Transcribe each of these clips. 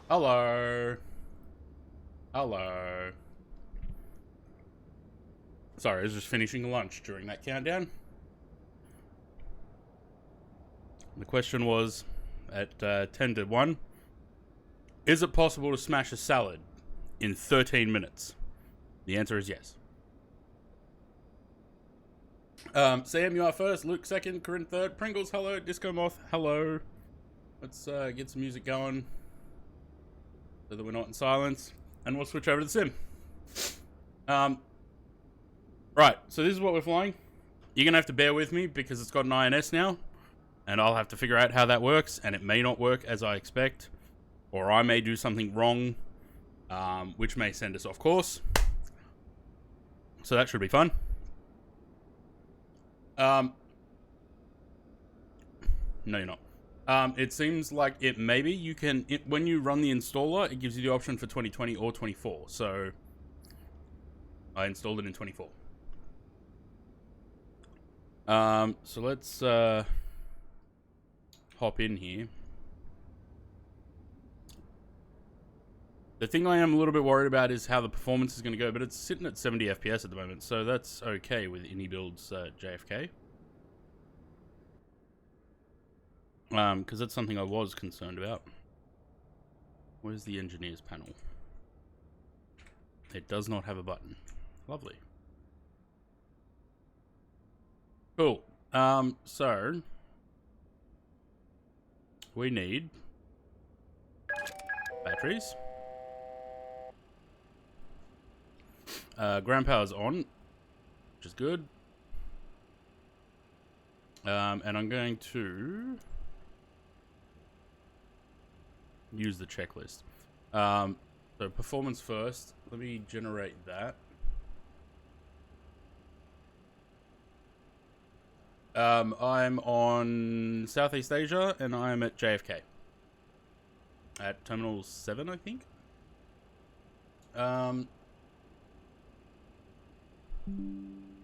Hello. Hello. Sorry, I was just finishing lunch during that countdown. The question was, at 10 to 1, is it possible to smash a salad in 13 minutes? The answer is yes. Sam, you are first. Luke second. Corinne third. Pringles, hello. Disco Moth, hello. Let's get some music going so that we're not in silence. And we'll switch over to the sim. Right, so this is what we're flying. You're going to have to bear with me because it's got an INS now. And I'll have to figure out how that works. And it may not work as I expect. Or I may do something wrong, which may send us off course. So that should be fun. No, you're not. It seems like it maybe you can, when you run the installer, it gives you the option for 2020 or 24. So I installed it in 24. So let's hop in here. The thing I am a little bit worried about is how the performance is going to go, but it's sitting at 70 FPS at the moment, so that's okay with indie builds JFK. Because that's something I was concerned about. Where's the engineers panel? It does not have a button. Lovely. Cool. So we need batteries. Ground power's on, which is good. And I'm going to use the checklist. So performance first. Let me generate that. I'm on Southeast Asia, and I'm at JFK. At Terminal 7, I think.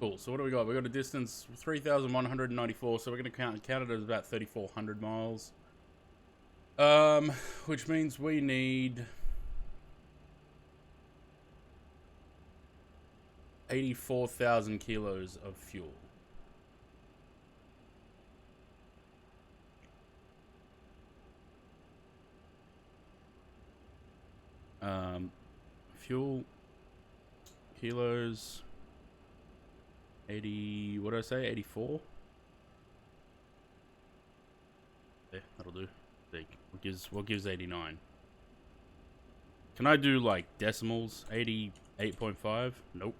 Cool, so what do we got? We got a distance 3,194, so we're going to count it as about 3,400 miles. Which means we need 84,000 kilos of fuel. Fuel kilos 80, what did I say, 84? Yeah, that'll do. What gives 89? Can I do like decimals? 88.5? Nope.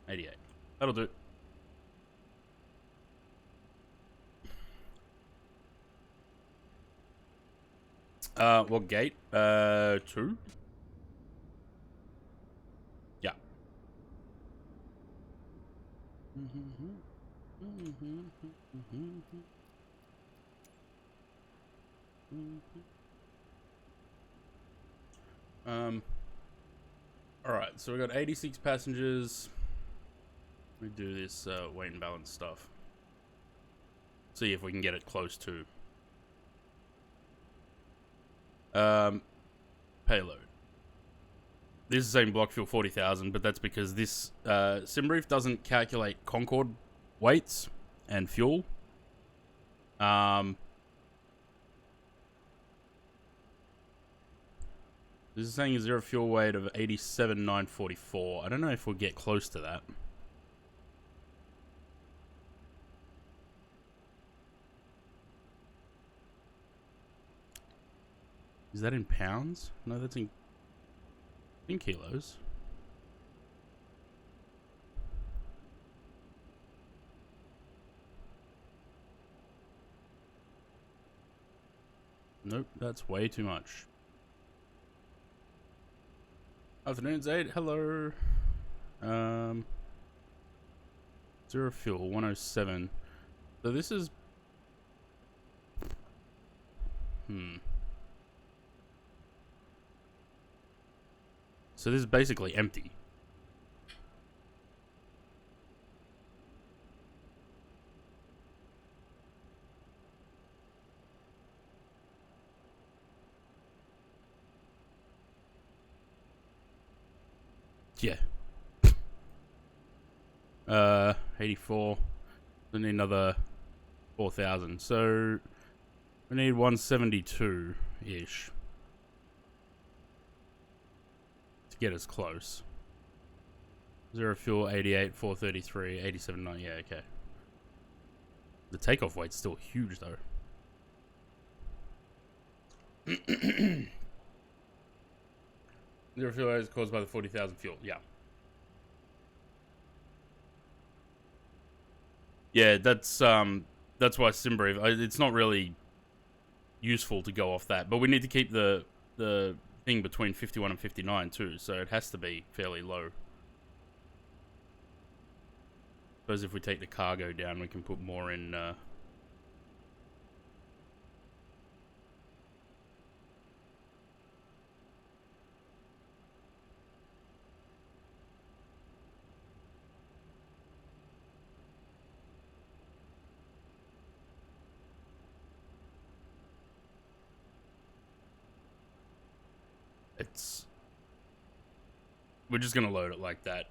88. That'll do. What gate? 2? Yeah. Alright, so we got 86 passengers. We do this weight and balance stuff. See if we can get it close to. Payload. This is saying block fuel 40,000, but that's because this SimBrief doesn't calculate Concorde weights and fuel. This is saying a zero fuel weight of 87,944. I don't know if we'll get close to that. Is that in pounds? No, that's in kilos. Nope, that's way too much. Afternoon, Zaid. Hello. Zero fuel, 107. So this is... So this is basically empty. Yeah. 84. We need another 4,000. So we need 172-ish to get us close. Zero fuel, 88, 433, 87, 9. Yeah, okay. The takeoff weight's still huge, though. Zero fuel is caused by the 40,000 fuel. Yeah. Yeah, that's why Simbrief. It's not really useful to go off that, but we need to keep the thing between 51 and 59 too, so it has to be fairly low. Suppose if we take the cargo down, we can put more in. We're just gonna load it like that.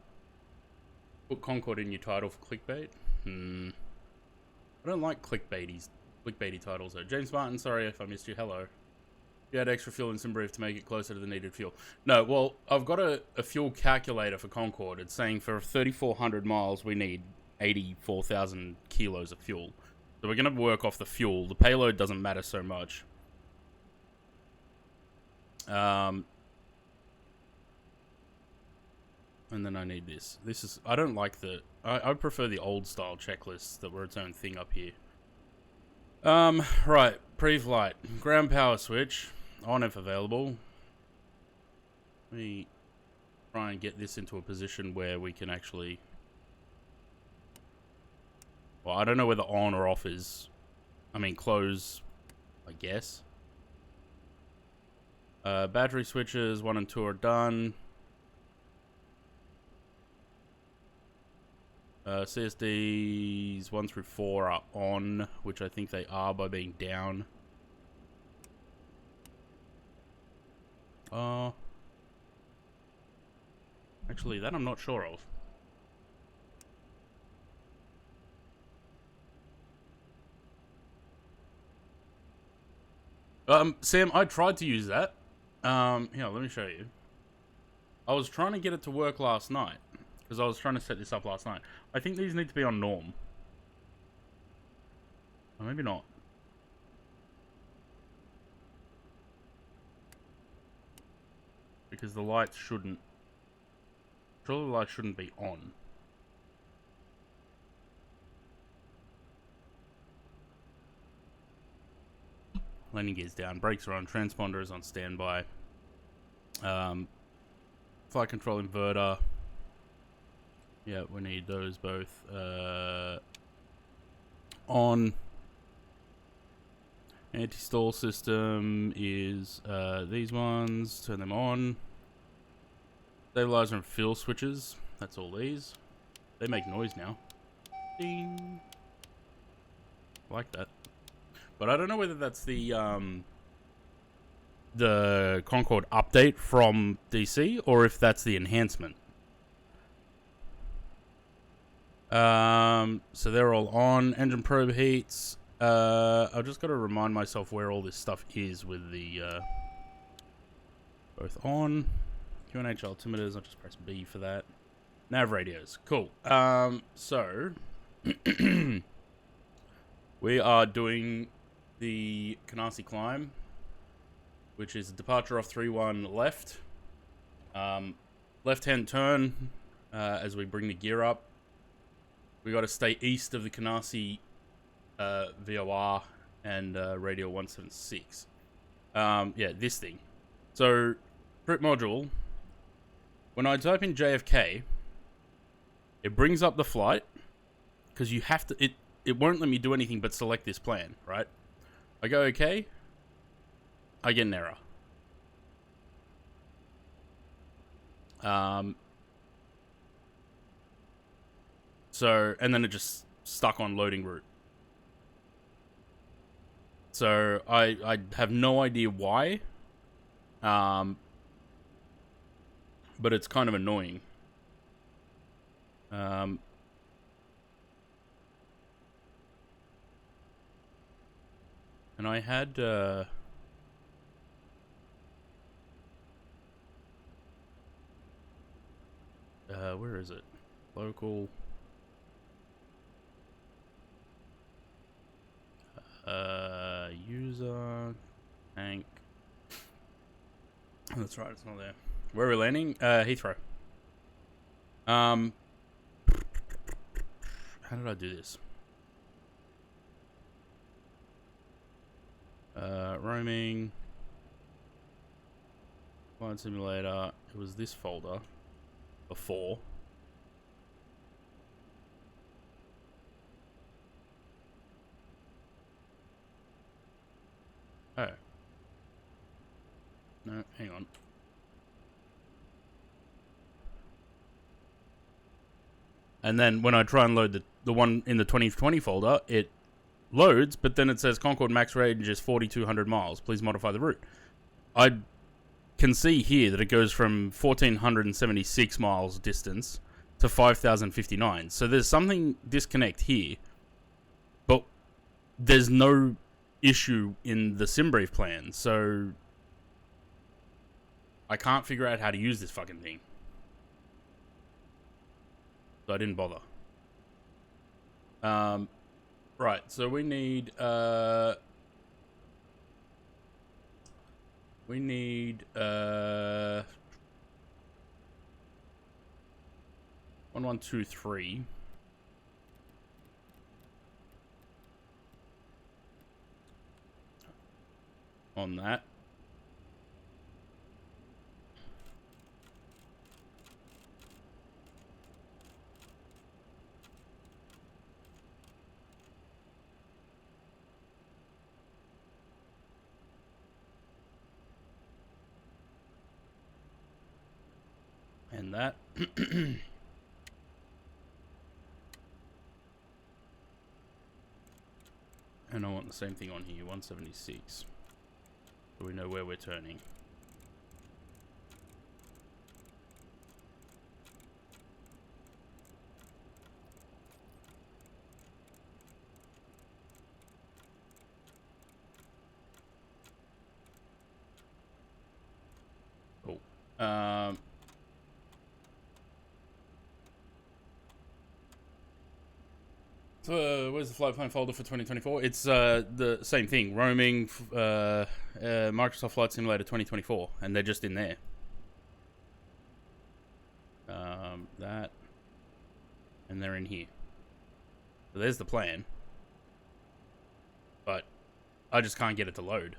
Put Concord in your title for clickbait. I don't like clickbaity titles though. James Martin, sorry if I missed you. Hello. You had extra fuel in Simbrief to make it closer to the needed fuel. No, well, I've got a fuel calculator for Concord. It's saying for 3,400 miles we need 84,000 kilos of fuel. So we're gonna work off the fuel. The payload doesn't matter so much. And then I need this. This is... I don't like the... I prefer the old style checklists that were its own thing up here. Right. Pre-flight. Ground power switch. On if available. Let me try and get this into a position where we can actually... Well, I don't know whether on or off is... I mean, close, I guess. Battery switches 1 and 2 are done. CSDs 1 through 4 are on, which I think they are by being down. Actually, that I'm not sure of. Sam, I tried to use that. Here, let me show you. I was trying to get it to work last night, because I was trying to set this up last night. I think these need to be on norm. Or maybe not. Because the lights shouldn't... Surely the lights shouldn't be on. Landing gear's down. Brakes are on. Transponder is on standby. Flight control inverter. Yeah, we need those both on. Anti-stall system is these ones. Turn them on. Stabilizer and fuel switches. That's all these. They make noise now. Ding. I like that. But I don't know whether that's the Concorde update from DC or if that's the enhancement. So they're all on. Engine probe heats. I've just got to remind myself where all this stuff is with the both on. QNH altimeters. I'll just press B for that. Nav radios. Cool. So we are doing the Canarsie climb, which is a departure off 31 left. Left-hand turn as we bring the gear up. We got to stay east of the Canarsie VOR and radio 176. Yeah, this thing. So, trip module. When I type in JFK, it brings up the flight because you have to. It won't let me do anything but select this plan, right? I go OK. I get an error. So, and then it just stuck on loading route. So, I have no idea why. But it's kind of annoying. And I had where is it? Local user tank. That's right, it's not there. Where are we landing? Heathrow. How did I do this? Roaming. Flight simulator. It was this folder before. Oh. No, hang on. And then when I try and load the one in the 2020 folder, it loads, but then it says Concorde max range is 4,200 miles. Please modify the route. I can see here that it goes from 1,476 miles distance to 5,059. So there's something disconnect here, but there's no issue in the SimBrief plan. So I can't figure out how to use this fucking thing. So I didn't bother. Right, so we need 1123 on that. And that. And I want the same thing on here, 176. So we know where we're turning. Cool. So, where's the flight plan folder for 2024? It's the same thing, roaming, Microsoft Flight Simulator 2024, and they're just in there. That, and they're in here. So there's the plan, but I just can't get it to load.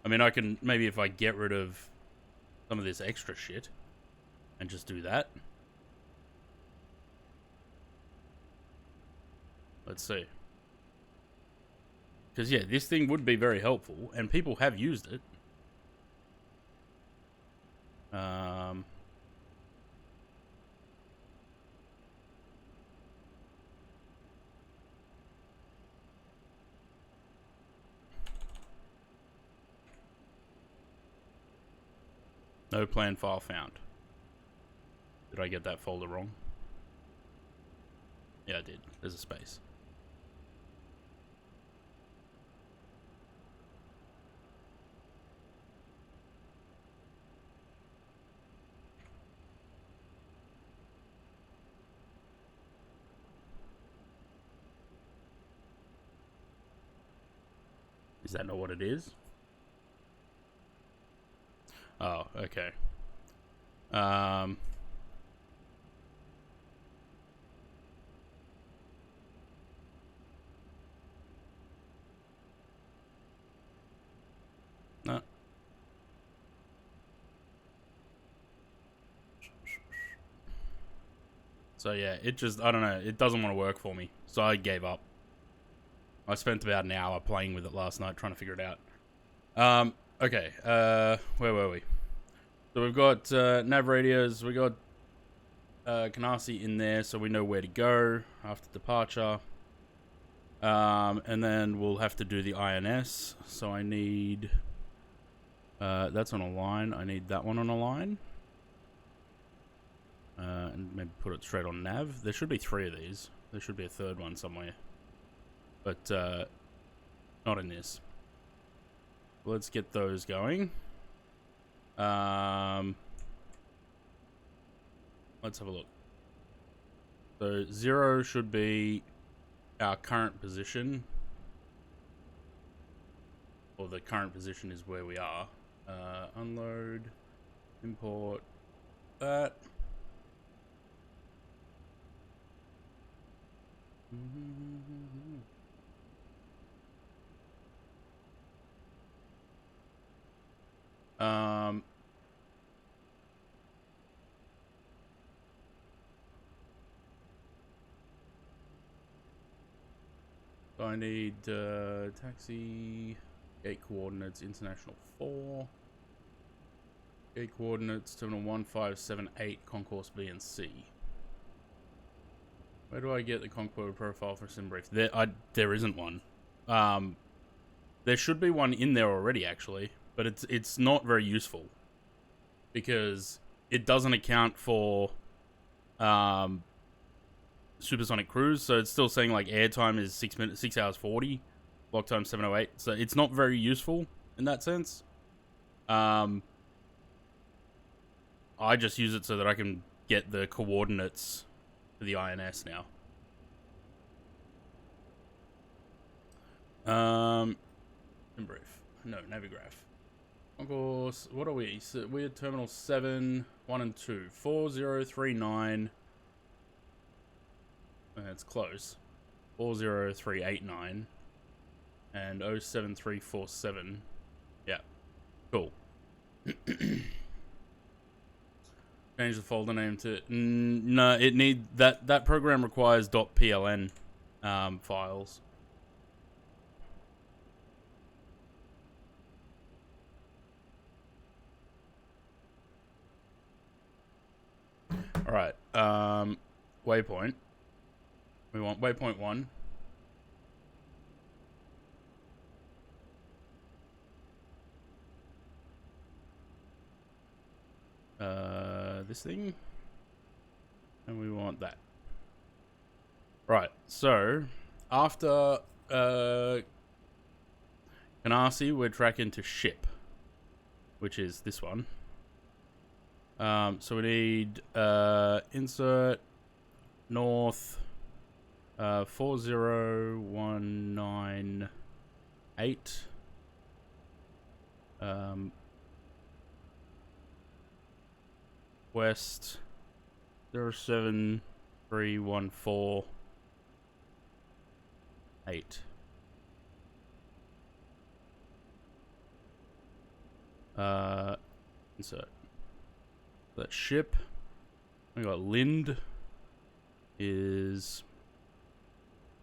I mean, I can, maybe if I get rid of some of this extra shit and just do that. Let's see. Because, yeah, this thing would be very helpful, and people have used it. No plan file found. Did I get that folder wrong? Yeah, I did. There's a space. Is that not what it is? Oh, okay. No. So yeah, it just, I don't know, it doesn't want to work for me. So I gave up. I spent about an hour playing with it last night trying to figure it out. Okay, where were we? So we've got nav radios, we got Canarsie in there so we know where to go after departure. And then we'll have to do the INS. So I need, that's on a line. I need that one on a line. And maybe put it straight on nav. There should be 3 of these. There should be a 3rd one somewhere. But, not in this. Let's get those going. Let's have a look. So 0 should be our current position. Or the current position is where we are. Unload, import that. So I need taxi, gate coordinates, international 4. Gate coordinates, terminal 1578, concourse B and C. Where do I get the concourse profile for SimBrief? There isn't one. There should be one in there already, actually, but it's not very useful because it doesn't account for supersonic cruise, so it's still saying like airtime is 6 hours 40, block time 708. So it's not very useful in that sense. I just use it so that I can get the coordinates for the INS now. Brief. No, Navigraph. Of course, what are we? So we're at terminal 7, 1 and 2. 4039. It's close. 40389. And 07347. Yeah. Cool. Change the folder name to... no, it need... That program requires .pln files. Alright, waypoint. We want waypoint 1. This thing. And we want that. Right, so, after, Canarsie, we're tracking to ship. Which is this one. So we need, insert, north, 40198. West 07314 insert that ship. We got Lind is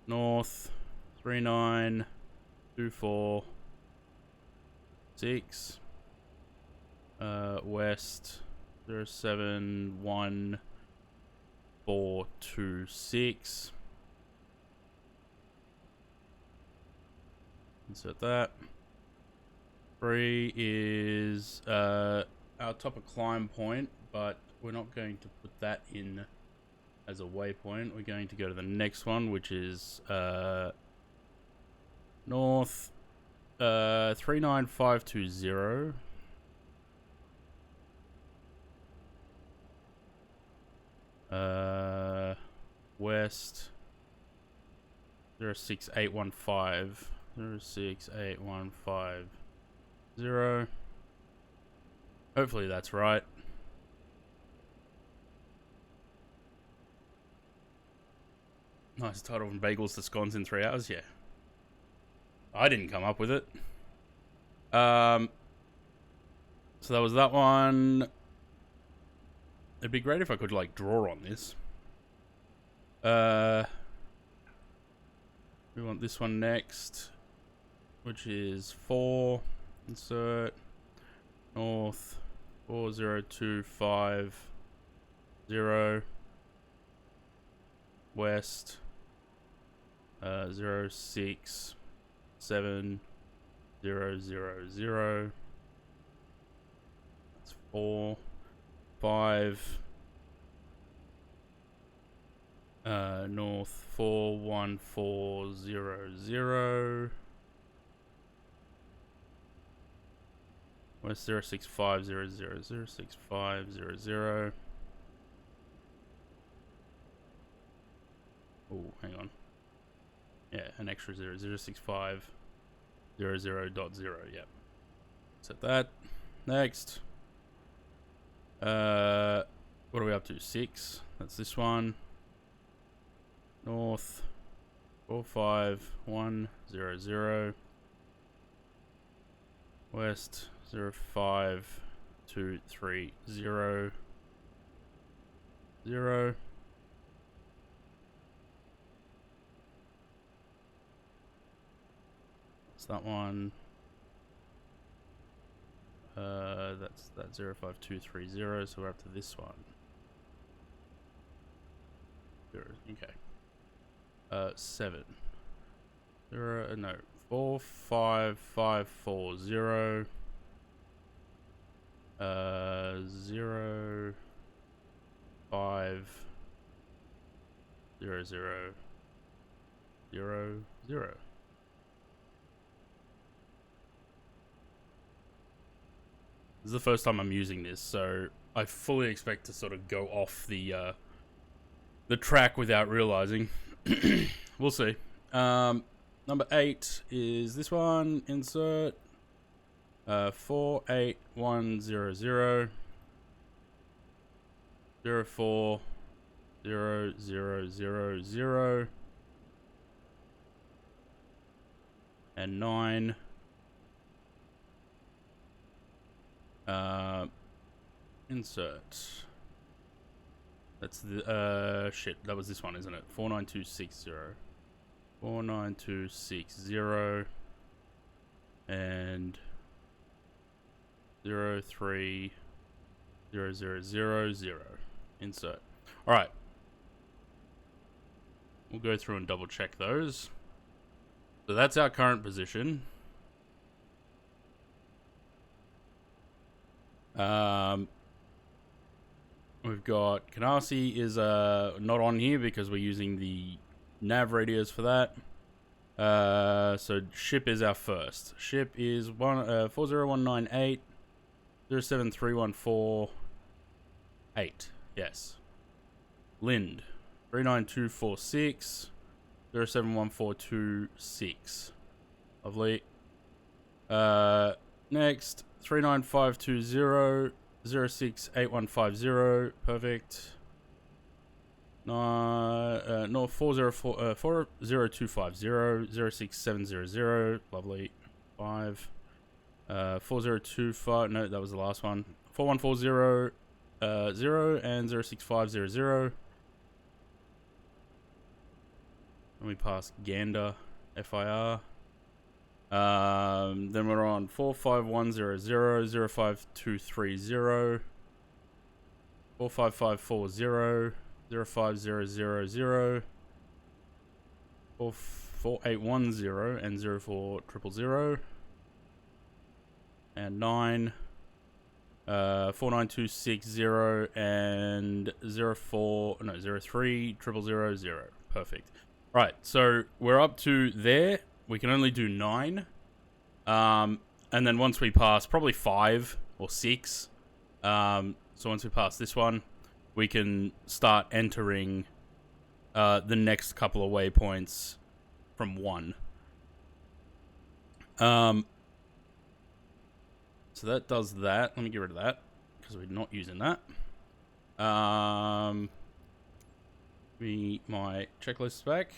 north 39246 west 071426. Insert that. 3 is our top of climb point, but we're not going to put that in as a waypoint. We're going to go to the next one, which is north 39520. West 06815. 06815. Hopefully that's right. Nice title from Bagels to Scones in 3 hours, yeah. I didn't come up with it. So that was that one. It'd be great if I could, like, draw on this. We want this one next, which is 4. Insert. North. 40250. West. 06700. That's 4. 5. North 41400. West 06500, 06500. Oh, hang on. Yeah, an extra 06500.0. Yep. Set that. Next. What are we up to? 6. That's this one. North 45100. West 05230. That's that one. That's that 05230. So we're up to this one. Okay. 7. 45540. 0 5 0 0 0 0. This is the first time I'm using this, so I fully expect to sort of go off the track without realizing. We'll see. Number 8 is this one. Insert 48100 040000 and 9. Insert. That's the shit. That was this one, isn't it? 49260. 49260 and 030000. Insert. All right. We'll go through and double check those. So that's our current position. We've got Canarsie is not on here because we're using the nav radios for that. So ship is our first. Ship is 40198 07314 Yes. Lind 39246 071426. Lovely. Next 39520 068150. Perfect. North 40250 06700. Lovely. 5. 4025. No, that was the last one. 4140 0 and 06500. And we pass Gander FIR. Then we're on 45100 05230 45540 05000 4810 and 04000 and 9 49260 and 03000. Perfect. Right, so we're up to there. We can only do 9. And then once we pass probably 5 or 6, so once we pass this one, we can start entering the next couple of waypoints from 1. So that does that. Let me get rid of that because we're not using that. My checklist back.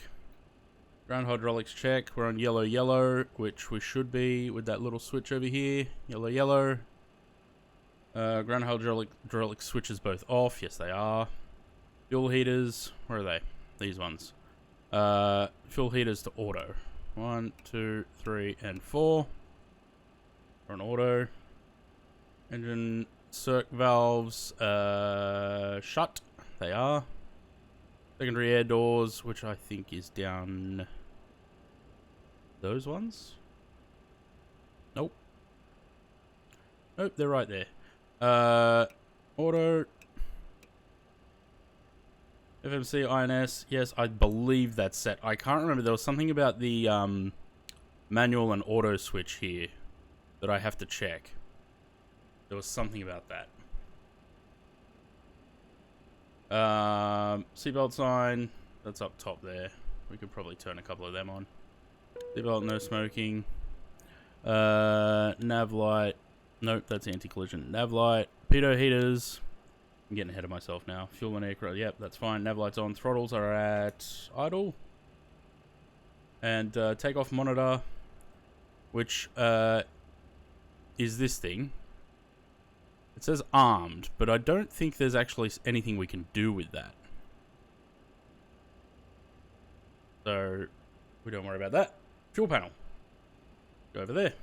Ground hydraulics check. We're on yellow, yellow, which we should be with that little switch over here. Yellow, yellow. Ground hydraulic switches both off. Yes, they are. Fuel heaters. Where are they? These ones. Fuel heaters to auto. 1, 2, 3, and 4. We're on auto. Engine circ valves. Shut. They are. Secondary air doors, which I think is down those ones. Nope. Nope, they're right there. Auto. FMC, INS, yes, I believe that's set. I can't remember. There was something about the manual and auto switch here that I have to check. There was something about that. Seatbelt sign, that's up top there. We could probably turn a couple of them on. Seatbelt, no smoking. Nav light. Nope, that's anti-collision. Nav light. Pitot heaters. I'm getting ahead of myself now. Fuel and aircraft. Yep, that's fine. Nav lights on. Throttles are at idle. And takeoff monitor, which is this thing. It says armed, but I don't think there's actually anything we can do with that. So we don't worry about that. Fuel panel. Go over there.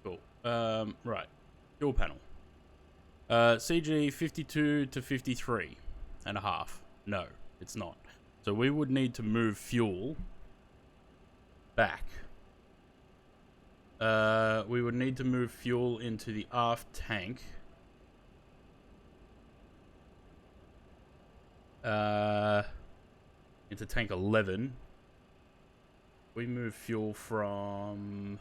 Cool. Right. Fuel panel. CG 52 to 53 and a half. No, it's not. So we would need to move fuel back. We would need to move fuel into the aft tank. Into tank 11. We move fuel from...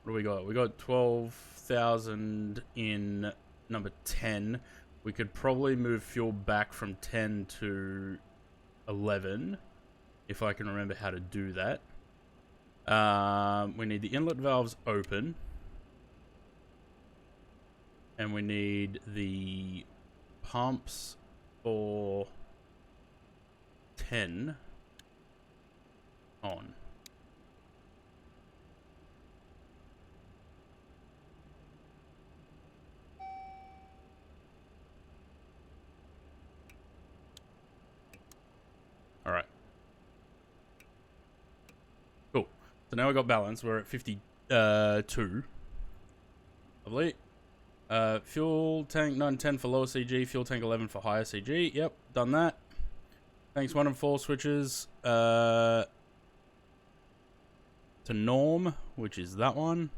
What do we got? We got 12,000 in number 10. We could probably move fuel back from 10 to 11, if I can remember how to do that. We need the inlet valves open. And we need the pumps for 10 on. Alright. Cool. So now we got balance. We're at 52. Lovely. Fuel tank 9 and 10 for lower CG. Fuel tank 11 for higher CG. Yep, done that. Tanks 1 and 4 switches to norm, which is that one.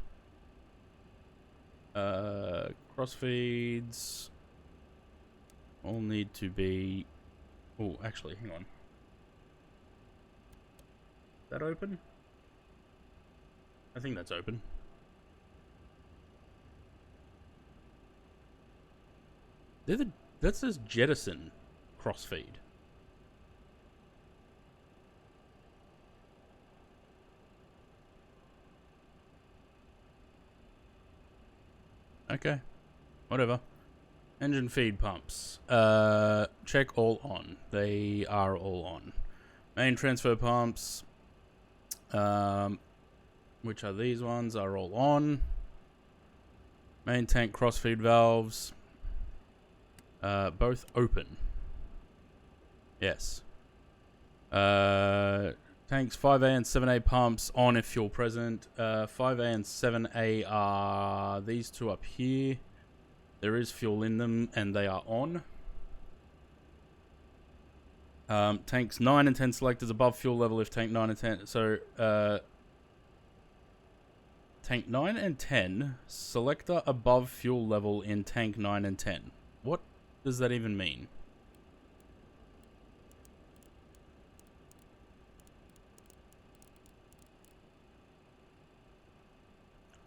Crossfeeds all need to be... Oh, actually, hang on. Is that open? I think that's open. That says jettison crossfeed. Okay. Whatever. Engine feed pumps. Check all on. They are all on. Main transfer pumps. Which are these ones, are all on. Main tank crossfeed valves. Both open. Yes. Tanks 5A and 7A pumps on if fuel present. 5A and 7A are these two up here. There is fuel in them and they are on. Tanks 9 and 10 selectors above fuel level if tank 9 and 10. So, tank 9 and 10, selector above fuel level in tank 9 and 10. What does that even mean?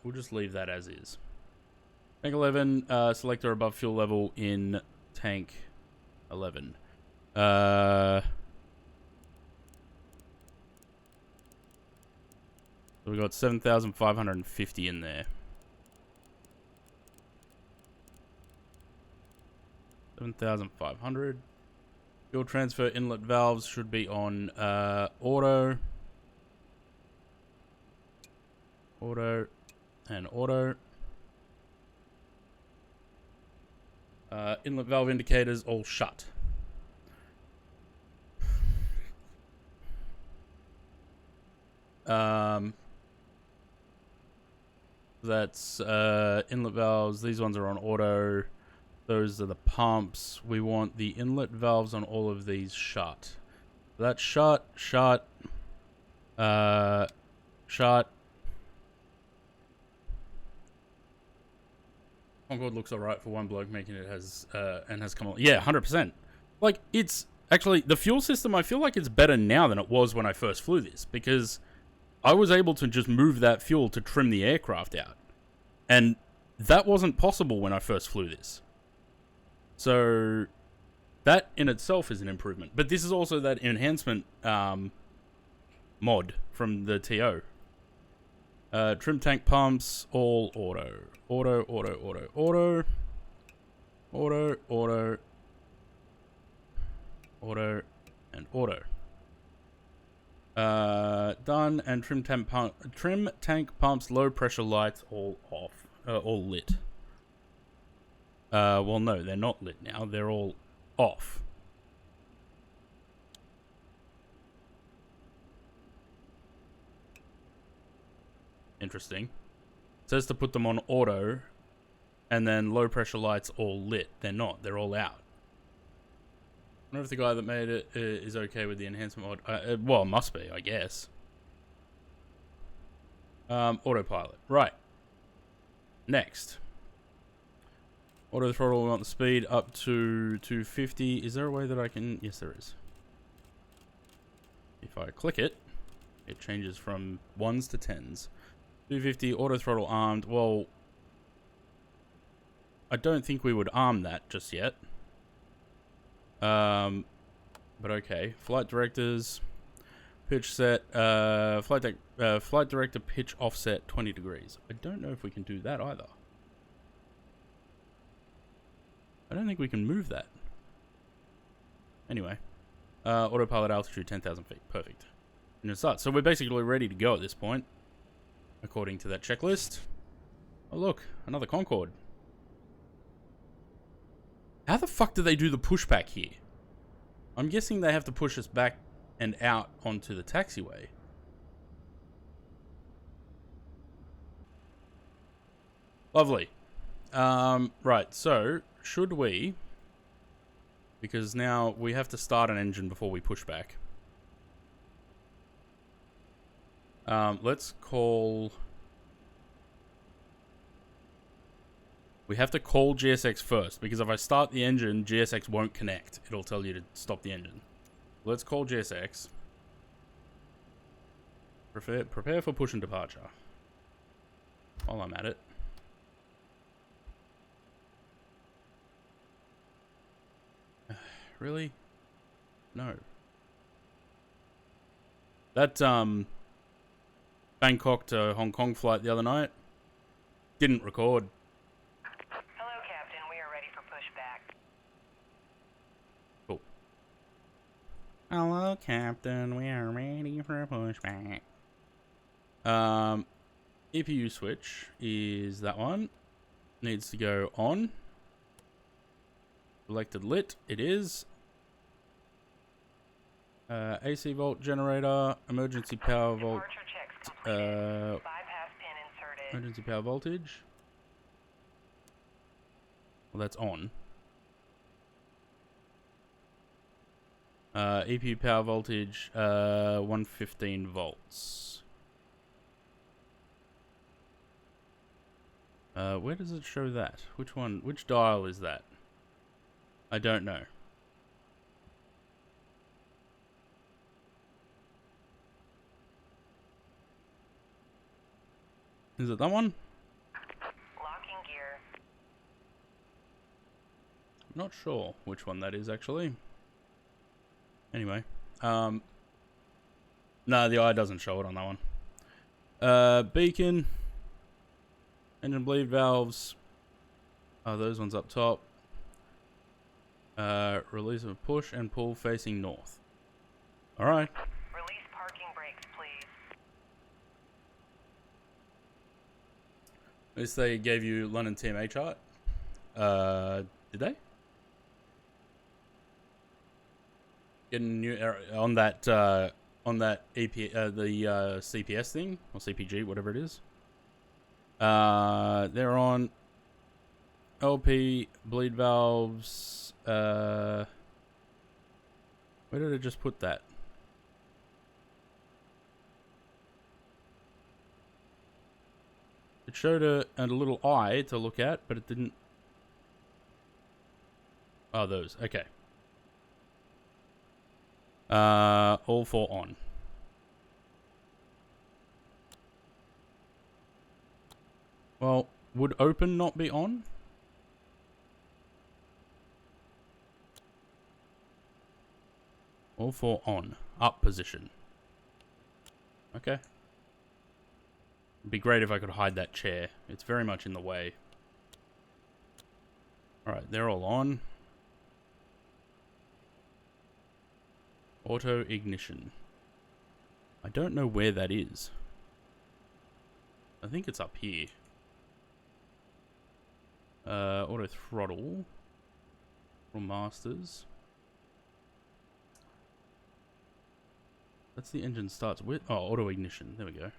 We'll just leave that as is. Tank 11, selector above fuel level in tank 11. So we got 7,550 in there. 7,500. Fuel transfer inlet valves should be on auto. Auto and auto. Inlet valve indicators all shut. That's inlet valves. These ones are on auto. Those are the pumps. We want the inlet valves on all of these shut. That's shut, shut. Shot. Concord looks alright for one bloke making it has and has come on. Yeah, 100%. Like, it's actually the fuel system. I feel like it's better now than it was when I first flew this, because I was able to just move that fuel to trim the aircraft out, and that wasn't possible when I first flew this. So that in itself is an improvement. But this is also that enhancement mod from the TO. Trim tank pumps, all auto. Auto, auto, auto, auto. Auto, auto. Auto, and auto. Done, and trim tank pumps, low pressure lights, all off. All lit. Well, no, they're not lit now. They're all off. Interesting. It says to put them on auto, and then low pressure lights all lit. They're not. They're all out. I wonder if the guy that made it is okay with the enhancement mod. Well, it must be, I guess. Autopilot. Right. Next. Auto throttle, we want the speed up to 250. Is there a way that I can... Yes, there is. If I click it, it changes from 1s to 10s. 250, auto throttle armed. Well, I don't think we would arm that just yet. But okay. Flight directors, pitch set, flight director pitch offset 20 degrees. I don't know if we can do that either. I don't think we can move that. Anyway, autopilot altitude 10,000 feet. Perfect. And it starts. So we're basically ready to go at this point, according to that checklist. Oh look, another Concorde. How the fuck do they do the pushback here? I'm guessing they have to push us back and out onto the taxiway. Lovely. Right, so should we... Because now we have to start an engine before we push back. Let's call... We have to call GSX first, because if I start the engine, GSX won't connect. It'll tell you to stop the engine. Let's call GSX. Prepare for push and departure. While I'm at it. Really? No. That, Bangkok to Hong Kong flight the other night didn't record. Hello, Captain. We are ready for pushback. Cool. Hello, Captain. We are ready for pushback. EPU switch is that one. Needs to go on. Selected lit. It is. AC volt generator. Emergency power volt. Bypass pin inserted. Emergency power voltage. Well, that's on. EPU power voltage, 115 volts. Where does it show that? Which one? Which dial is that? I don't know. Is it that one? Locking gear. I'm not sure which one that is actually. Anyway, no, the eye doesn't show it on that one. Beacon, engine bleed valves. Oh, those ones up top. Release of push and pull facing north. All right. Release parking brakes, please. At least they gave you London TMA chart. Did they? Getting new on that EP the CPS thing or CPG, whatever it is. They're on LP bleed valves. Where did I just put that? It showed a little eye to look at, but it didn't. Oh, those. Okay. All four on. Well, would open not be on? All four on. Up position. Okay. It'd be great if I could hide that chair. It's very much in the way. Alright, they're all on. Auto ignition. I don't know where that is. I think it's up here. Auto throttle. Masters. That's the engine starts with. Oh, auto ignition. There we go.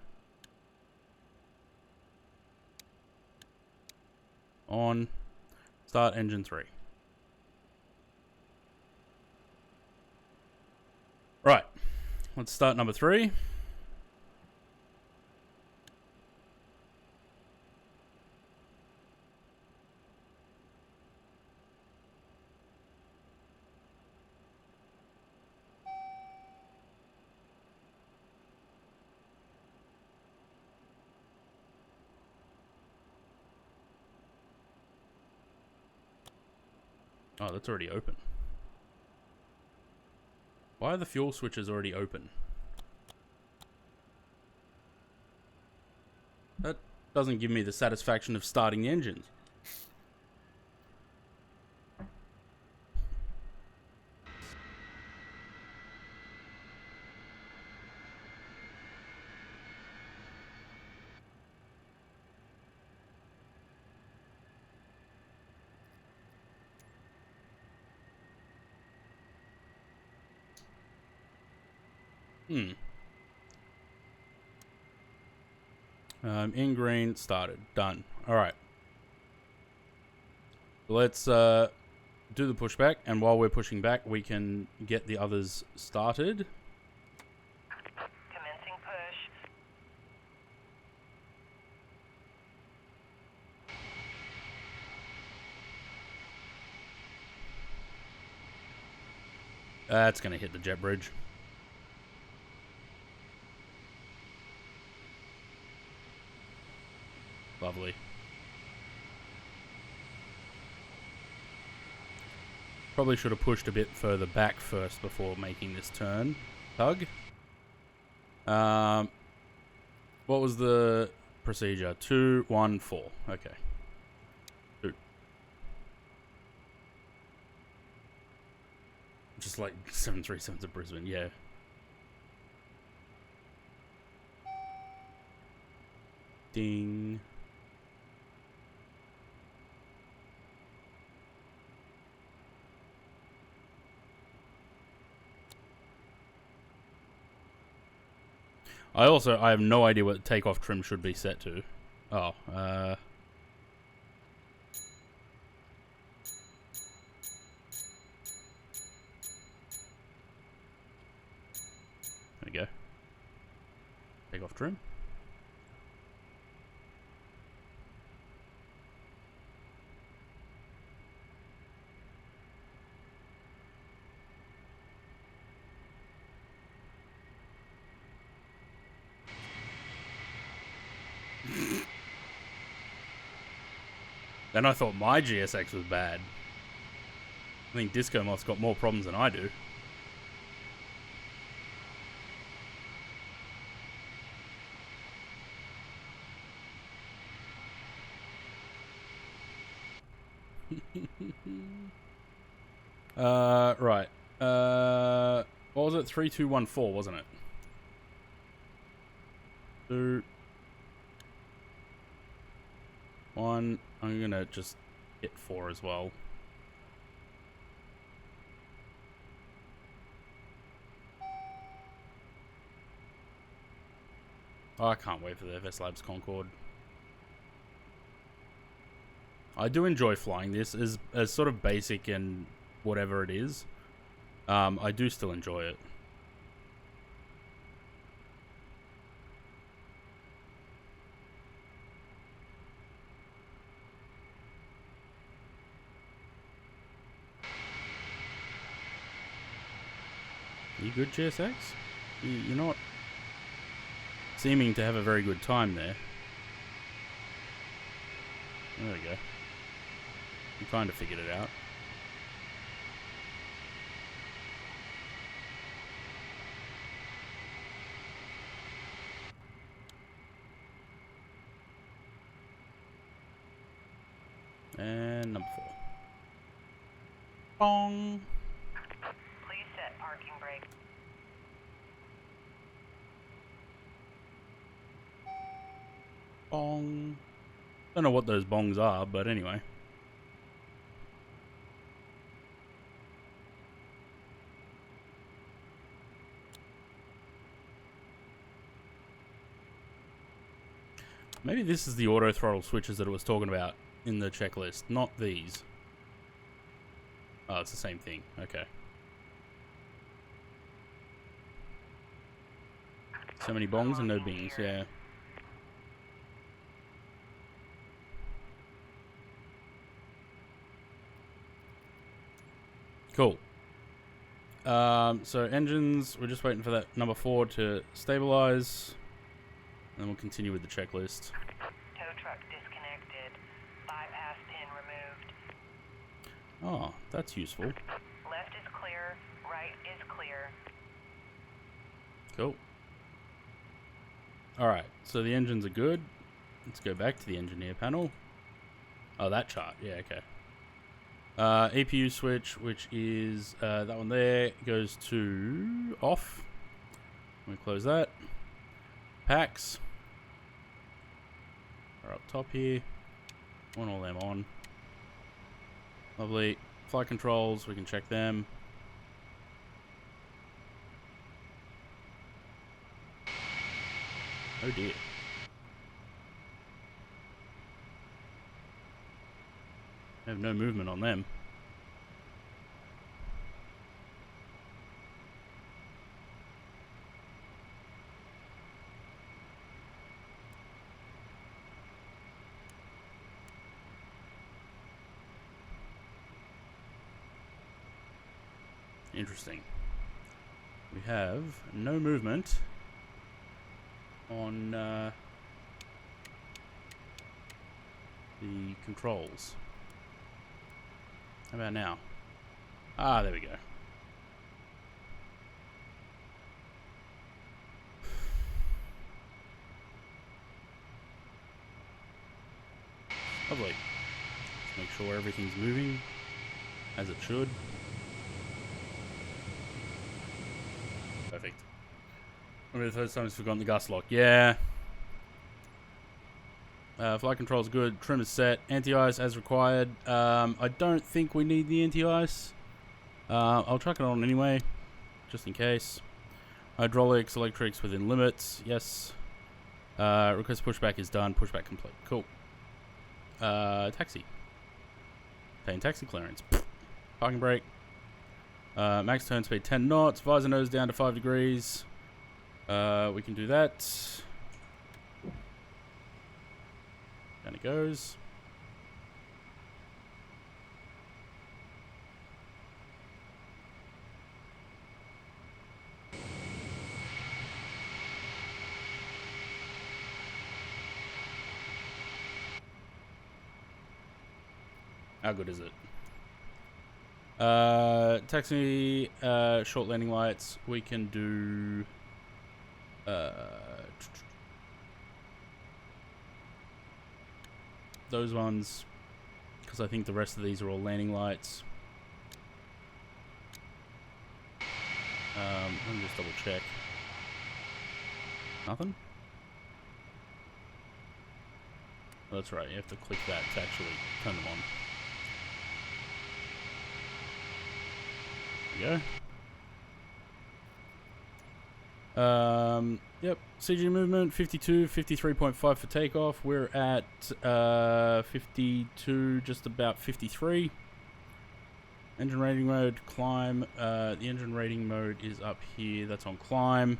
On. Start engine 3. Right. Let's start number 3. Oh, that's already open. Why are the fuel switches already open? That doesn't give me the satisfaction of starting the engines. In green, started. Done. Alright. Let's do the pushback, and while we're pushing back, we can get the others started. Commencing push. That's going to hit the jet bridge. Lovely. Probably should have pushed a bit further back first before making this turn. Tug. What was the procedure? 2, 1, 4. Okay. 2. Just like 737s of Brisbane, yeah. Ding. I have no idea what takeoff trim should be set to. Oh, there we go. Takeoff trim. Then I thought my GSX was bad. I think Disco Moth's got more problems than I do. Right. What was it? 3, 2, 1, 4, wasn't it? 2, 1. I'm gonna just hit 4 as well. Oh, I can't wait for the FS Labs Concorde. I do enjoy flying this as sort of basic and whatever it is. I do still enjoy it. You good, GSX? You're not seeming to have a very good time there. There we go. You kind of figured it out. And number 4. Bong! Please set parking brake. Bong. Don't know what those bongs are, but anyway. Maybe this is the auto throttle switches that it was talking about in the checklist, not these. Oh, it's the same thing. Okay. So many bongs and no bings, yeah. Cool. So engines, we're just waiting for that number 4 to stabilize. And then we'll continue with the checklist. Tow truck disconnected. Bypass pin removed. Oh, that's useful. Left is clear. Right is clear. Cool. Alright, so the engines are good. Let's go back to the engineer panel. Oh, that chart. Yeah, okay. APU switch, which is that one there, goes to off. Let me close that. Packs are up top here. Want all them on. Lovely. Flight controls, we can check them. Oh dear. I have no movement on them. Interesting. We have no movement on the controls. How about now? Ah, there we go. Lovely. Let's make sure everything's moving as it should. Perfect. Maybe the first time I've forgotten the gust lock. Yeah. Flight control's good. Trim is set. Anti-ice as required. I don't think we need the anti-ice. I'll chuck it on anyway, just in case. Hydraulics, electrics within limits. Yes. Request pushback is done. Pushback complete. Cool. Taxi. Paying taxi clearance. Parking brake. Max turn speed 10 knots. Visor nose down to 5 degrees. We can do that. Down it goes. How good is it? Taxi, short landing lights. We can do... those ones, because I think the rest of these are all landing lights. Let me just double check. Nothing? Oh, that's right, you have to click that to actually turn them on. There we go. Yep, CG movement 52, 53.5 for takeoff. We're at 52, just about 53. Engine rating mode, climb. The engine rating mode is up here. That's on climb.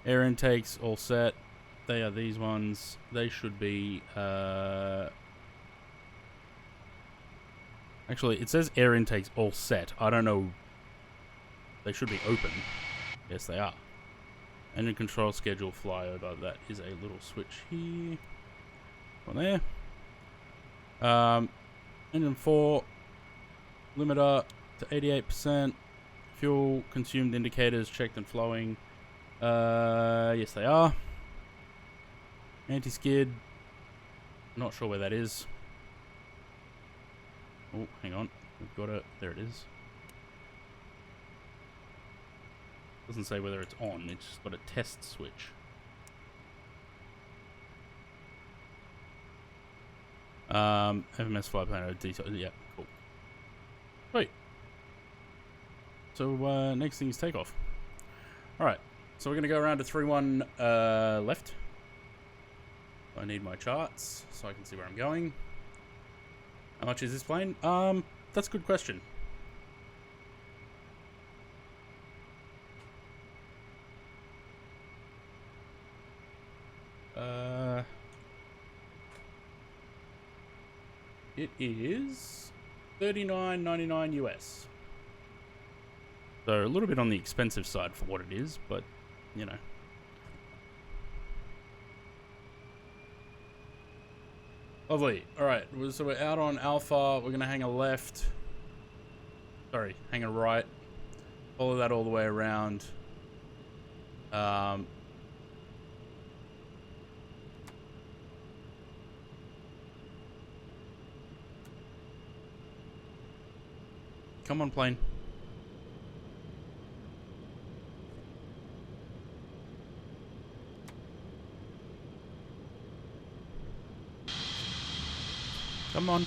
Air intakes all set. They are these ones. They should be. Actually, it says air intakes all set. I don't know They should be open. Yes, they are. Engine control schedule flyover. That is a little switch here. On there. Engine 4. Limiter to 88%. Fuel consumed indicators checked and flowing. Yes, they are. Anti-skid. Not sure where that is. Oh, hang on. We've got it. There it is. Doesn't say whether it's on. It's just got a test switch. FMS flight plan detail. Yeah, cool. Wait. So next thing is takeoff. All right. So we're gonna go around to 3-1 left. I need my charts so I can see where I'm going. How much is this plane? That's a good question. It is $39.99 US. So a little bit on the expensive side for what it is, but you know. Lovely. All right. So we're out on Alpha. We're gonna hang a left. Sorry, hang a right. Follow that all the way around. Come on, plane. Come on.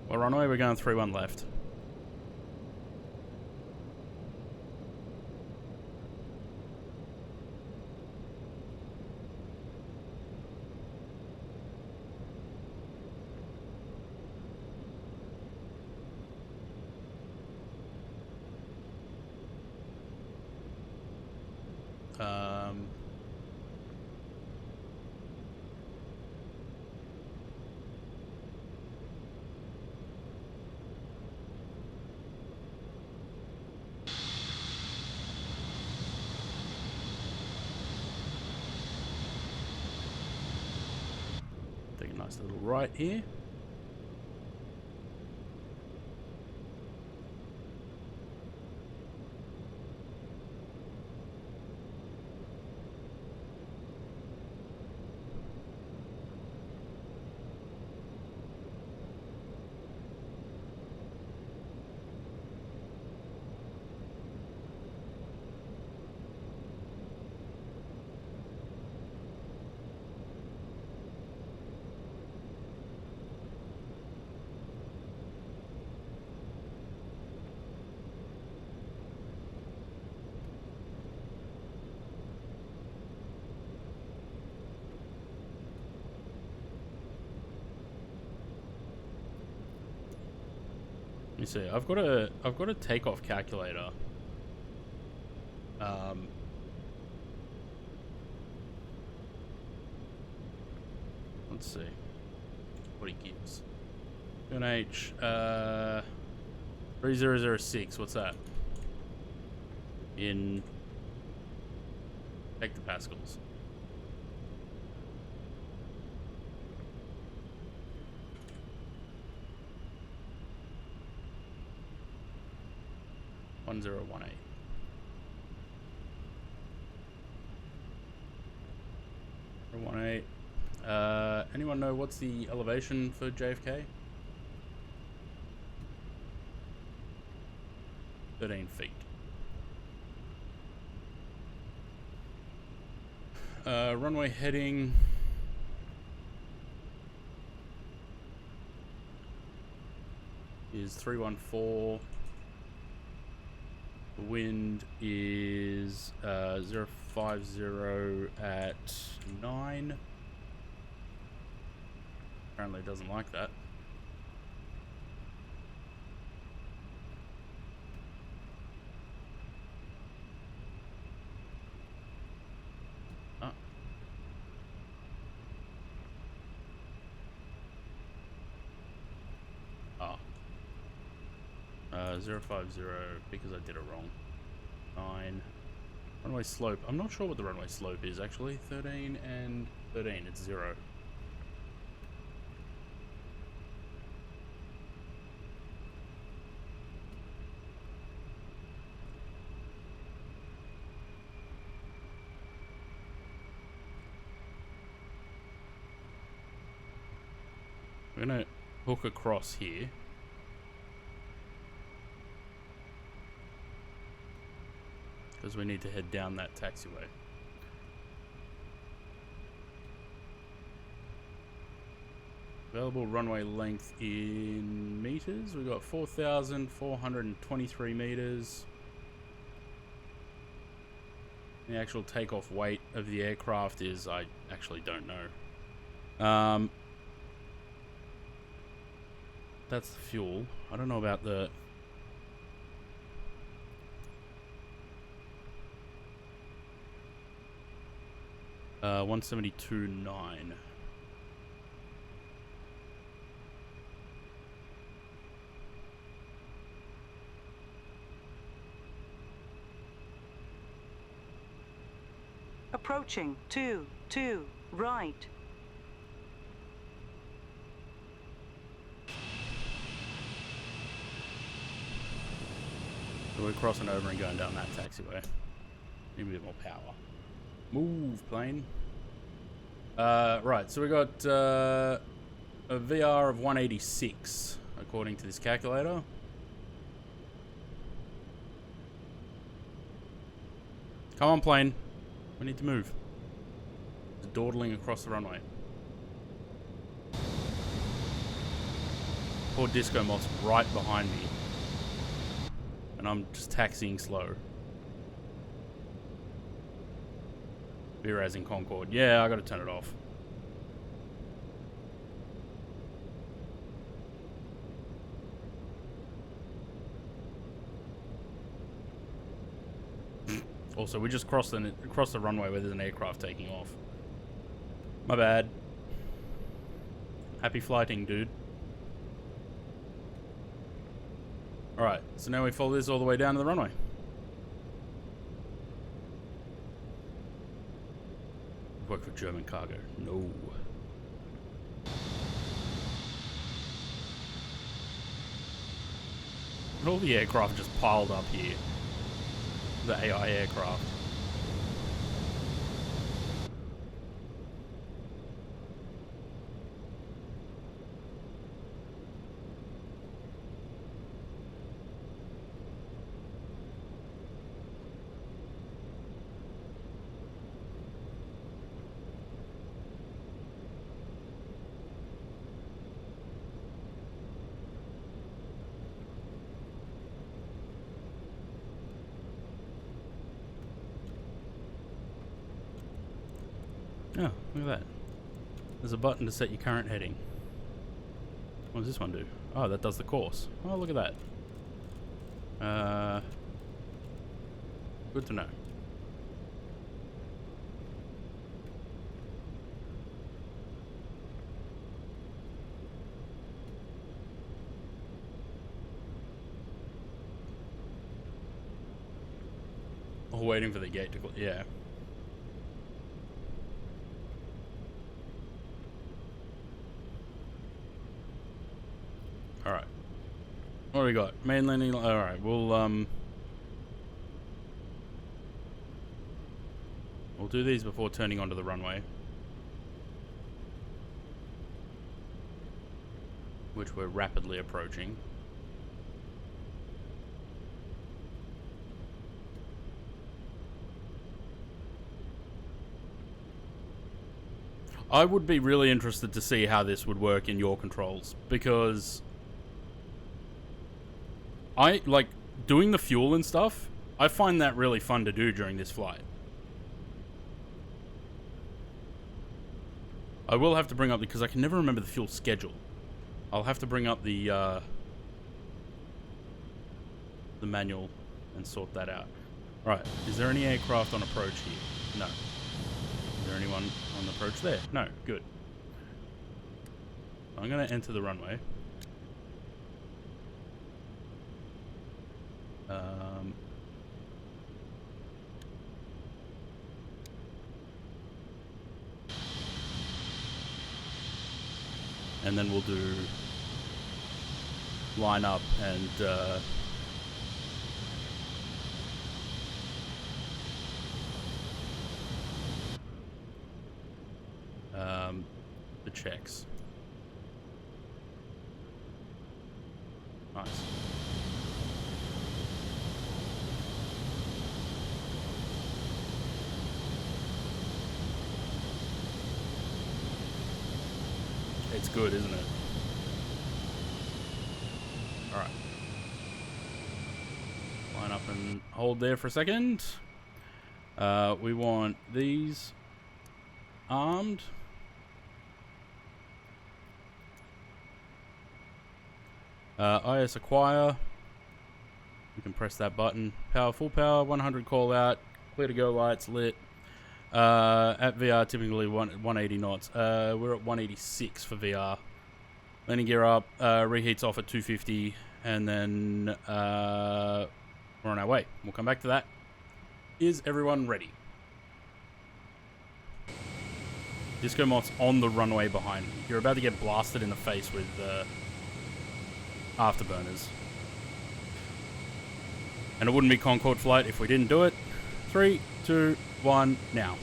Well, runway, we're going 3-1 left. Take a nice little right here. Let me see. I've got a takeoff calculator. Let's see what he gives. UNH 3006. What's that in hectopascals? One 1018. Anyone know what's the elevation for JFK? 13 feet. Runway heading is 314. The wind is 050 at 9. Apparently it doesn't like that. 050, because I did it wrong. 9. Runway slope. I'm not sure what the runway slope is, actually. 13 and 13. It's 0. We're going to hook across here. Because we need to head down that taxiway. Available runway length in meters. We've got 4,423 meters. The actual takeoff weight of the aircraft is, I actually don't know. That's the fuel. I don't know about the... 172.9. Approaching 2, right. So we're crossing over and going down that taxiway. Need a bit more power. Move, plane. Right, so we got a VR of 186, according to this calculator. Come on, plane. We need to move. It's dawdling across the runway. Poor Disco Moth's right behind me. And I'm just taxiing slow. Whereas in Concorde. Yeah, I gotta turn it off. Also, we just crossed the runway where there's an aircraft taking off. My bad. Happy flighting, dude. Alright, so now we follow this all the way down to the runway. Work for German cargo. No. And all the aircraft just piled up here. The AI aircraft. Oh, look at that. There's a button to set your current heading. What does this one do? Oh, that does the course. Oh, look at that. Good to know. Oh, waiting for the gate to close. Yeah. Alright. What do we got? Main landing. Alright, we'll do these before turning onto the runway. Which we're rapidly approaching. I would be really interested to see how this would work in your controls, because I like doing the fuel and stuff. I find that really fun to do during this flight. I will have to bring up, because I can never remember the fuel schedule. I'll have to bring up the manual and sort that out. Right, is there any aircraft on approach here? No. Is there anyone on approach there? No, good. I'm going to enter the runway. Um, and then we'll do line up and the checks. Nice. It's good, isn't it? Alright. Line up and hold there for a second. We want these armed. IS acquire. You can press that button. Power, full power, 100 call out. Clear to go lights lit. At VR, typically 180 knots. We're at 186 for VR. Landing gear up. Reheats off at 250. And then we're on our way. We'll come back to that. Is everyone ready? Disco Moth's on the runway behind me. You're about to get blasted in the face with afterburners. And it wouldn't be Concorde flight if we didn't do it. 3, 2, 1, now.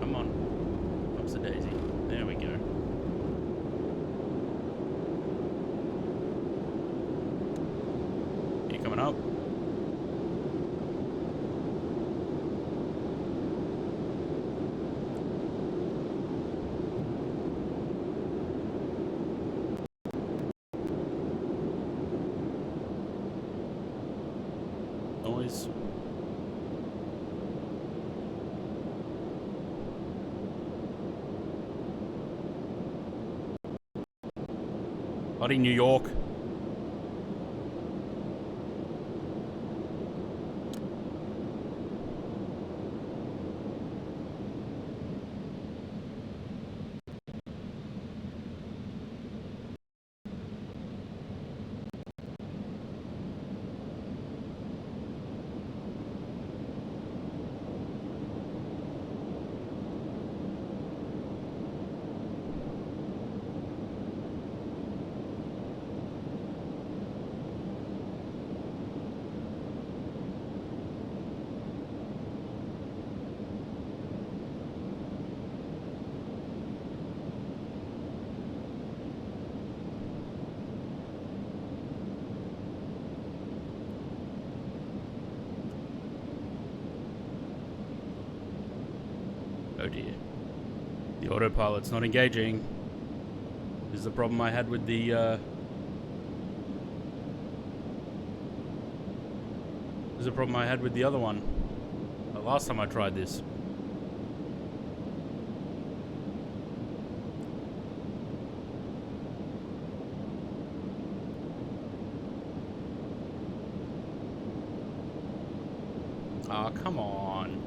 Come on. Ups the daisy. There we go. You coming up? Noise. Bloody New York. Oh dear. The autopilot's not engaging. This is the problem I had with the, This is the problem I had with the other one. The last time I tried this. Aw, come on.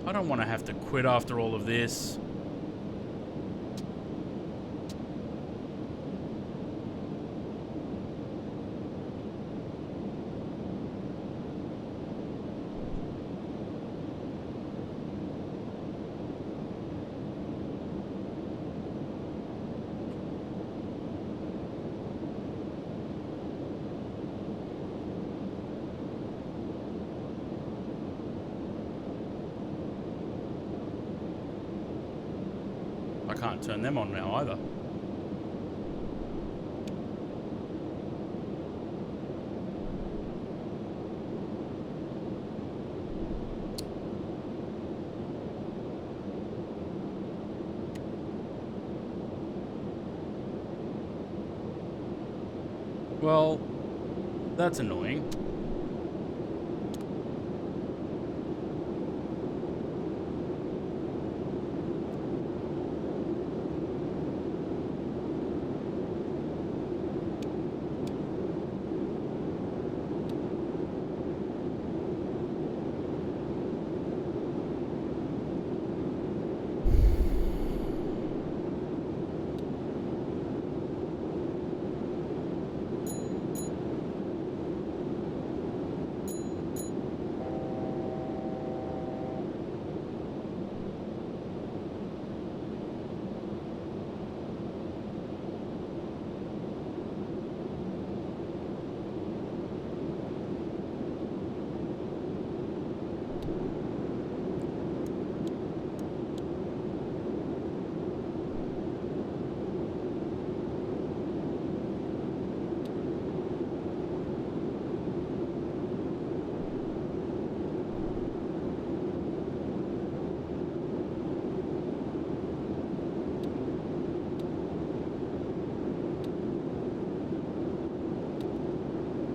I don't want to have to quit after all of this. I can't turn them on now either. Well, that's annoying.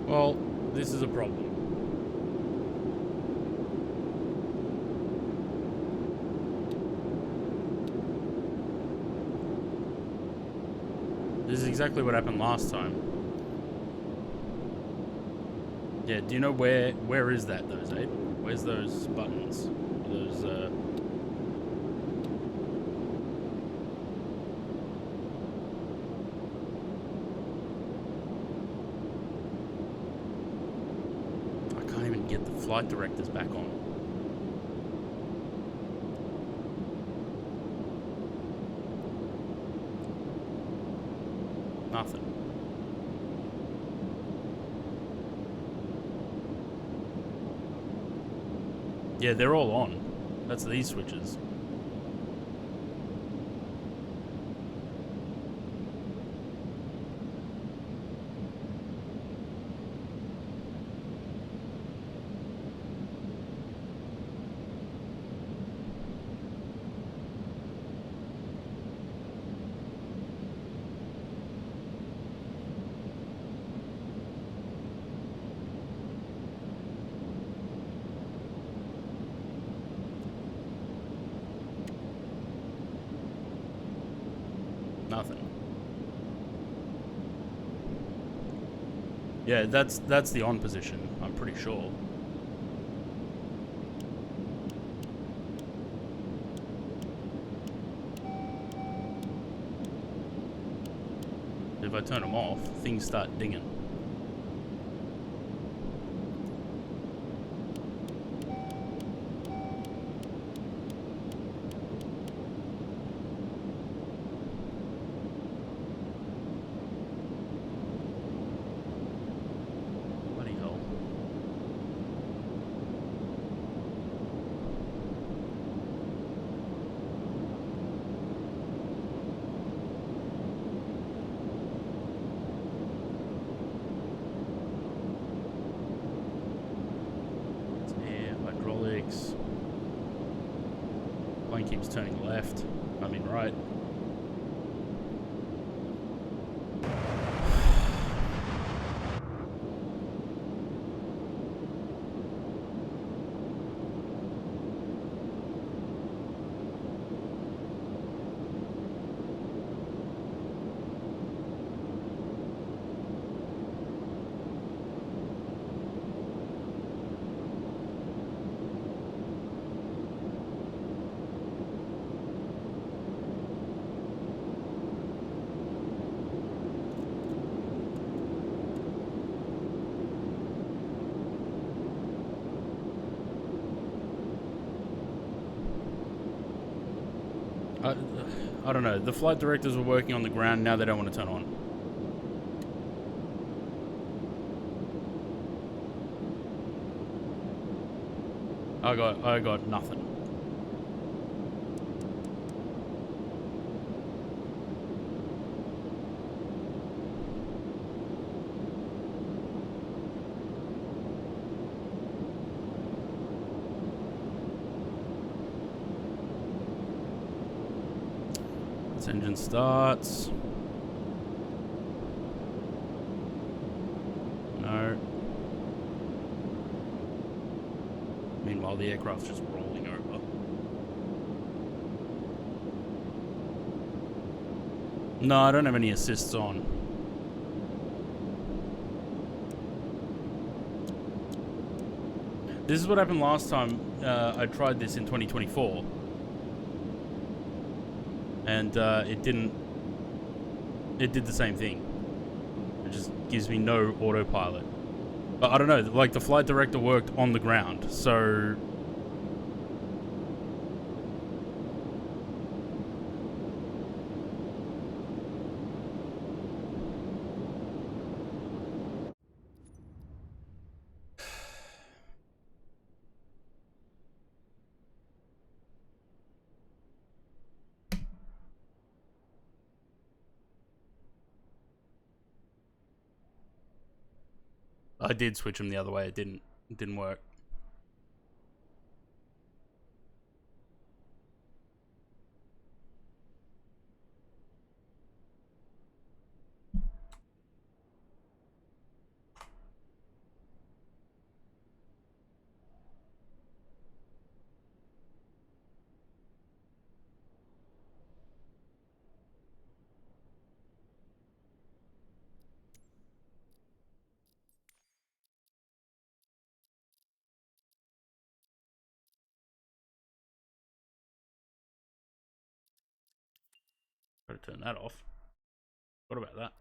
Well, this is a problem. This is exactly what happened last time. Yeah, do you know where is that though, Zaid? Where's those buttons? Those I can't even get the flight directors back on. Nothing. Yeah, they're all on. That's these switches. Nothing. Yeah, that's the on position, I'm pretty sure. If I turn them off, things start dinging. Bloody hell. It's air, hydraulics. Plane keeps turning left. I mean right. I don't know. The flight directors were working on the ground. Now they don't want to turn on. I got nothing. Engine starts. Meanwhile, the aircraft's just rolling over. No, I don't have any assists on. This is what happened last time I tried this in 2024. And it did the same thing. It just gives me no autopilot. But I don't know, like the flight director worked on the ground, so... I did switch them the other way, it didn't work. Gotta turn that off. What about that?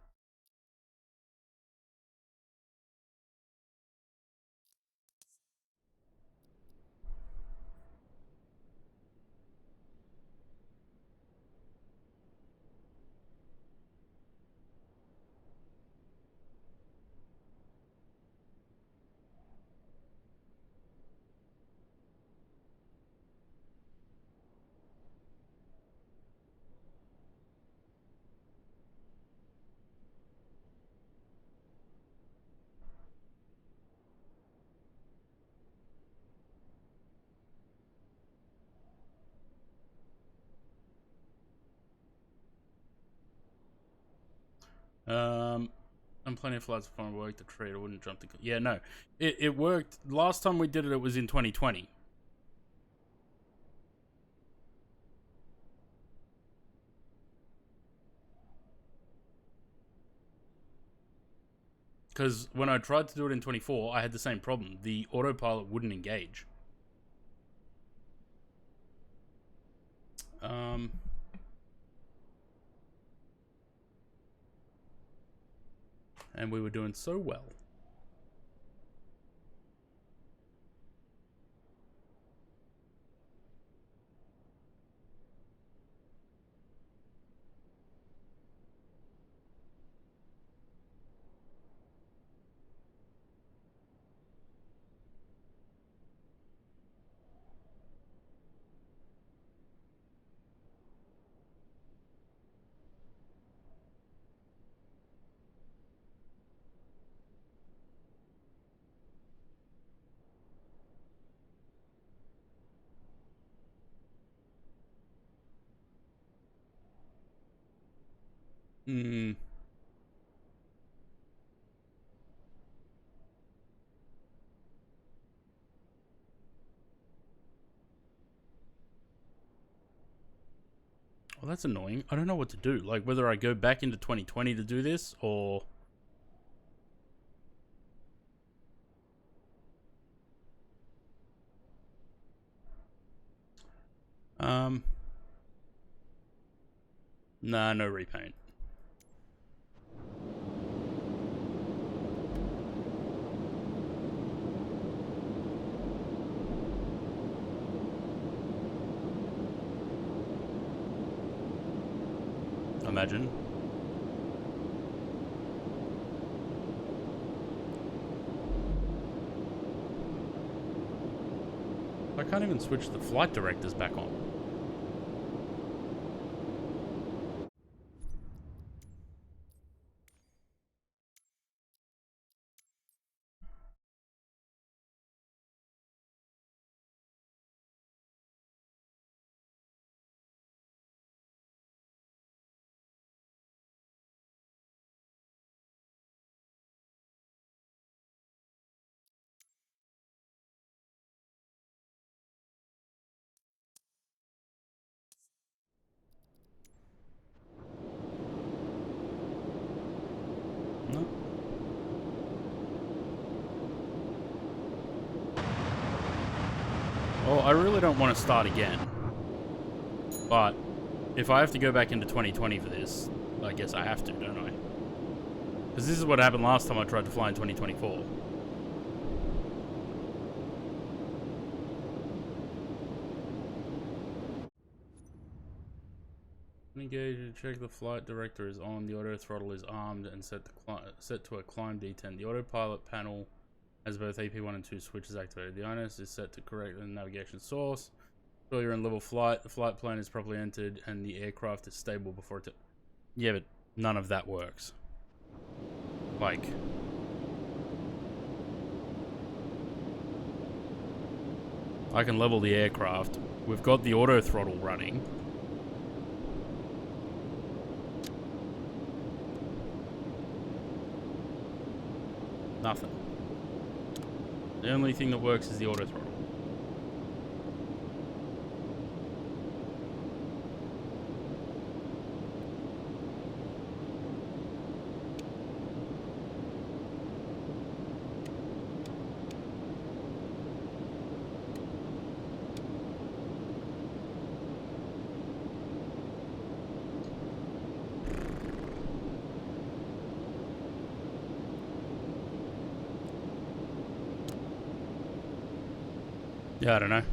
I'm planning flights before I work the trade. I wouldn't jump the... Yeah, no. It worked. Last time we did it, it was in 2020. Because when I tried to do it in 24, I had the same problem. The autopilot wouldn't engage. And we were doing so well. Hmm. Well, that's annoying. I don't know what to do. Like, whether I go back into 2020 to do this, or... Nah, no repaint. Imagine. I can't even switch the flight directors back on. Well, I really don't want to start again. But if I have to go back into 2020 for this, I guess I have to, don't I? Because this is what happened last time I tried to fly in 2024. Engage and check the flight director is on. The auto throttle is armed and set to a climb D10. The autopilot panel has both AP1 and 2 switches activated. The INS is set to correct the navigation source. While you're in level flight, the flight plan is properly entered and the aircraft is stable before it... Yeah, but none of that works. Like... I can level the aircraft. We've got the auto throttle running. Nothing. The only thing that works is the auto throttle. Yeah, I don't know.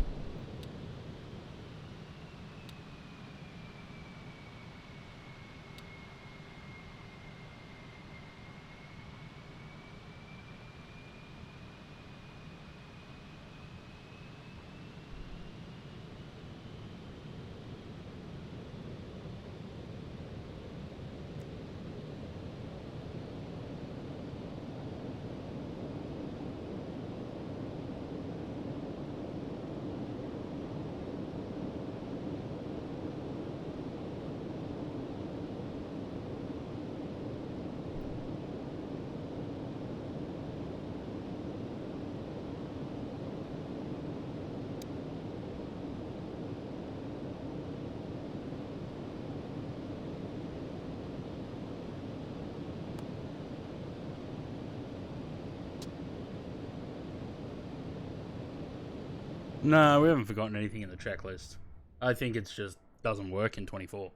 No, we haven't forgotten anything in the checklist. I think it's just doesn't work in 24.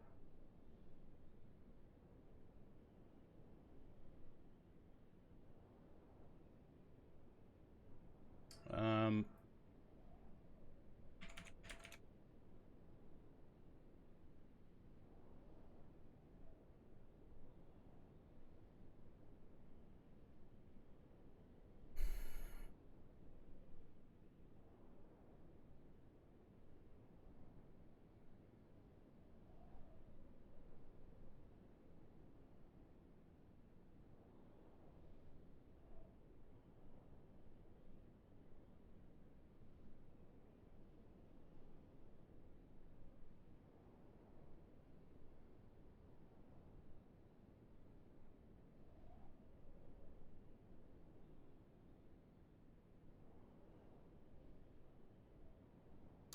Um...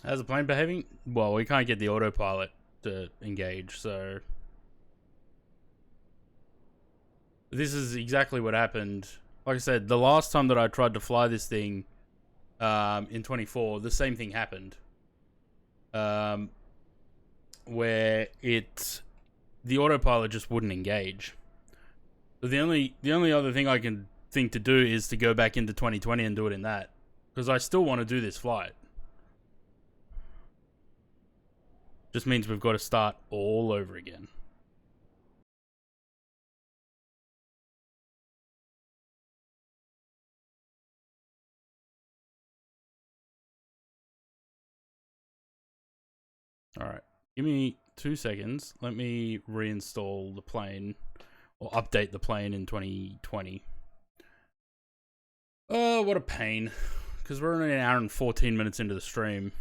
How's the plane behaving? Well, we can't get the autopilot to engage, so... This is exactly what happened. Like I said, the last time that I tried to fly this thing in 24, the same thing happened. Where the autopilot just wouldn't engage. So the only other thing I can think to do is to go back into 2020 and do it in that. Because I still want to do this flight. Just means we've got to start all over again. Alright. Give me 2 seconds. Let me reinstall the plane. Or update the plane in 2020. Oh, what a pain. Because we're only an hour and 14 minutes into the stream.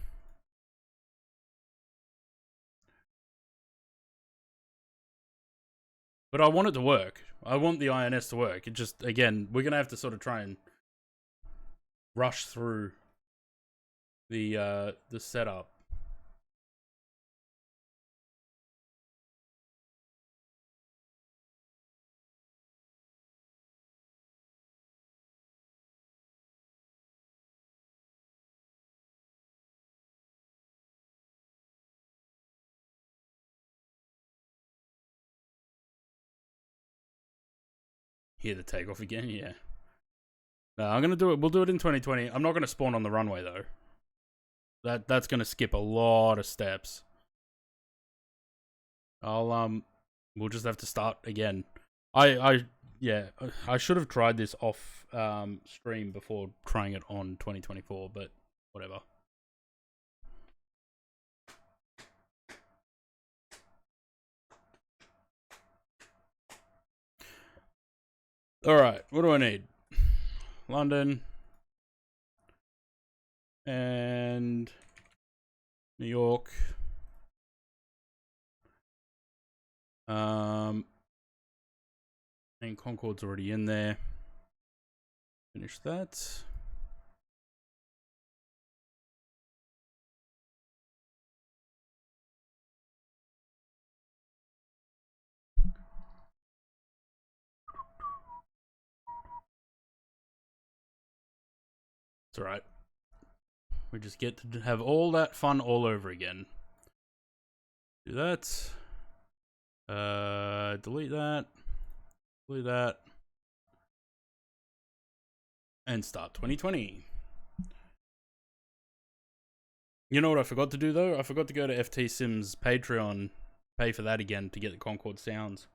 But I want it to work. I want the INS to work. It just, again, we're going to have to sort of try and rush through the setup. Hear the takeoff again? Yeah. No, I'm gonna do it. We'll do it in 2020. I'm not gonna spawn on the runway though. That's gonna skip a lot of steps. We'll just have to start again. Yeah, I should have tried this off stream before trying it on 2024, but whatever. All right, what do I need? London and New York. And Concorde's already in there. Finish that. It's alright. We just get to have all that fun all over again. Do that. Delete that. Delete that. And start 2020. You know what I forgot to do though? I forgot to go to FT Sims Patreon, pay for that again to get the Concorde sounds.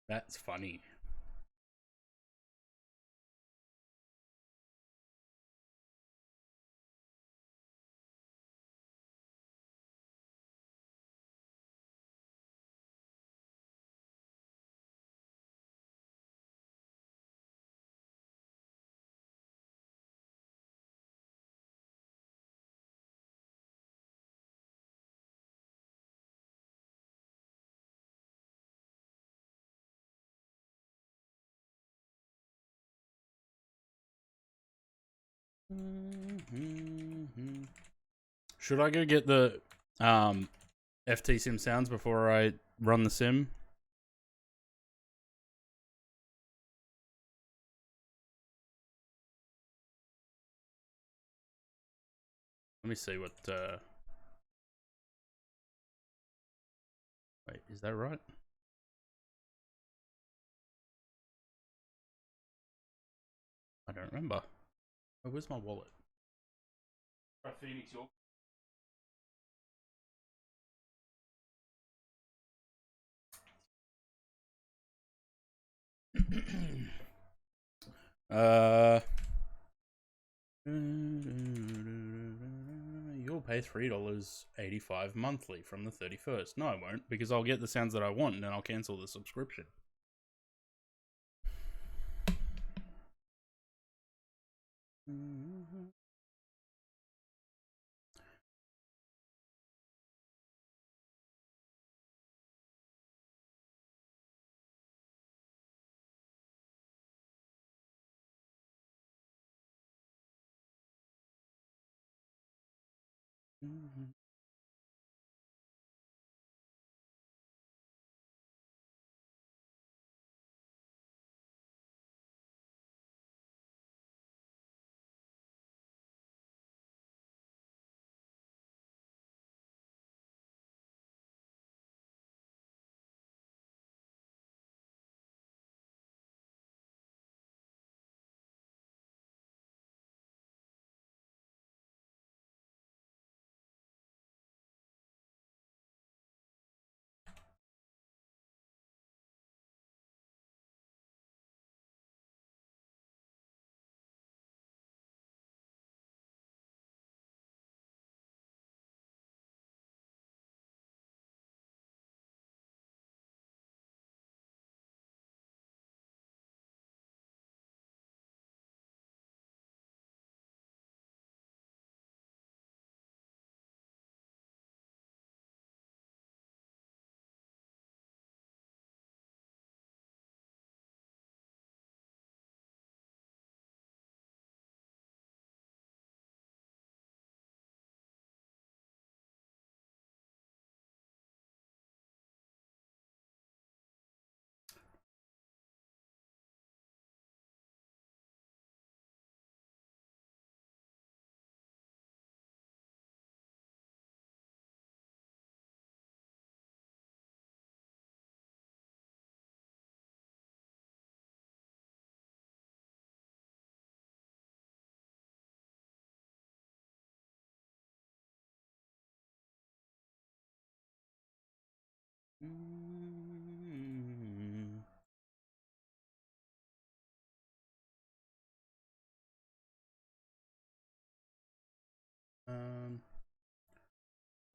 That's funny. Should I go get the FT Sim sounds before I run the sim? Let me see what wait, is that right? I don't remember. Oh, where's my wallet? Phoenix York. You'll pay $3.85 monthly from the 31st. No, I won't, because I'll get the sounds that I want and then I'll cancel the subscription.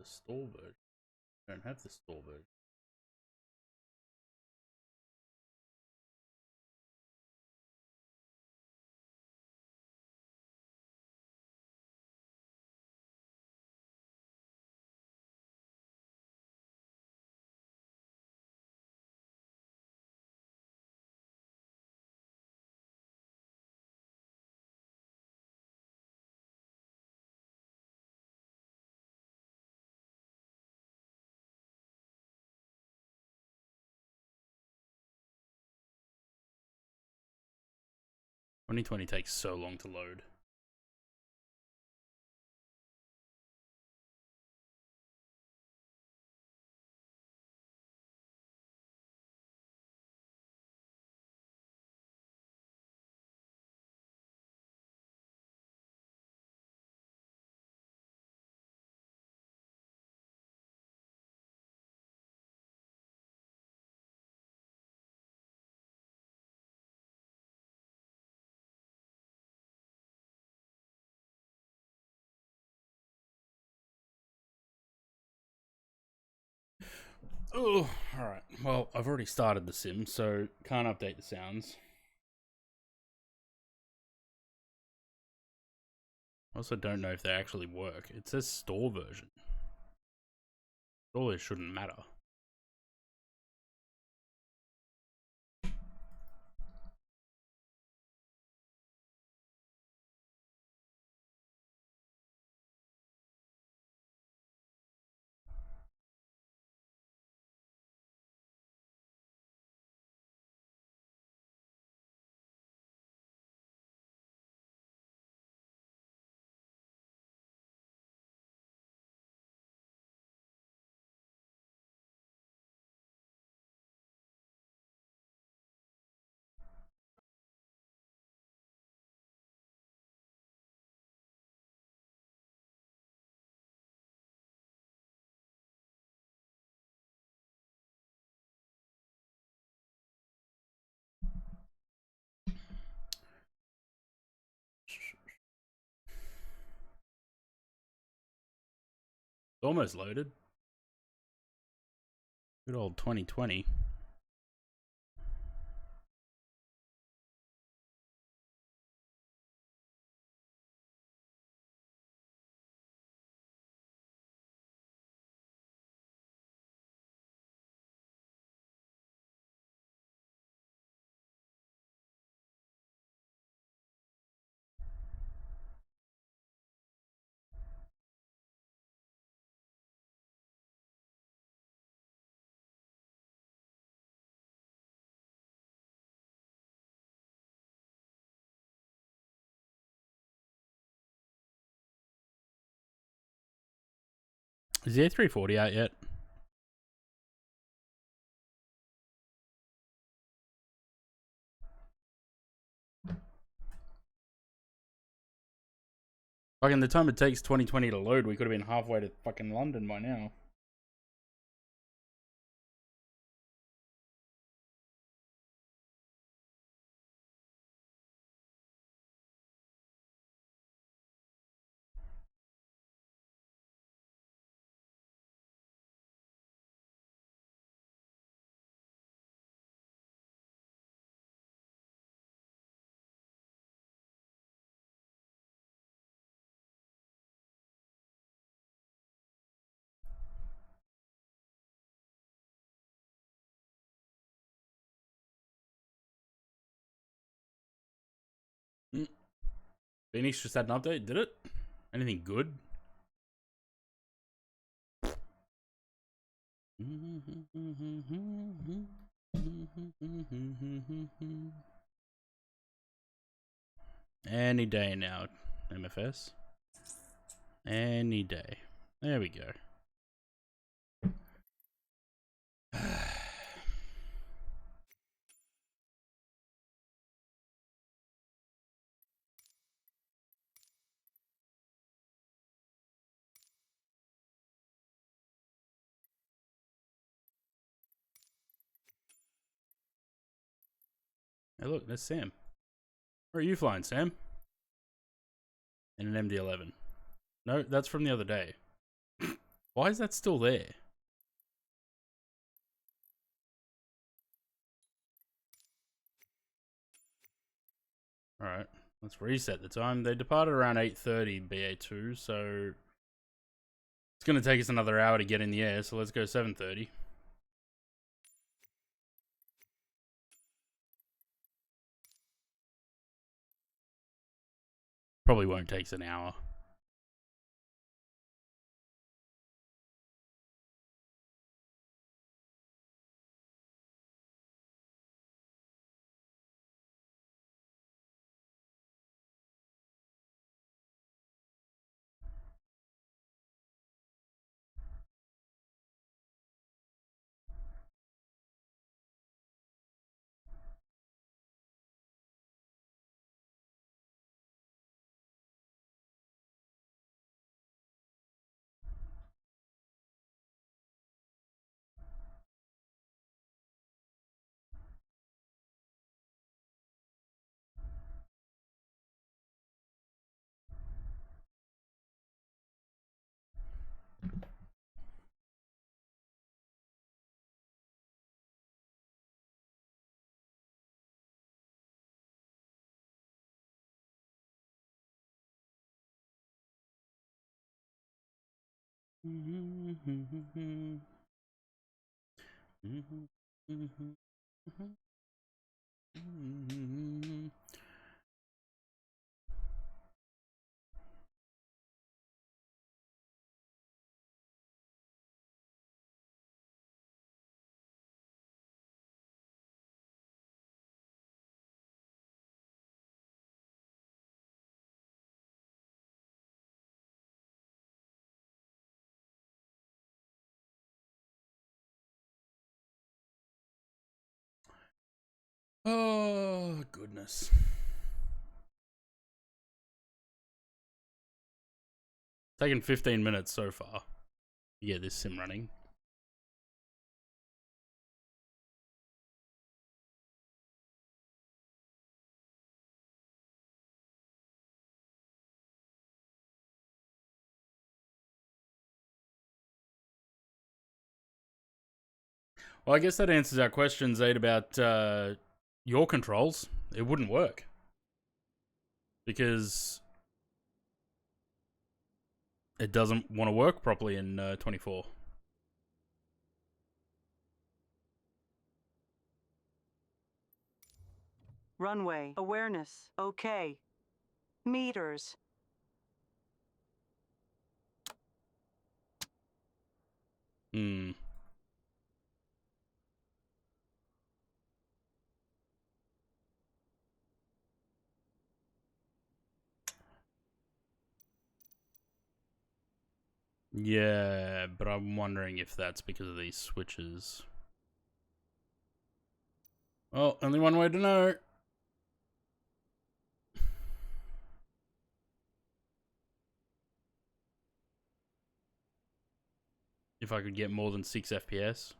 store version. I don't have the store version. "2020 takes so long to load." Oh, alright. Well, I've already started the sim, so can't update the sounds. I also don't know if they actually work. It says store version. Surely it shouldn't matter. It's almost loaded. Good old 2020. Is the A340 out yet? Fucking the time it takes 2020 to load, we could have been halfway to fucking London by now. Phoenix just had an update, did it? Anything good? Any day now, MFS. Any day. There we go. Hey, look, there's Sam. Where are you flying, Sam? In an MD-11. No, that's from the other day. Why is that still there? Alright, let's reset the time. They departed around 8:30 BA2, so it's going to take us another hour to get in the air, so let's go 7:30. Probably won't take us an hour. Oh, goodness. Taken 15 minutes so far to get this sim running. Well, I guess that answers our question, Zaid, about your controls. It wouldn't work. Because it doesn't want to work properly in 24. Runway. Awareness. Okay. Meters. Hmm. Yeah, but I'm wondering if that's because of these switches. Well, only one way to know. If I could get more than 6 FPS.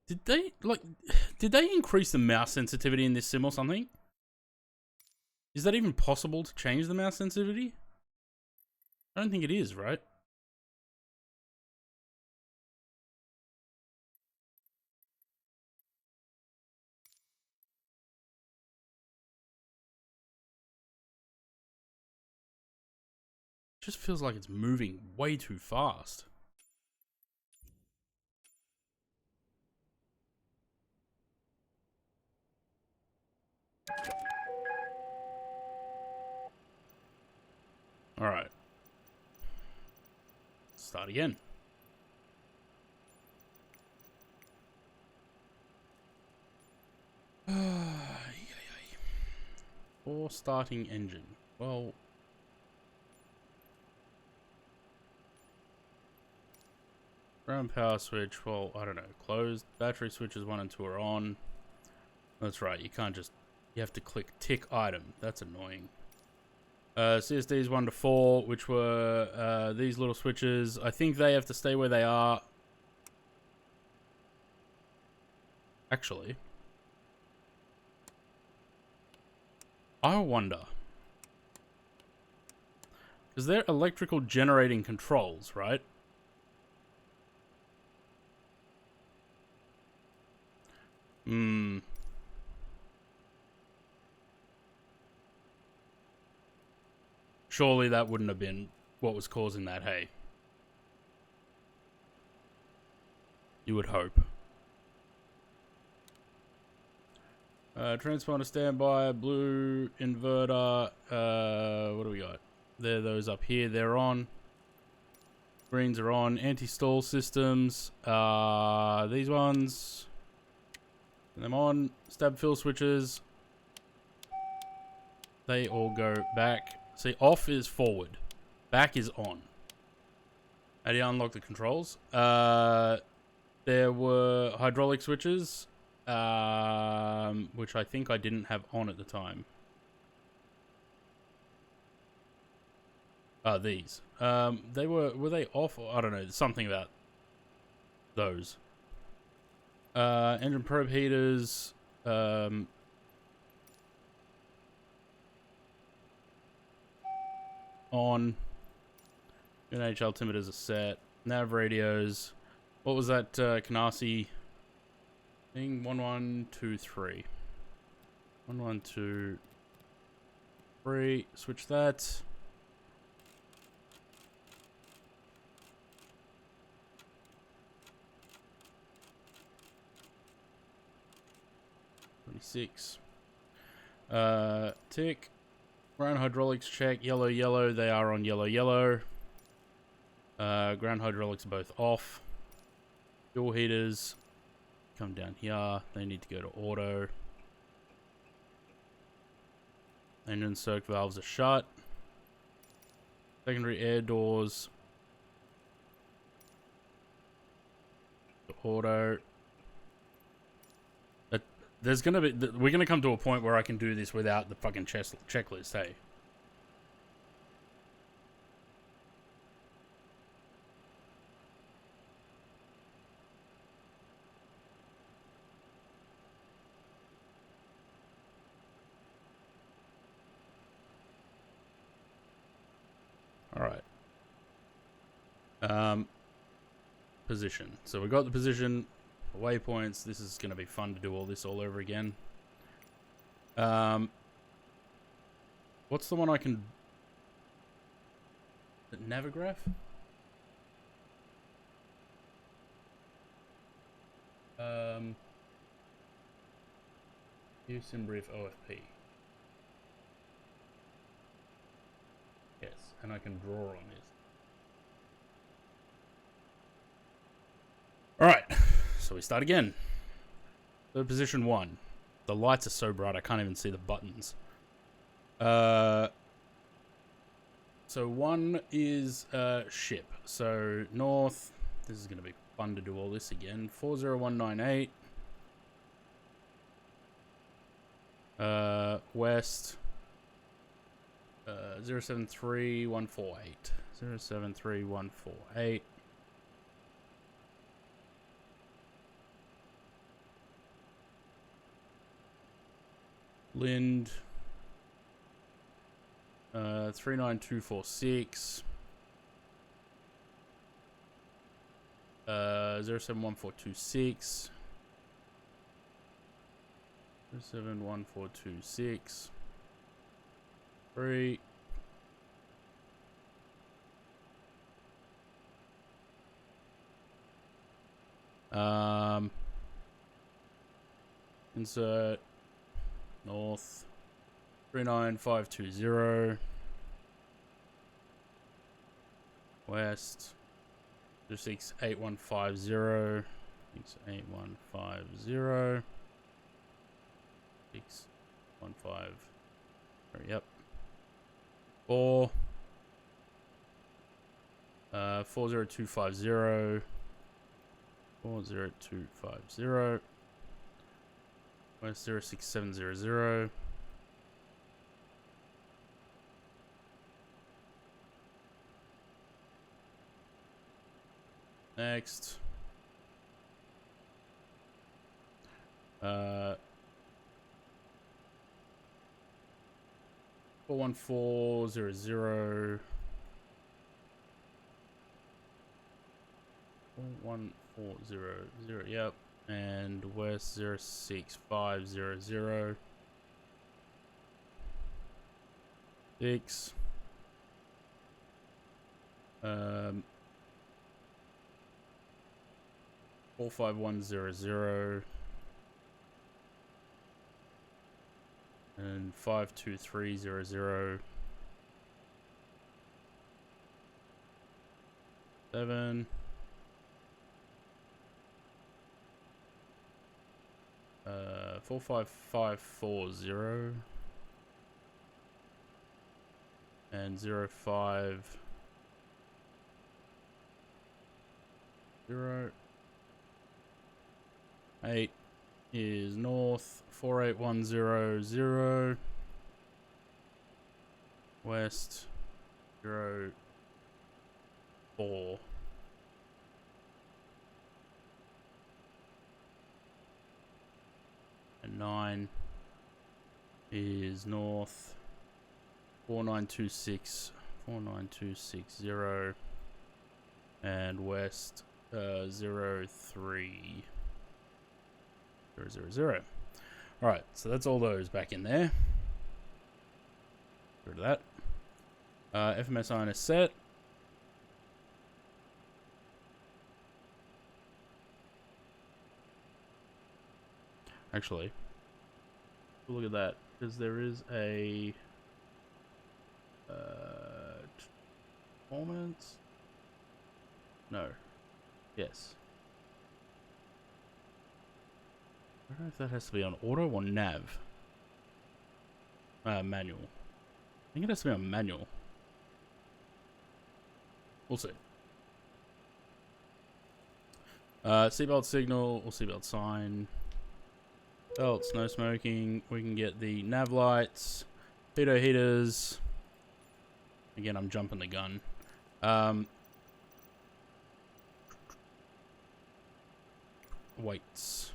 Did they increase the mouse sensitivity in this sim or something? Is that even possible to change the mouse sensitivity? I don't think it is, right? It just feels like it's moving way too fast. Alright. Start again. Or starting engine. Well, ground power switch, well, I don't know. Closed. Battery switches 1 and 2 are on. That's right, you can't just... You have to click tick item. That's annoying. CSDs 1 to 4, which were these little switches. I think they have to stay where they are. Actually. I wonder. Because they're electrical generating controls, right? Hmm. Surely that wouldn't have been what was causing that, hey? You would hope. Transponder standby, blue inverter. What do we got? They're those up here. They're on. Greens are on. Anti-stall systems. These ones. Turn them on. Stab fill switches. They all go back. See, off is forward. Back is on. How do you unlock the controls? There were hydraulic switches, which I think I didn't have on at the time. These. Were they off? Or, I don't know. Something about those. Engine probe heaters. On. NH altimeters are set. Nav radios. What was that Canarsie thing? 1123. 1123. Switch that. Six. Tick. Ground hydraulics check. Yellow, yellow. They are on yellow, yellow. Ground hydraulics are both off. Fuel heaters come down here. They need to go to auto. Engine circ valves are shut. Secondary air doors. Auto. There's gonna be. We're gonna come to a point where I can do this without the fucking checklist, hey? Alright. Position. So we got the position. Waypoints. This is going to be fun to do all this all over again. What's the one I can... Navigraph? Houston Brief OFP. Yes, and I can draw on this. Alright. So we start again. So position 1. The lights are so bright I can't even see the buttons. So 1 is ship. So north. This is going to be fun to do all this again. 40198. West. 073148. 073148. Lind, 39246, 071426, 071426, 3, insert north 39520, west 68150, 68150, 615. Yep. 4 40250, 40250, west 06700. Next. 41400. 41400. Yep. And west 06500. 6. 45100 and 52300. 7. 45540 and 050. 8 is north. 48100 west 04. And 9 is north. 49260 and west 03000. Alright, so that's all those back in there. Get rid of that. FMS iron is set. Actually, look at that, because there is a performance. No. Yes. I don't know if that has to be on auto or nav. Manual. I think it has to be on manual. We'll see. Seatbelt signal or seatbelt sign. Belts, no smoking. We can get the nav lights. Pitot heaters. Again, I'm jumping the gun. Weights.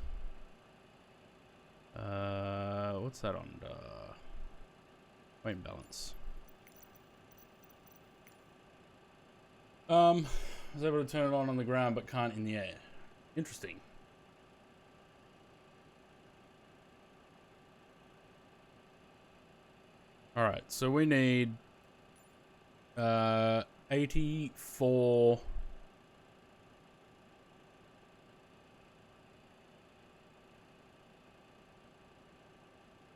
What's that on? Weight and balance. I was able to turn it on the ground, but can't in the air. Interesting. All right, so we need 84.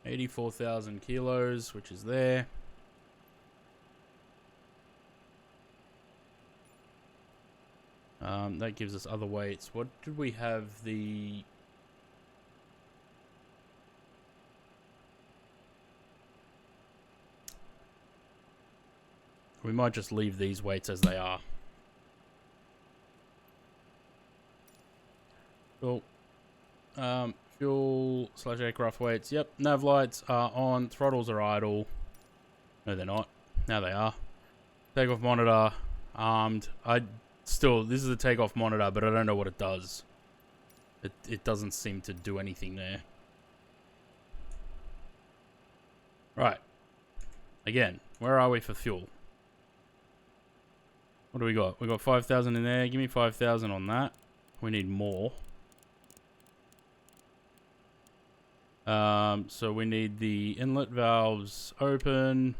84,000 kilos, which is there. That gives us other weights. What did we have? The we might just leave these weights as they are. Cool. Fuel / aircraft weights. Yep. Nav lights are on. Throttles are idle. No, they're not. Now they are. Takeoff monitor armed. This is a takeoff monitor, but I don't know what it does. It doesn't seem to do anything there. Right. Again, where are we for fuel? What do we got? We got 5,000 in there. Give me 5,000 on that. We need more. So we need the inlet valves open.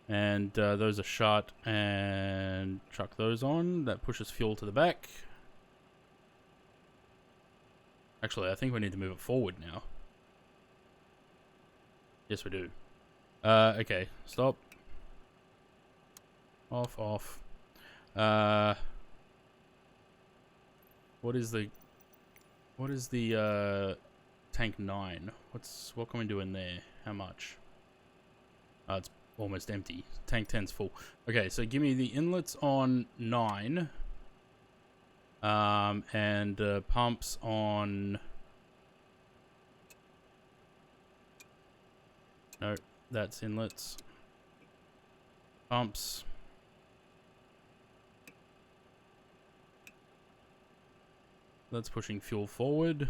And those are shut. And chuck those on. That pushes fuel to the back. Actually, I think we need to move it forward now. Yes, we do. Okay, stop. Off. What is the tank 9? What can we do in there? How much? It's almost empty. Tank 10's full. Okay, so give me the inlets on 9. And pumps on... No, that's inlets. Pumps. That's pushing fuel forward.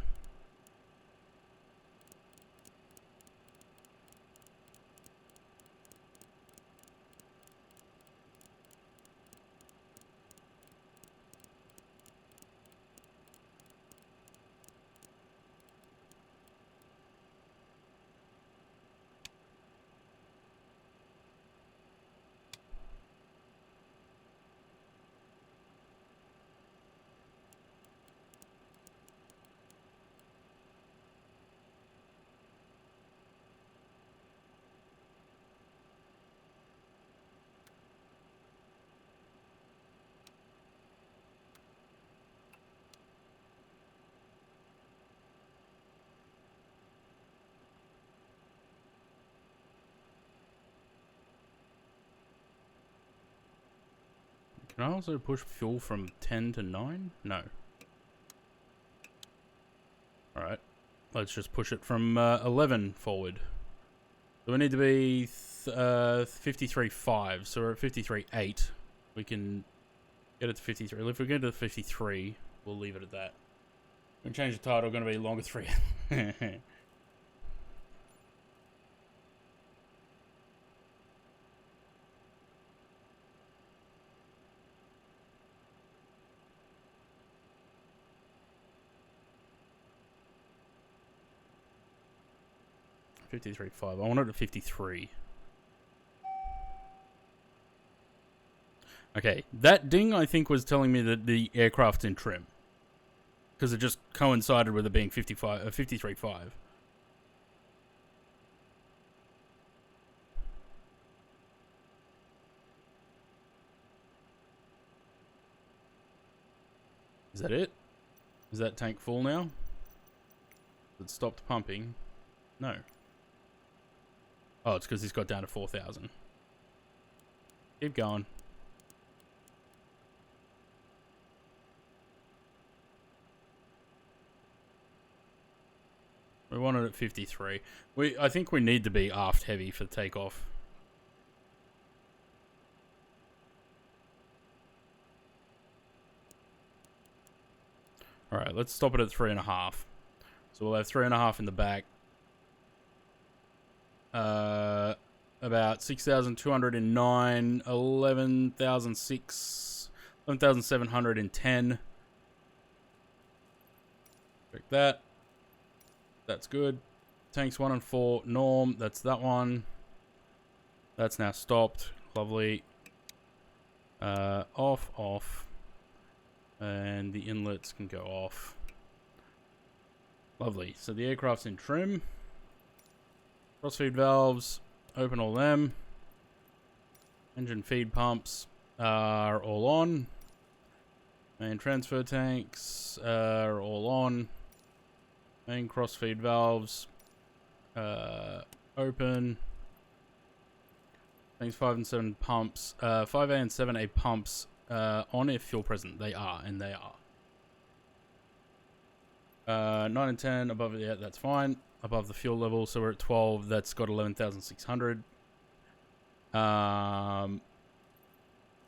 Can I also push fuel from 10 to 9? No. Alright. Let's just push it from 11 forward. So we need to be 53.5. So we're at 53.8. We can get it to 53. If we get to 53, we'll leave it at that. We're going to change the title. Going to be longer 3. 53.5. I want it at 53. Okay, that ding I think was telling me that the aircraft's in trim. Because it just coincided with it being 53.5. Is that it? Is that tank full now? It stopped pumping. No. Oh, it's because he's got down to 4,000. Keep going. We want it at 53. I think we need to be aft heavy for takeoff. Alright, let's stop it at 3.5. So we'll have 3.5 in the back. About 6,209, 11,710. Check that. That's good. Tanks 1 and 4, norm. That's that one. That's now stopped. Lovely. Off. And the inlets can go off. Lovely. So the aircraft's in trim. Cross-feed valves, open all them. Engine feed pumps are all on. Main transfer tanks are all on. Main cross-feed valves open. Tanks 5 and 7 pumps. 5A and 7A pumps on if fuel present. They are, and they are. 9 and 10 above it, yeah, that's fine. Above the fuel level, so we're at 12. That's got 11,600.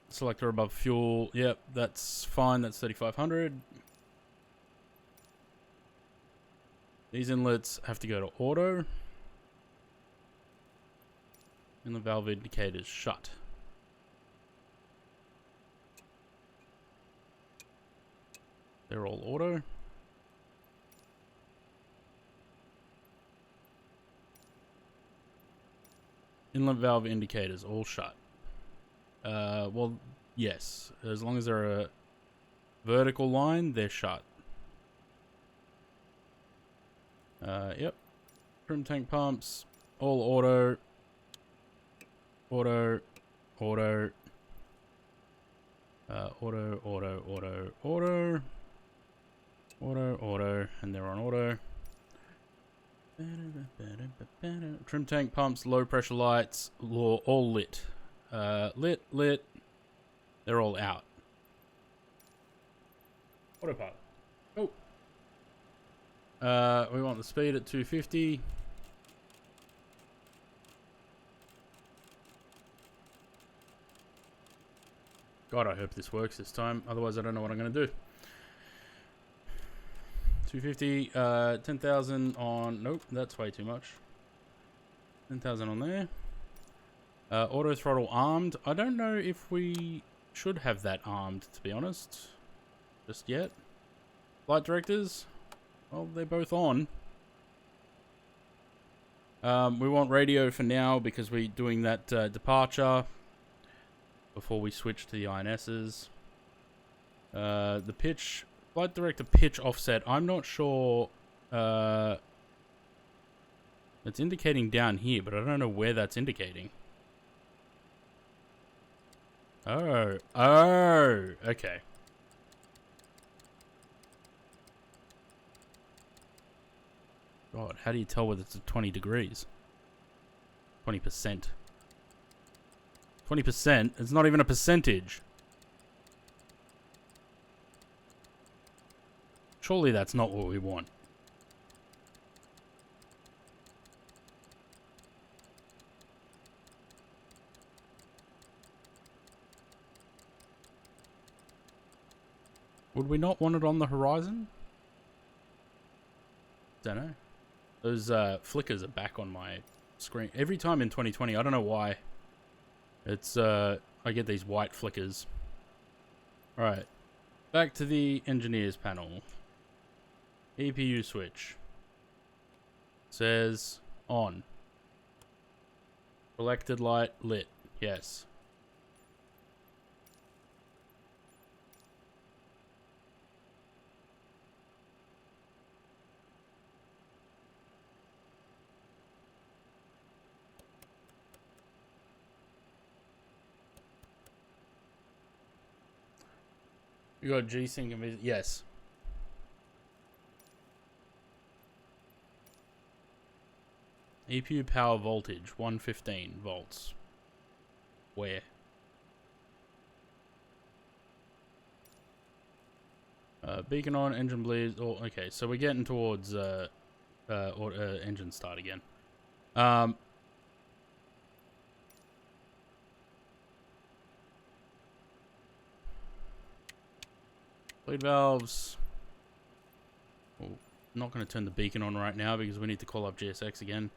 Selector above fuel. Yep, that's fine. That's 3,500. These inlets have to go to auto. And the valve indicator's shut. They're all auto. Inlet valve indicators all shut. Well, yes. As long as they're a vertical line, they're shut. Yep. Trim tank pumps, all auto. Auto. Auto, and they're on auto. Trim tank pumps, low pressure lights, all lit. Lit. They're all out. Autopilot. Oh. We want the speed at 250. God, I hope this works this time. Otherwise, I don't know what I'm going to do. 250, 10,000 on... Nope, that's way too much. 10,000 on there. Auto throttle armed. I don't know if we should have that armed, to be honest. Just yet. Flight directors. Well, they're both on. We want radio for now because we're doing that departure before we switch to the INSs. The pitch... Flight director pitch offset. I'm not sure. It's indicating down here, but I don't know where that's indicating. Oh, okay. God, how do you tell whether it's at 20 degrees? 20%. 20%? It's not even a percentage. Surely that's not what we want. Would we not want it on the horizon? Don't know. Those flickers are back on my screen. Every time in 2020, I don't know why. It's, I get these white flickers. Alright. Back to the engineers panel. EPU switch. Says on. Selected light lit. Yes. You got G-Sync and visit. Yes. EPU power voltage 115 volts. Where? Beacon on, engine bleeds. Oh, okay, so we're getting towards engine start again. Bleed valves. Oh, not going to turn the beacon on right now because we need to call up GSX again.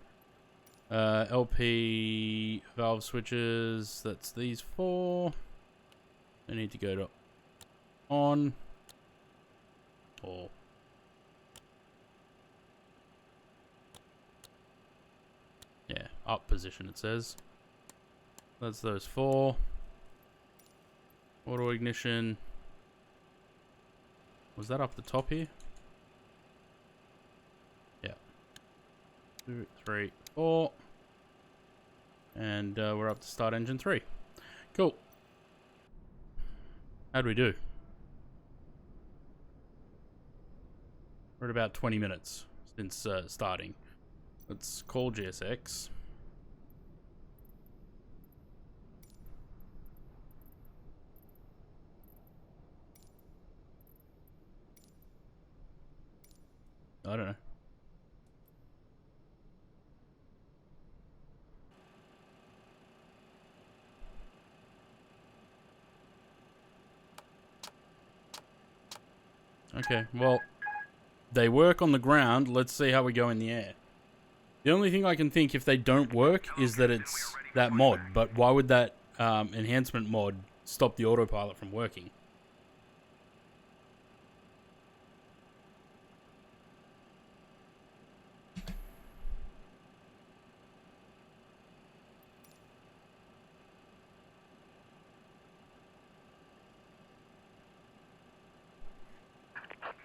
LP valve switches. That's these four. They need to go to on. Or yeah, up position it says. That's those four. Auto ignition. Was that up the top here? Yeah. 2, 3, 4. And we're up to start engine 3. Cool. How'd we do? We're at about 20 minutes since starting. Let's call GSX. I don't know. Okay, well, they work on the ground. Let's see how we go in the air. The only thing I can think if they don't work is that it's that mod. But why would that enhancement mod stop the autopilot from working?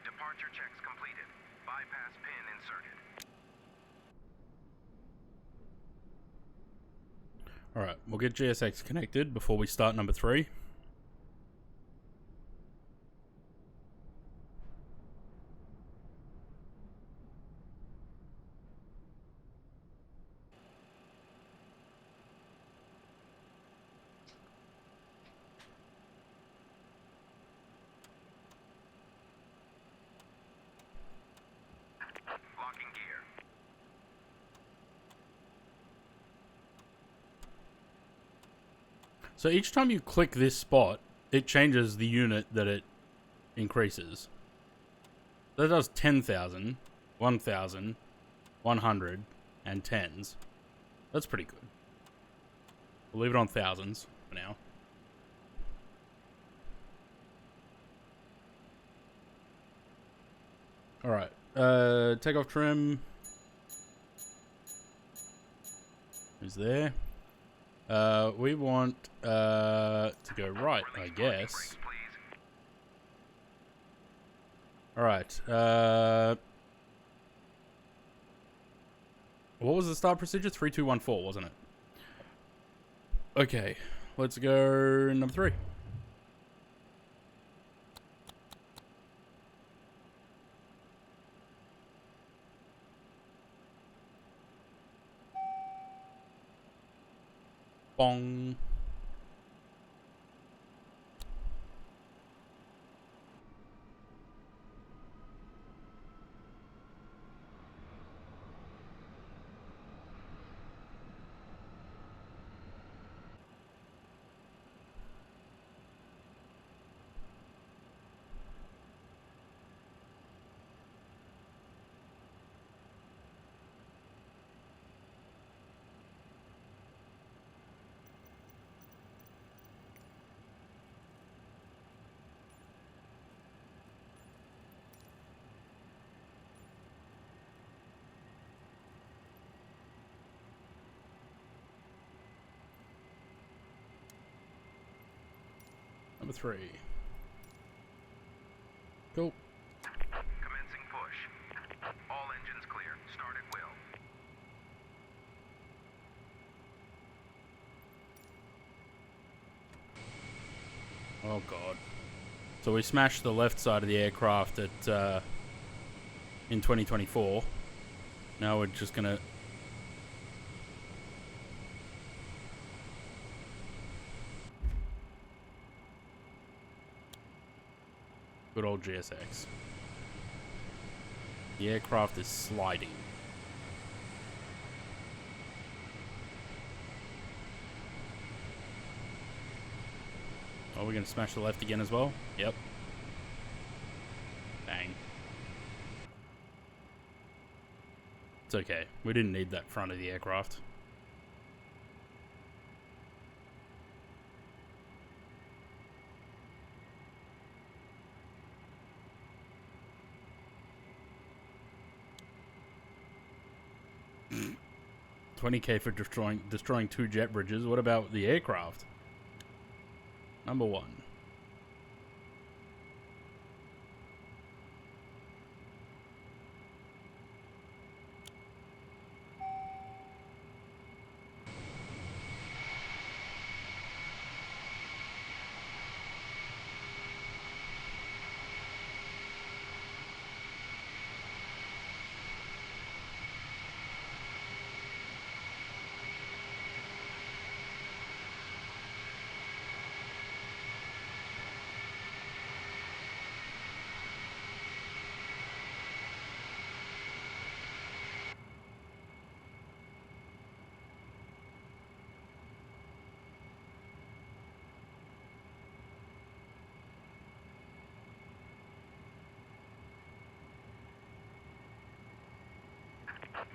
Departure checks completed. Bypass pin inserted. Alright, we'll get GSX connected before we start number 3. Locking gear. So each time you click this spot, it changes the unit that it increases. That does 10,000, 1,000, 100, and tens. That's pretty good. We'll leave it on thousands for now. Alright, takeoff trim is there. We want to go right, I guess. Alright, what was the start procedure? 3214, wasn't it? Okay, let's go number 3. Bong. number 3. Cool. Commencing push. All engines clear. Start at will. Oh god. So we smashed the left side of the aircraft at in 2024. Now we're just gonna good old GSX. The aircraft is sliding. Oh, we're gonna smash the left again as well? Yep. Bang. It's okay. We didn't need that front of the aircraft. $20K for destroying 2 jet bridges. What about the aircraft? Number 1.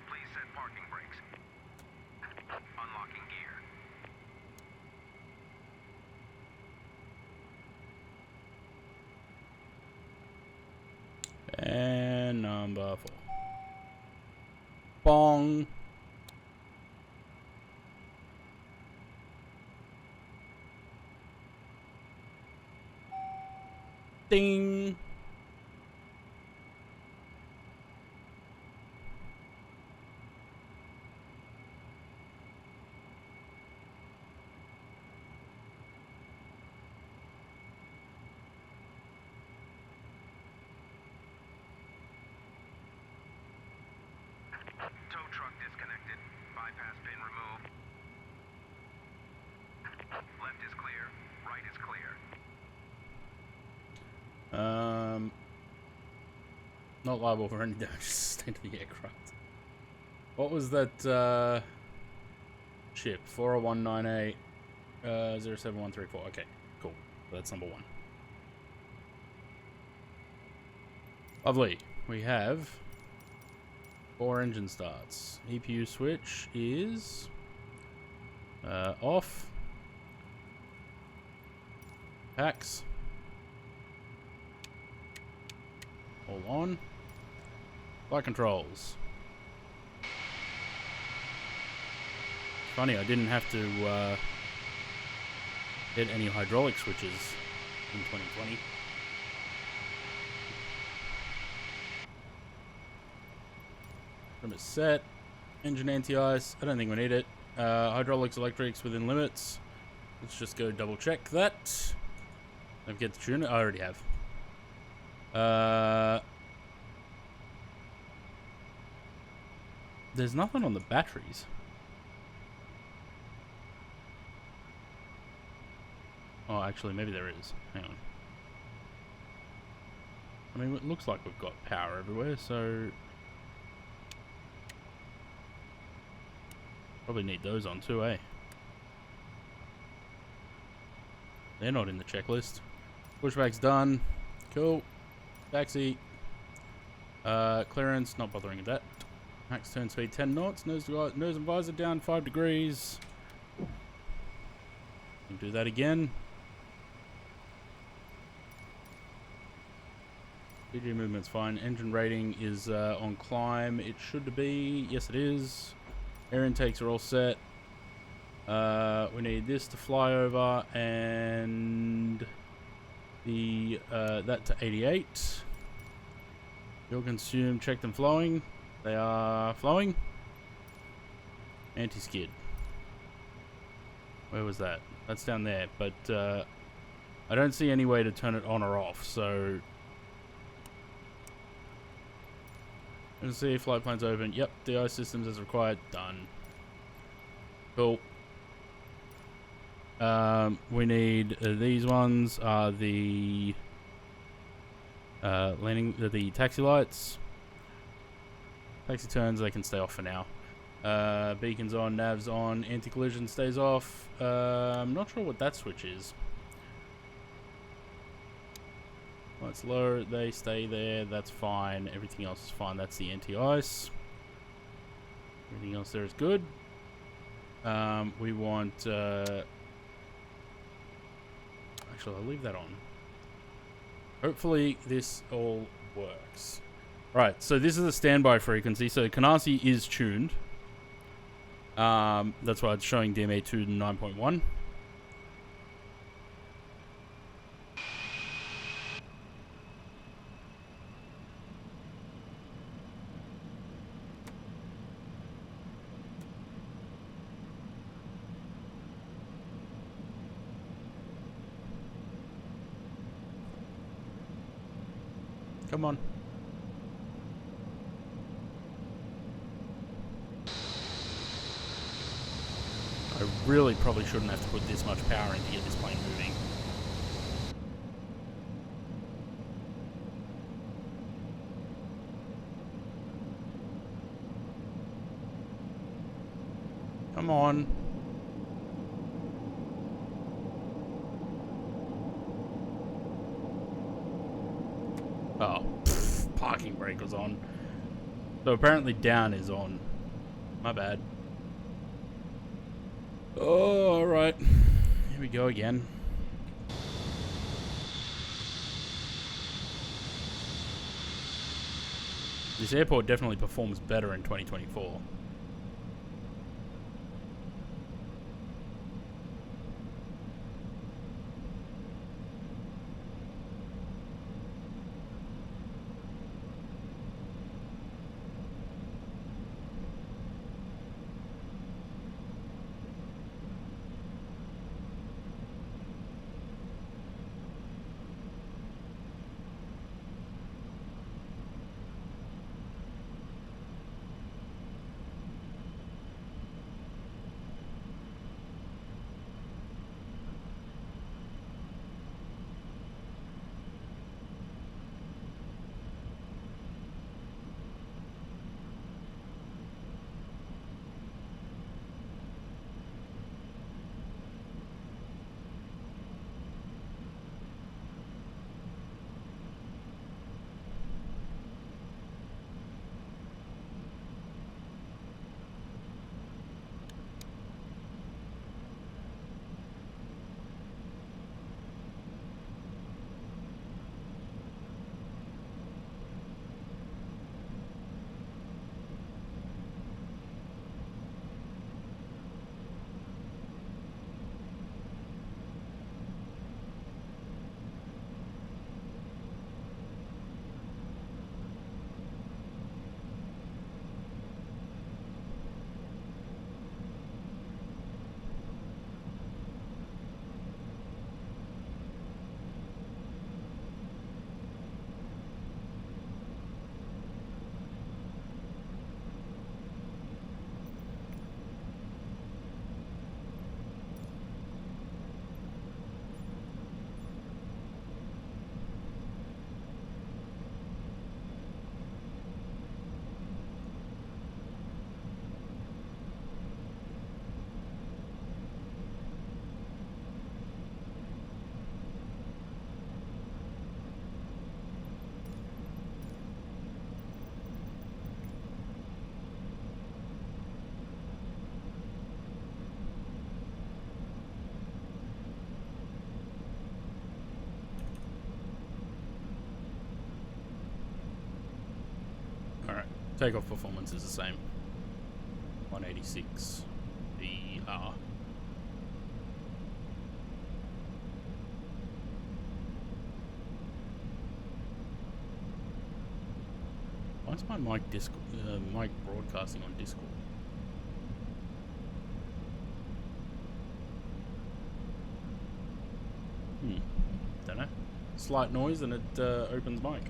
Please set parking brakes. Unlocking gear. And number 4. Bong. Ding. Tow truck disconnected. Bypass pin removed. Left is clear. Right is clear. Not liable for any damage sustained to the aircraft. What was that ship? 40198 07134. Okay, cool. That's number 1. Lovely. We have 4 engine starts. EPU switch is off. Packs. All on. Flight controls. Funny, I didn't have to hit any hydraulic switches in 2020. Trim is set. Engine anti-ice. I don't think we need it. Hydraulics, electrics within limits. Let's just go double check that. Don't forget to tune it. I already have. There's nothing on the batteries. Oh, actually, maybe there is. Hang on. I mean, it looks like we've got power everywhere, so probably need those on too, eh? They're not in the checklist. Pushback's done. Cool. Taxi. Clearance, not bothering with that. Max turn speed 10 knots. Nose and visor down 5 degrees. Can do that again. PG movement's fine. Engine rating is on climb. It should be. Yes, it is. Air intakes are all set. We need this to fly over, and the that to 88. Fuel consumed, check them flowing. They are flowing. Anti-skid. Where was that? That's down there, but I don't see any way to turn it on or off, so let's see if flight plan's open. Yep, DI systems as required. Done. Cool. We need these ones are the landing the taxi lights. Taxi turns, they can stay off for now. Beacons on, navs on, anti-collision stays off. I'm not sure what that switch is. Lights low, they stay there, that's fine. Everything else is fine, that's the anti-ice. Everything else there is good. We want... actually, I'll leave that on. Hopefully this all works. Right, so this is a standby frequency, so Canarsie is tuned. That's why it's showing DMA 2 9.1. Come on. I really probably shouldn't have to put this much power in to get this plane moving. Come on. Oh, parking brake was on. So apparently down is on. My bad. Oh, alright. Here we go again. This airport definitely performs better in 2024. Takeoff performance is the same. 186 VR. Why's my mic broadcasting on Discord? Don't know. Slight noise and it opens mic.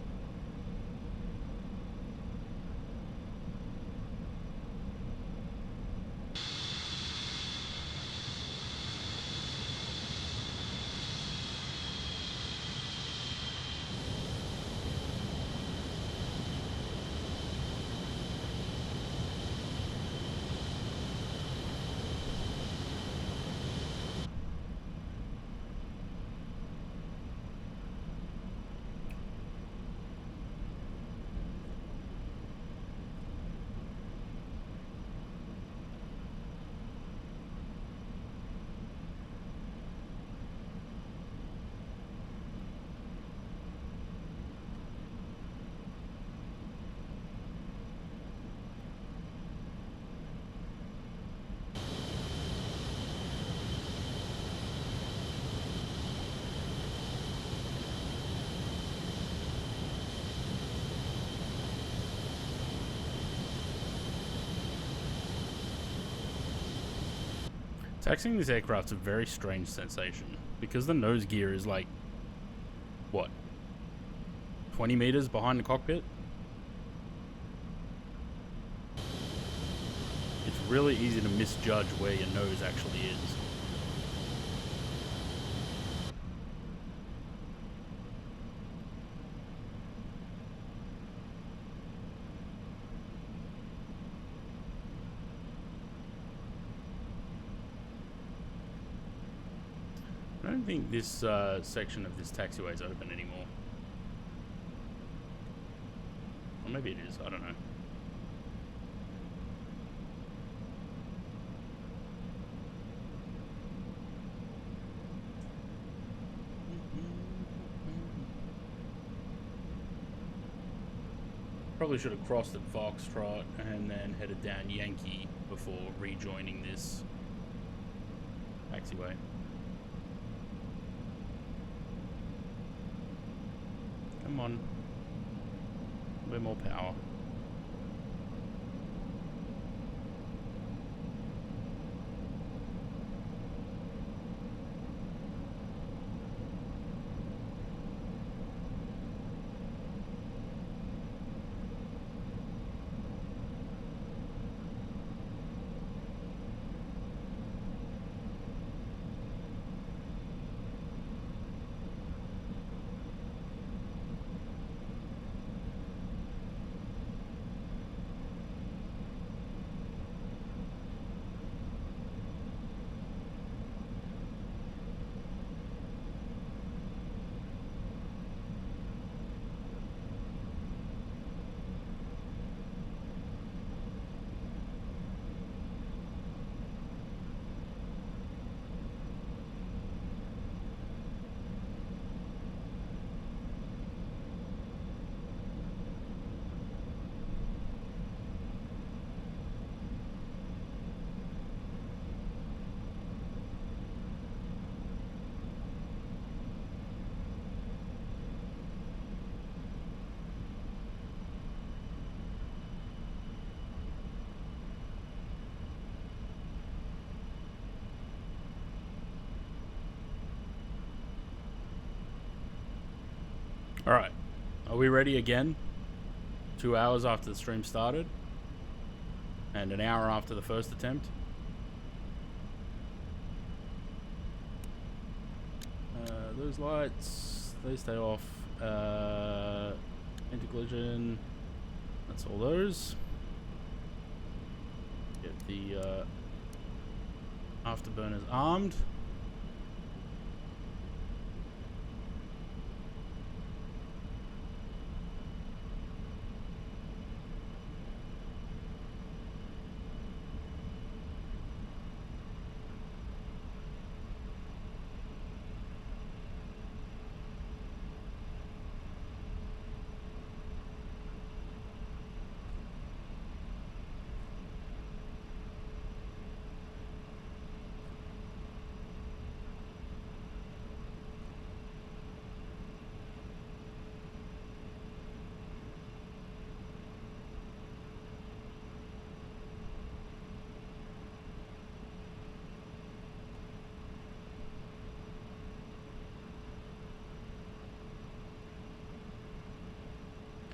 Taxiing this aircraft's a very strange sensation because the nose gear is like, what, 20 meters behind the cockpit? It's really easy to misjudge where your nose actually is. I don't think this section of this taxiway is open anymore. Or maybe it is, I don't know. Probably should have crossed at Foxtrot and then headed down Yankee before rejoining this taxiway. Come on. A bit more power. Alright, are we ready again? 2 hours after the stream started, and an hour after the first attempt. Those lights, they stay off. Anti-collision, that's all those. Get the afterburners armed.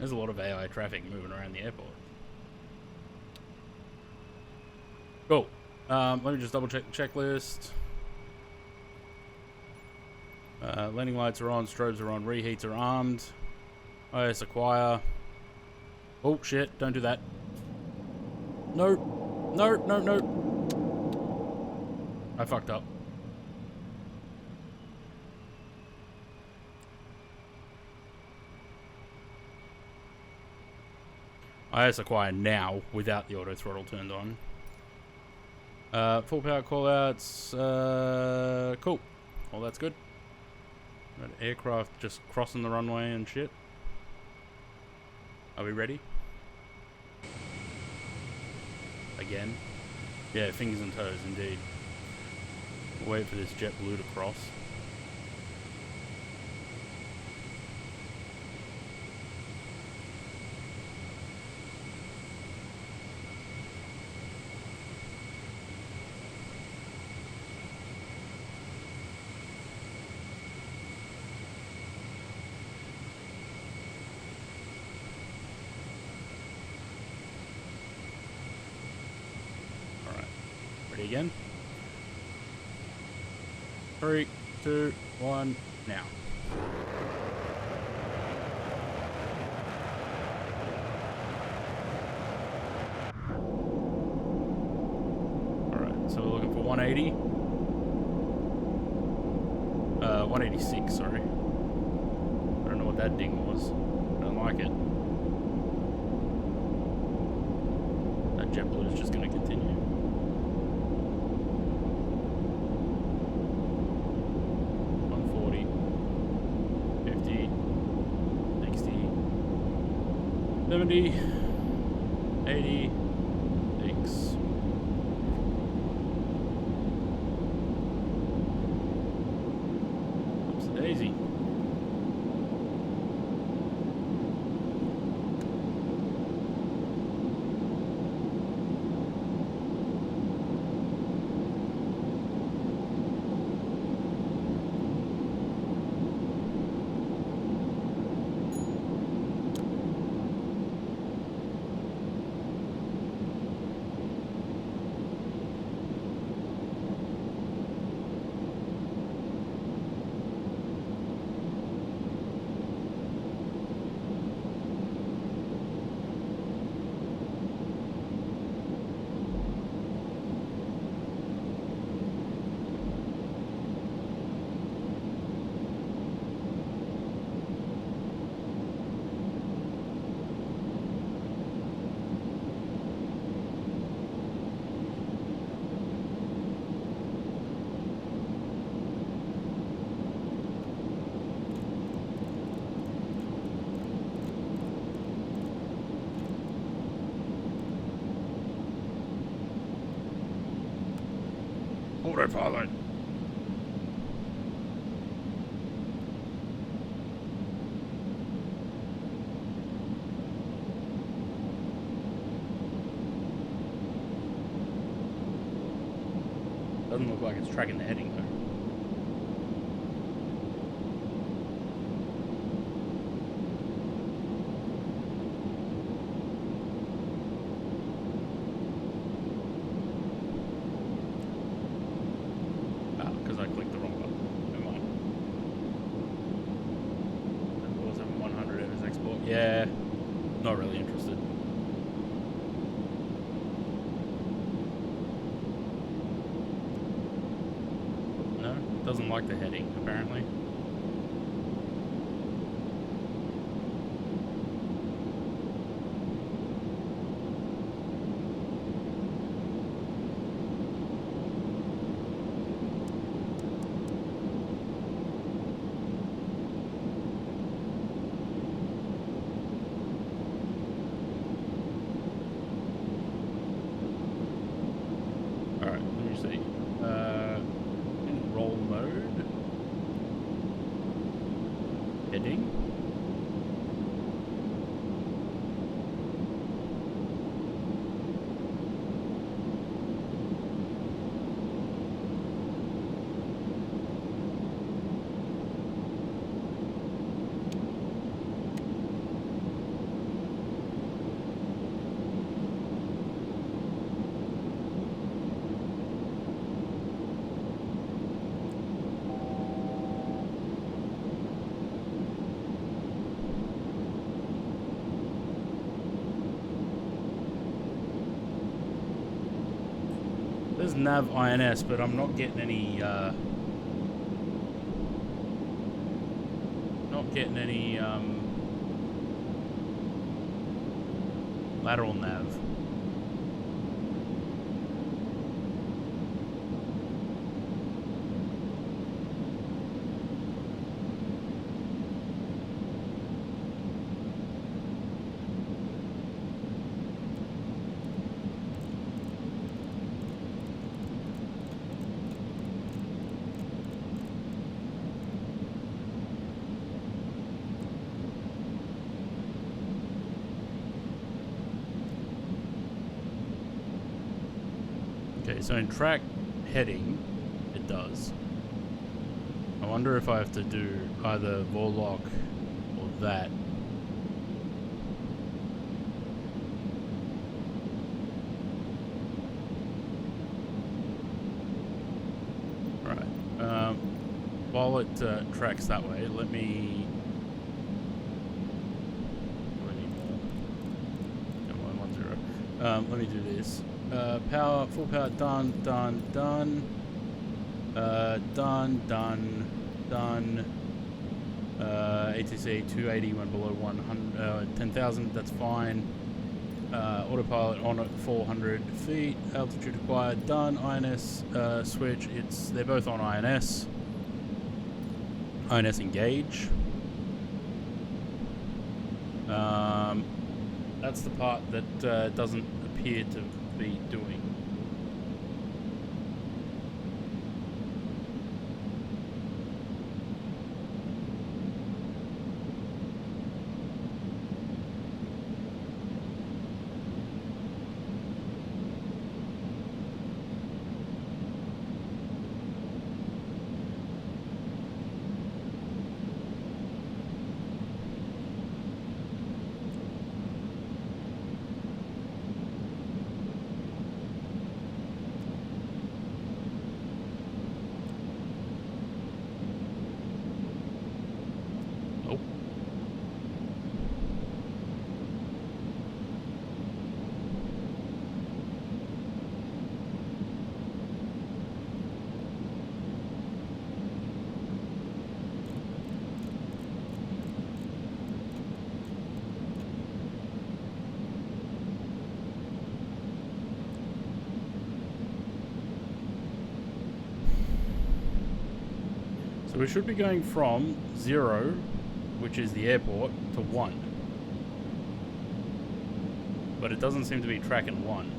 There's a lot of AI traffic moving around the airport. Cool. Let me just double check the checklist. Landing lights are on, strobes are on, reheats are armed. IS acquire. Oh shit, don't do that. No. No, no, no. I fucked up. IS acquire now without the auto throttle turned on. Full power callouts. Cool. Well, that's good. Got aircraft just crossing the runway and shit. Are we ready? Again? Yeah, fingers and toes, indeed. We'll wait for this JetBlue to cross. Ready again? 3, 2, 1, now. Alright, so we're looking for 180. 186, sorry. I don't know what that ding was. I don't like it. That JetBlue is just going to continue. 70, 80, thanks. Oops, daisy. Autopilot. Doesn't look like it's tracking the heading though. Yeah, not really interested. No, doesn't like the heading, apparently. Roll mode. Heading. says nav INS, but I'm not getting any, lateral nav. Okay, so in track heading, it does. I wonder if I have to do either Vorlock or that. Right. While it tracks that way, let me... Do I need more? Come on, 1-0. Let me do this. Power, full power, done. Done. ATC 280 when below 100, 10,000, that's fine. Autopilot on at 400 feet, altitude acquired, done. INS switch, they're both on INS. INS engage. That's the part that doesn't appear to be doing. So we should be going from 0, which is the airport, to 1. But it doesn't seem to be tracking 1.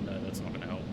No, that's not going to help.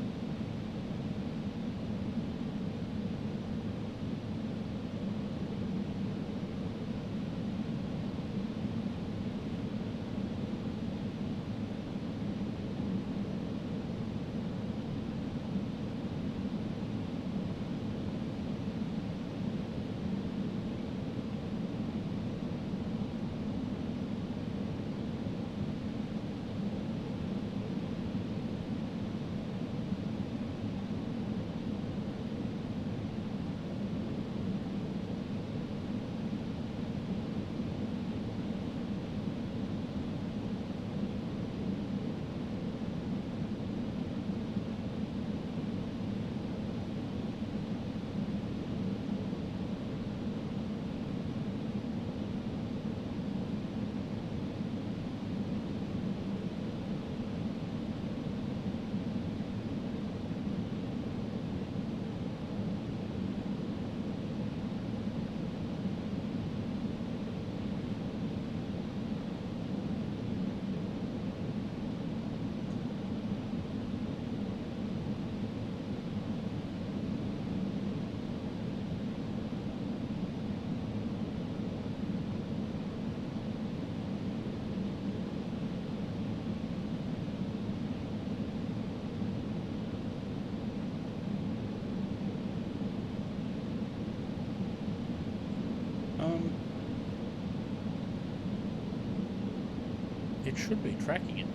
It should be tracking it.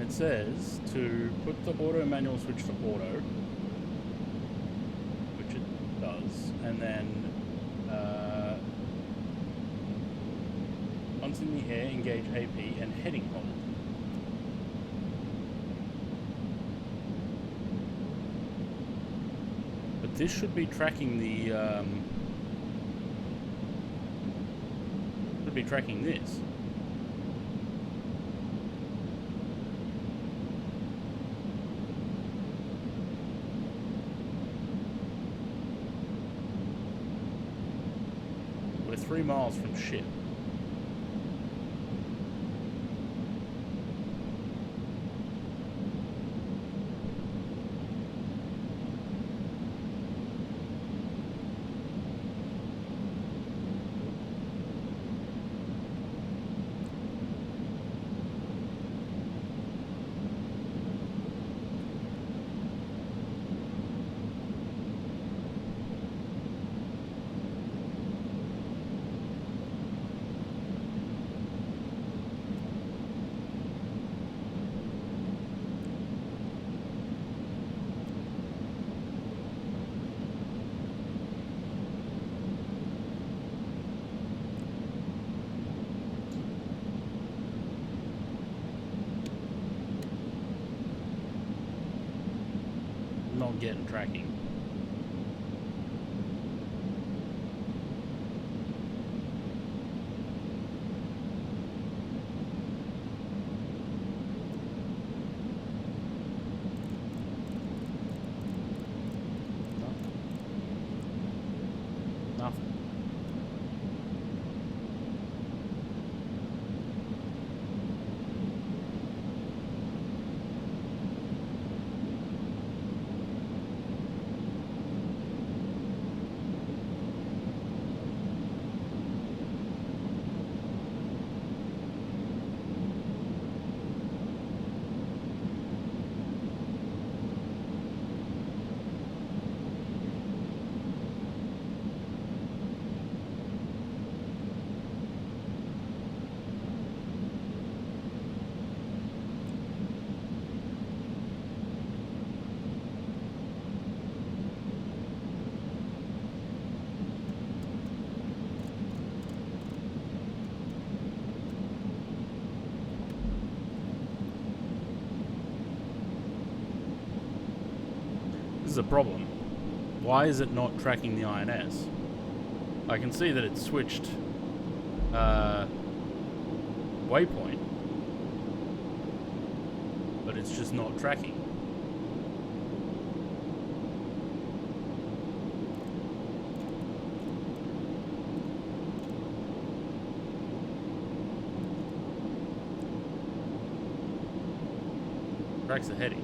It says to put the auto manual switch to auto, which it does, and then once in the air, engage AP and heading hold. But this should be tracking the should be tracking this. We're 3 miles from ship. Not getting tracking. Nothing. This is a problem. Why is it not tracking the INS? I can see that it's switched waypoint, but it's just not tracking. Tracks the heading.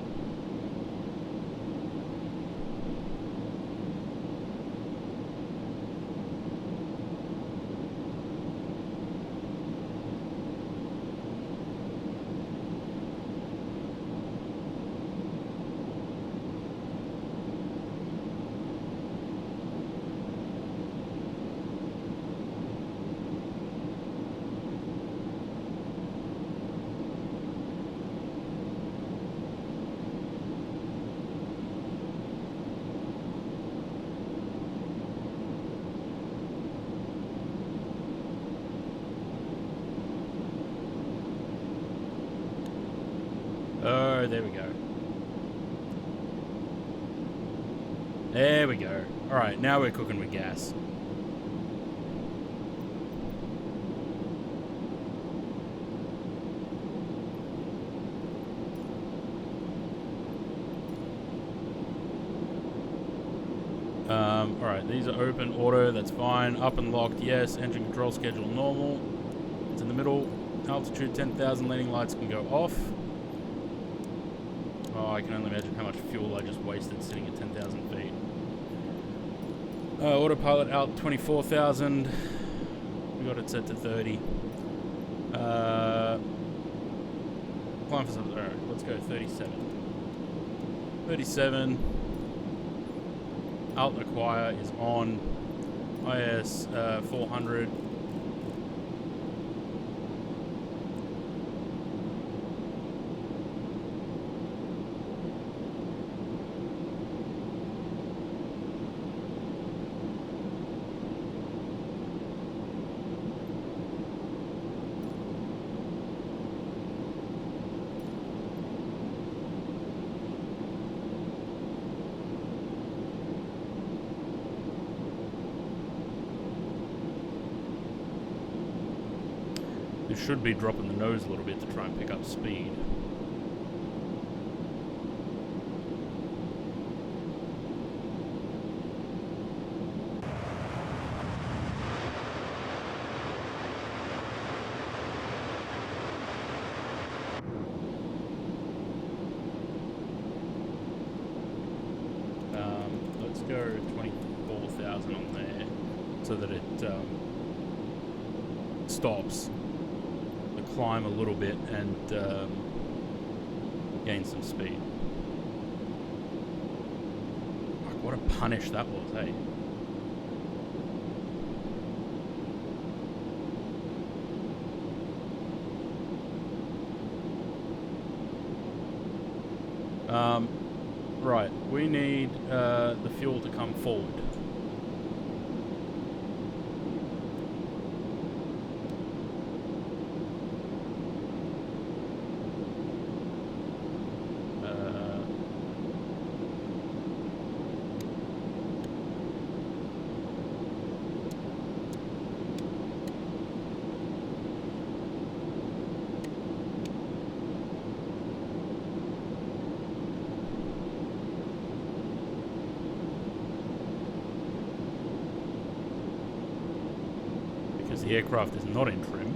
Oh, there we go. There we go. Alright, now we're cooking with gas. Alright, these are open, auto, that's fine. Up and locked, yes. Engine control schedule, normal. It's in the middle. Altitude 10,000, landing lights can go off. Oh, I can only imagine how much fuel I just wasted sitting at 10,000 feet. Autopilot out 24,000. We got it set to 30. Climb for something. Alright, let's go 37. 37. Alt acquire is on. IS 400. This should be dropping the nose a little bit to try and pick up speed. Let's go 24,000 on there so that it stops the climb a little bit and gain some speed. Fuck, what a punish that was, hey? Right, we need the fuel to come forward. The aircraft is not in trim.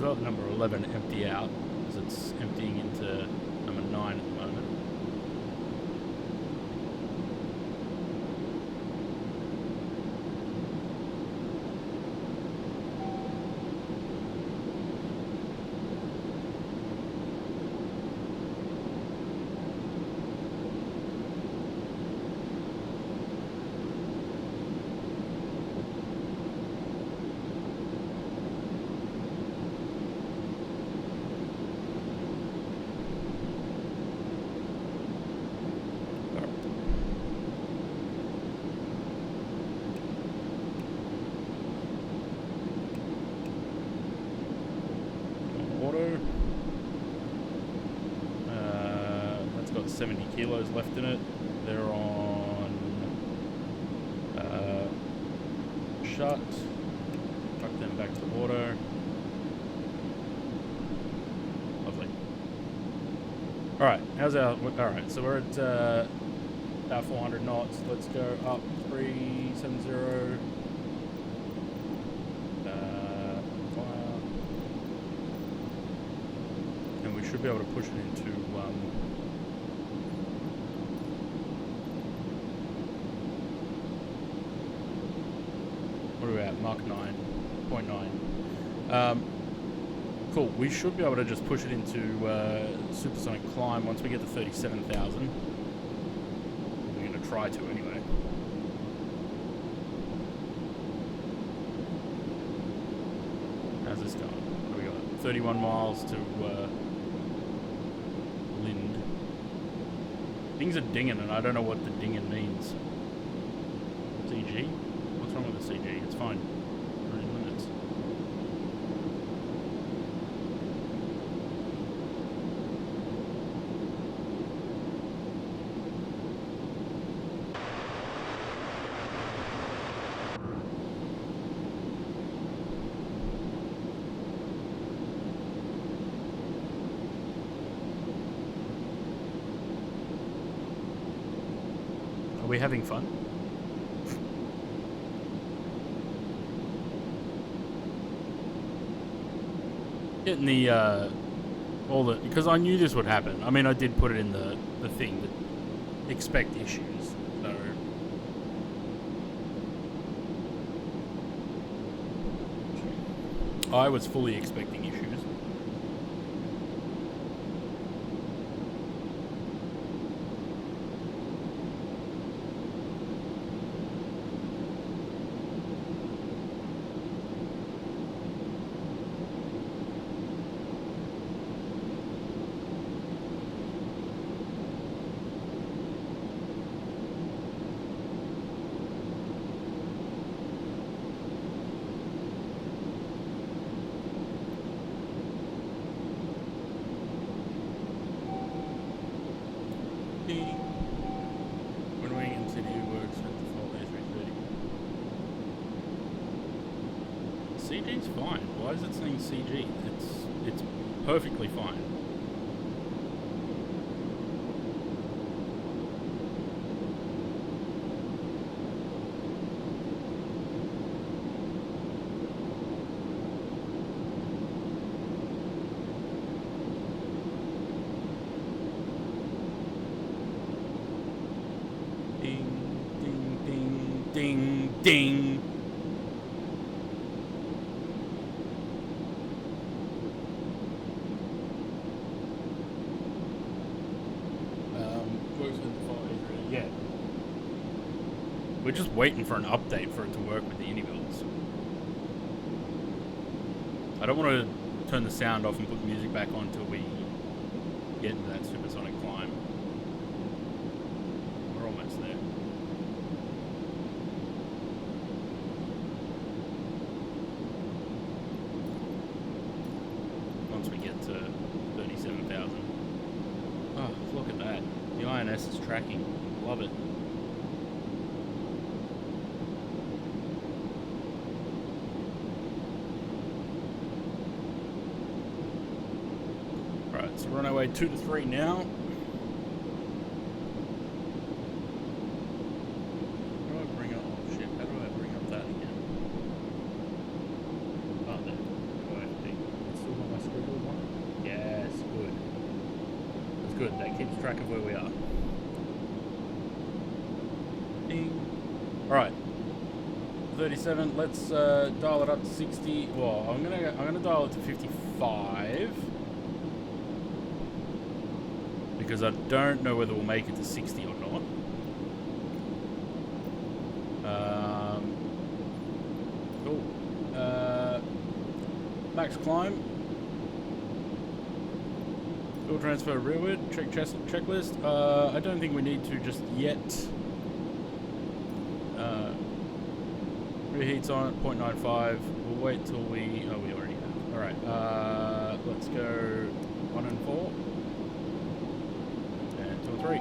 Well, number 11 empty out, as it's emptying into number 9 at the moment. That's got 70 kilos left in it. They're on shut. Truck them back to auto. Lovely. Alright, how's our... Alright, so we're at about 400 knots. Let's go up 370. Fire. And we should be able to push it into... what are we at? Mach 9.9. Cool. We should be able to just push it into supersonic climb once we get to 37,000. We're going to try to anyway. How's this going? What do we got? 31 miles to Lind. Things are dinging and I don't know what the dinging means. CG? What's wrong with the CG? It's fine. We're in limits. Are we having fun? Getting the all the, because I knew this would happen. I mean, I did put it in the thing that expect issues. So I was fully expecting issues. When we in city works at default A330. CG's fine. Why is it saying CG? It's perfectly fine. Ding, ding. Works with the file, yeah. We're just waiting for an update for it to work with the Unibuilds. I don't want to turn the sound off and put the music back on until we get into that supersonic climb. We're almost there. Once we get to 37,000. Oh, look at that. The INS is tracking. Love it. Right, so we're on our way 2 to 3 now. How do I bring up? Oh shit! How do I bring up that again? Oh, there. Do I have to? It's still on my scribble one. Yes, good. That's good. That keeps track of where we are. Ding. All right. 37. Let's dial it up to 60. Well, I'm gonna dial it to 55. Because I don't know whether we'll make it to 60 or not. Cool. Max climb. Fuel transfer rearward. Check checklist. I don't think we need to just yet. Reheats on at 0.95. We'll wait till we... Oh, we already have. Alright. Let's go 1 and 4. 2 and 3.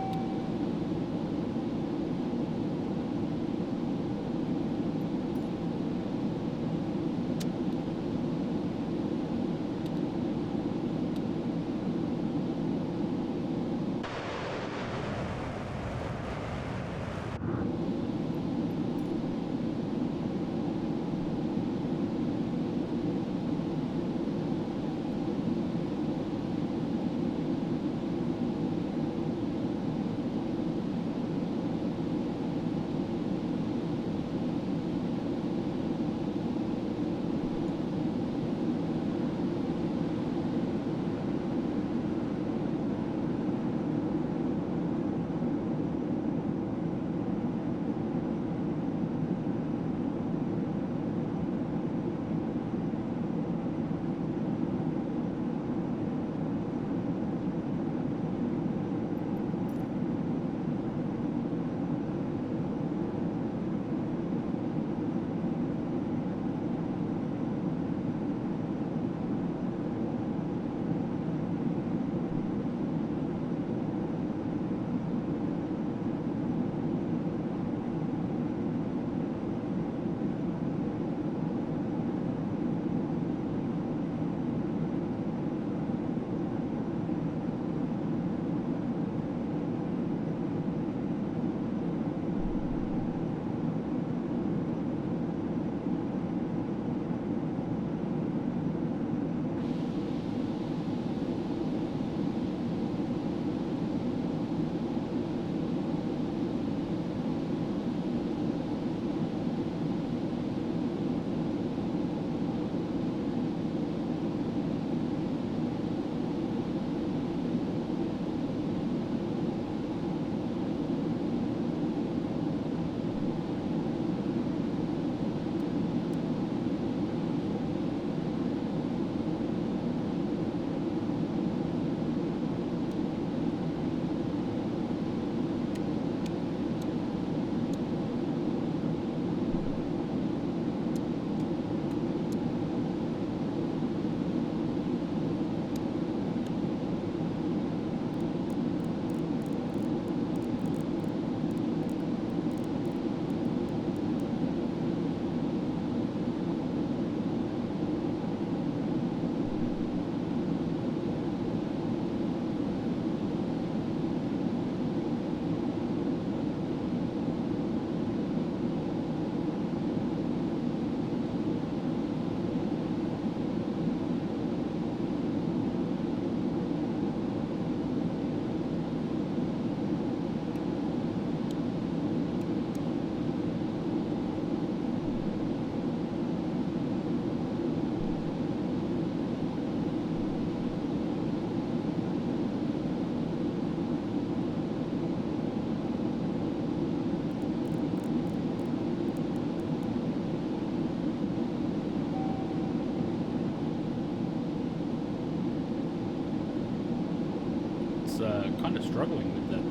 kind of struggling with that,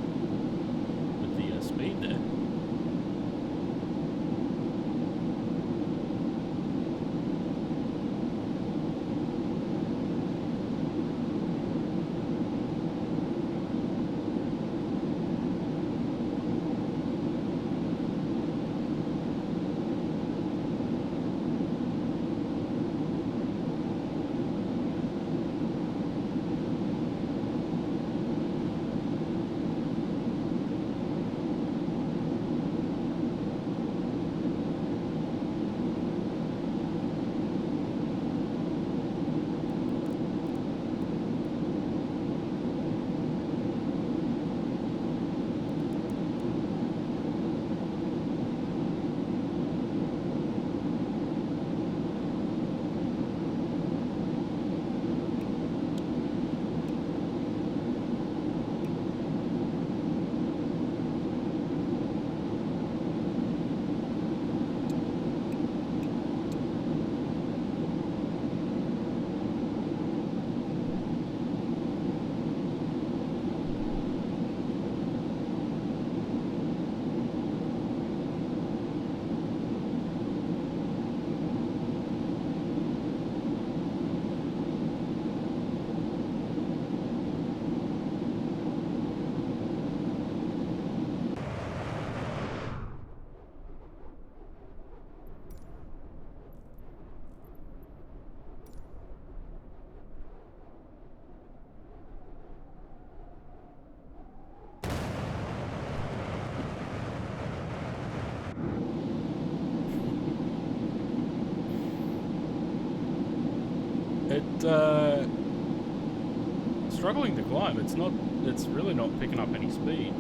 with the speed there. Struggling to climb. It's really not picking up any speed.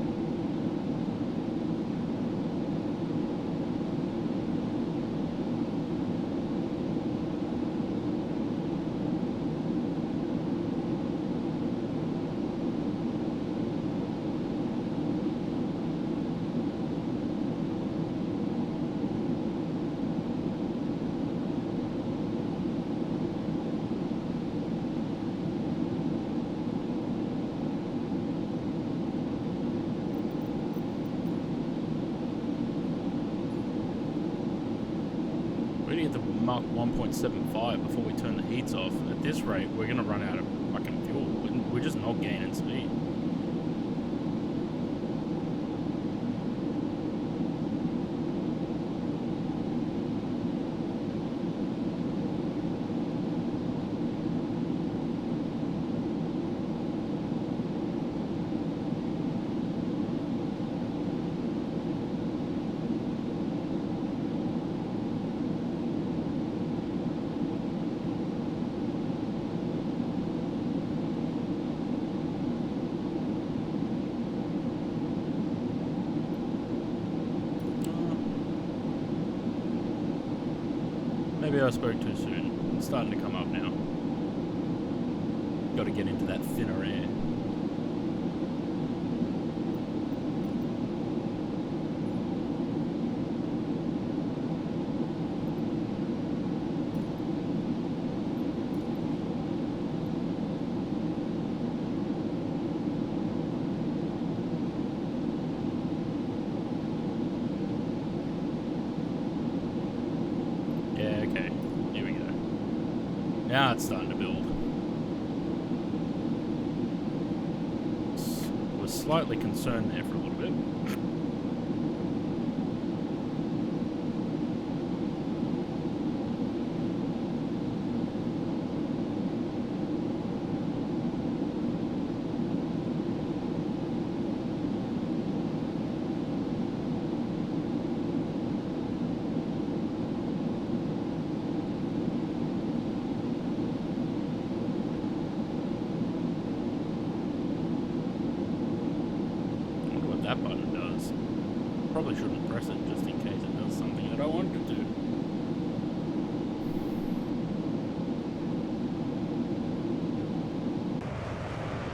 We need to mark 1.75 before we turn the heats off. At this rate, we're gonna run out of fucking fuel. We're just not gaining speed. Maybe I spoke too soon. It's starting to come up now. Got to get into that thinner air. Now it's starting to build. Was slightly concerned there for a little bit. That button does. Probably shouldn't press it just in case it does something that I want it to do.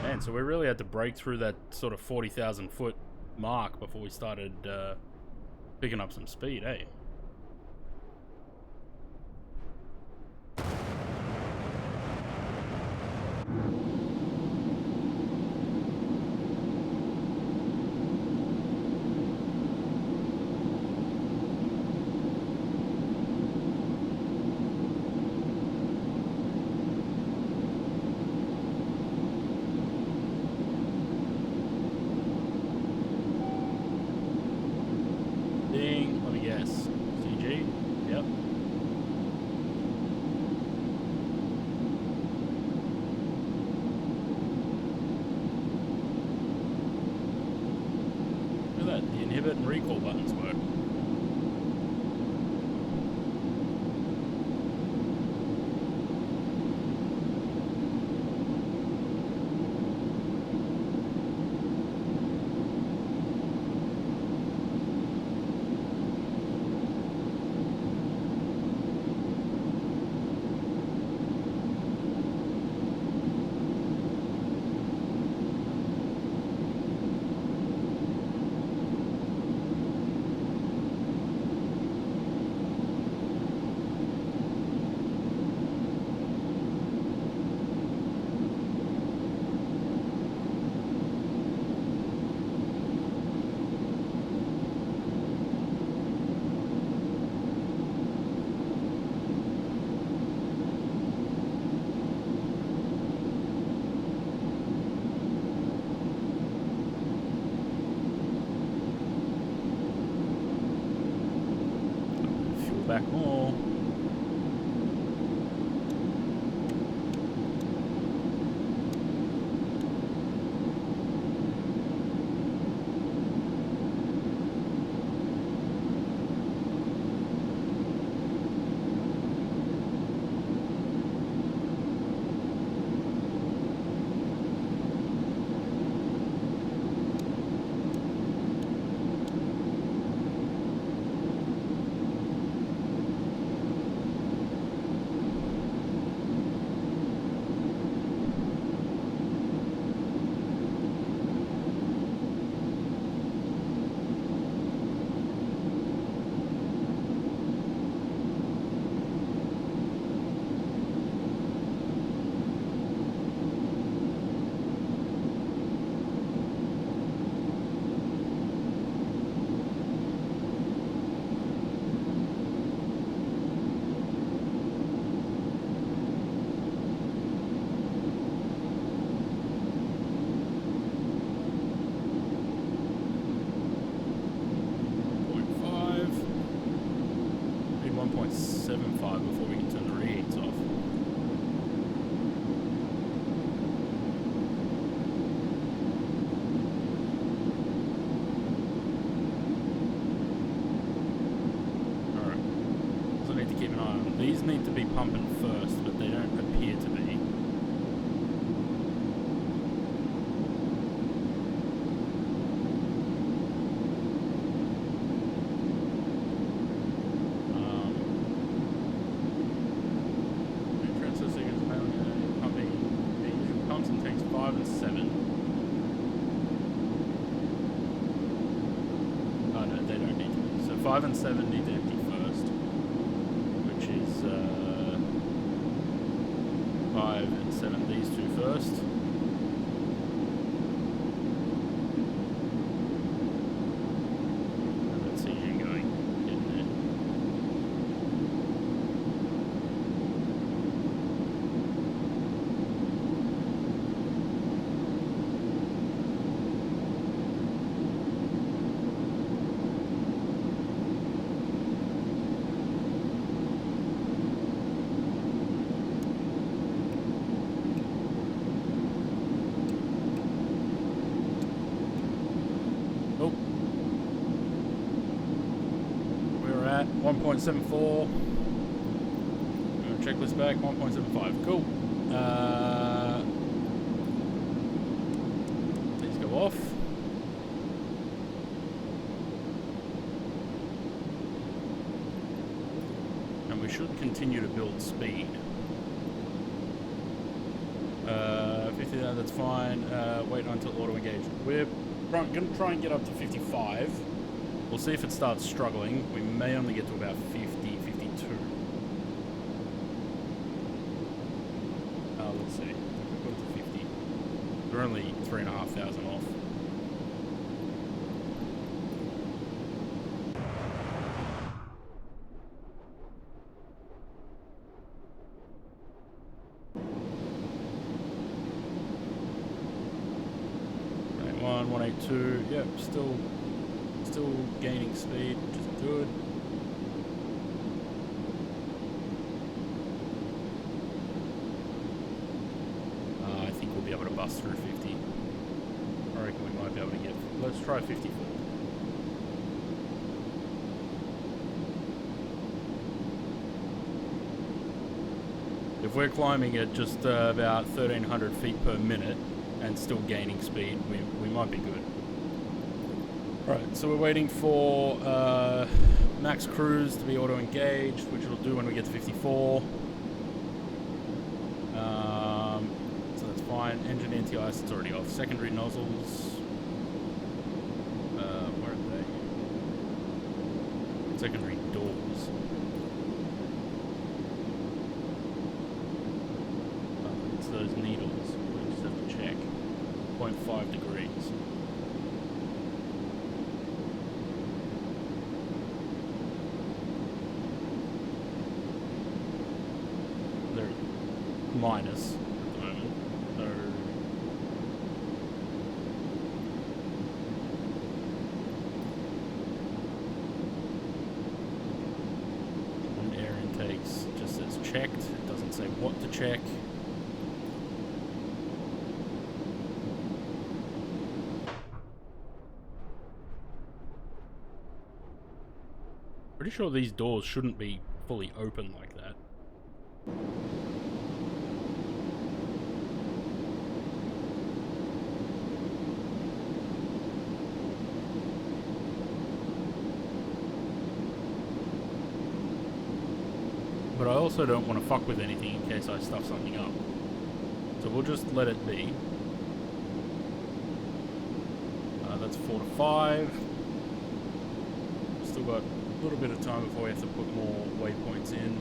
Man, so we really had to break through that sort of 40,000 foot mark before we started picking up some speed, eh? Yep. Look at that, the inhibit and recall buttons work. Back more. These need to be pumping first, but they don't appear to be. Transfer sequence pumping pumps and tanks 5 and 7. Oh no, they don't need to be. So 5 and 7 need to empty first. 5 and 7, these two first. And let's see you going in there. Oh. We're at 1.74. Checklist back, 1.75. Cool. These go off. And we should continue to build speed. 50, that's fine. Wait until auto engage. We're going to try and get up to 55. We'll see if it starts struggling. We may only get to about 50, 52. Let's see. We've got to 50. We're only 3,500 off. One, 182. Yep, still gaining speed, which is good. blast through 50. I reckon we might be able to get... Let's try 54. If we're climbing at just about 1,300 feet per minute and still gaining speed, we might be good. Right, so we're waiting for max cruise to be auto-engaged, which it'll do when we get to 54. So that's fine. Engine anti-ice, it's already off. Secondary nozzles. Where are they? Secondary doors. It's those needles. We just have to check. 0.5 degrees. They're minus at the moment. So and air intakes just says checked. It doesn't say what to check. Pretty sure these doors shouldn't be fully open like that. But I also don't want to fuck with anything in case I stuff something up. So we'll just let it be. That's 4 to 5. Still got a little bit of time before we have to put more waypoints in.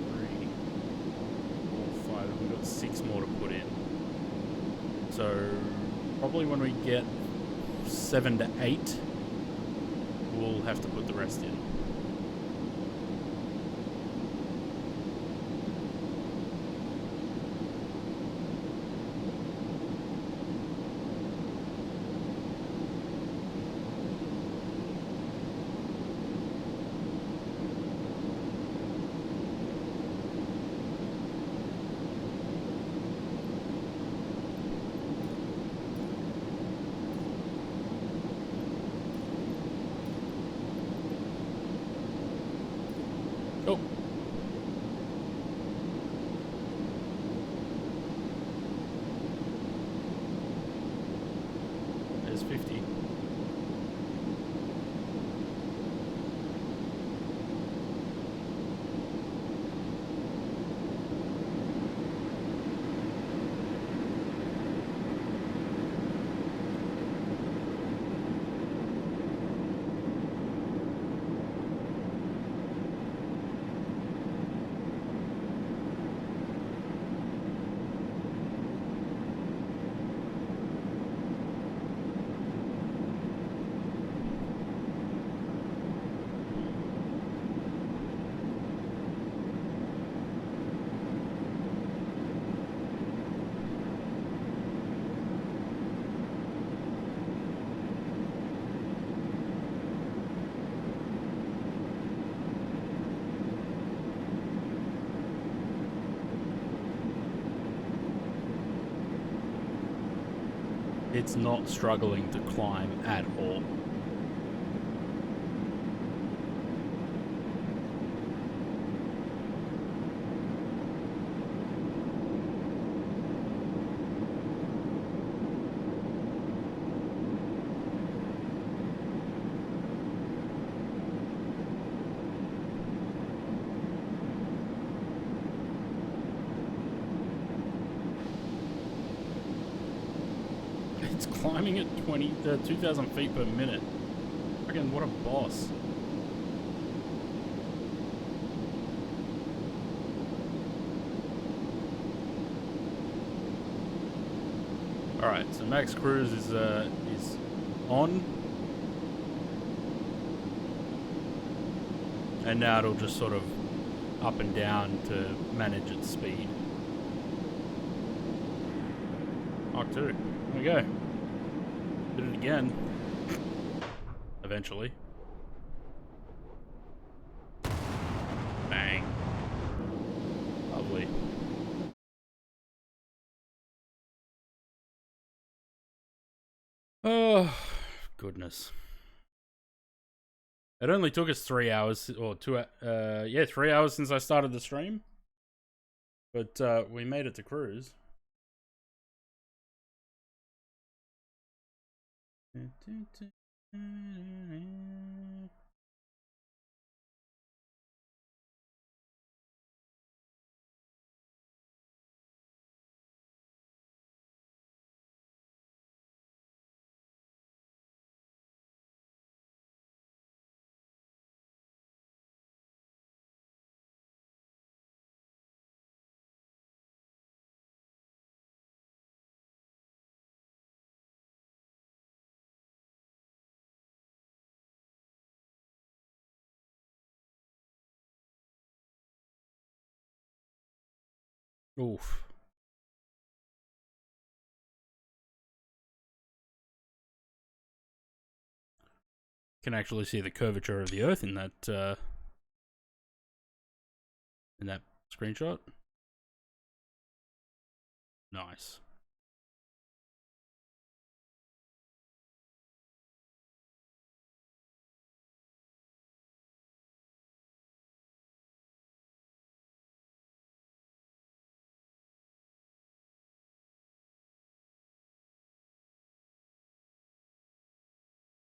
3, 4, 5. We've got 6 more to put in. So probably when we get 7 to 8, we'll have to put the rest in. Oh. There's 50. It's not struggling to climb at all. It's climbing at 2,000 feet per minute. Again, what a boss. Alright, so max cruise is on. And now it'll just sort of up and down to manage its speed. Mark 2. There we go. Did it again. Eventually. Bang. Lovely. Oh, goodness. It only took us 3 hours, or 3 hours since I started the stream. But we made it to cruise. Oof. Can actually see the curvature of the Earth in that screenshot. Nice.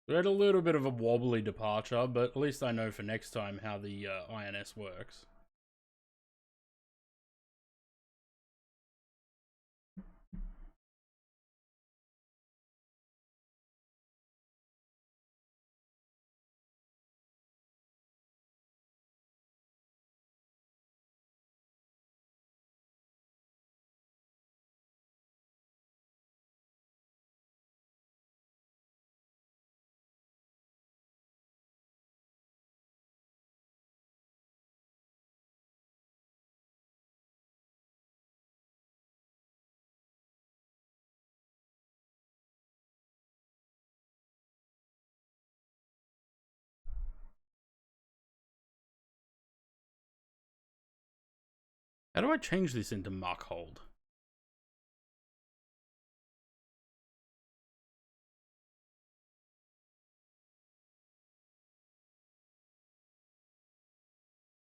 We had a little bit of a wobbly departure, but at least I know for next time how the INS works. How do I change this into mark hold?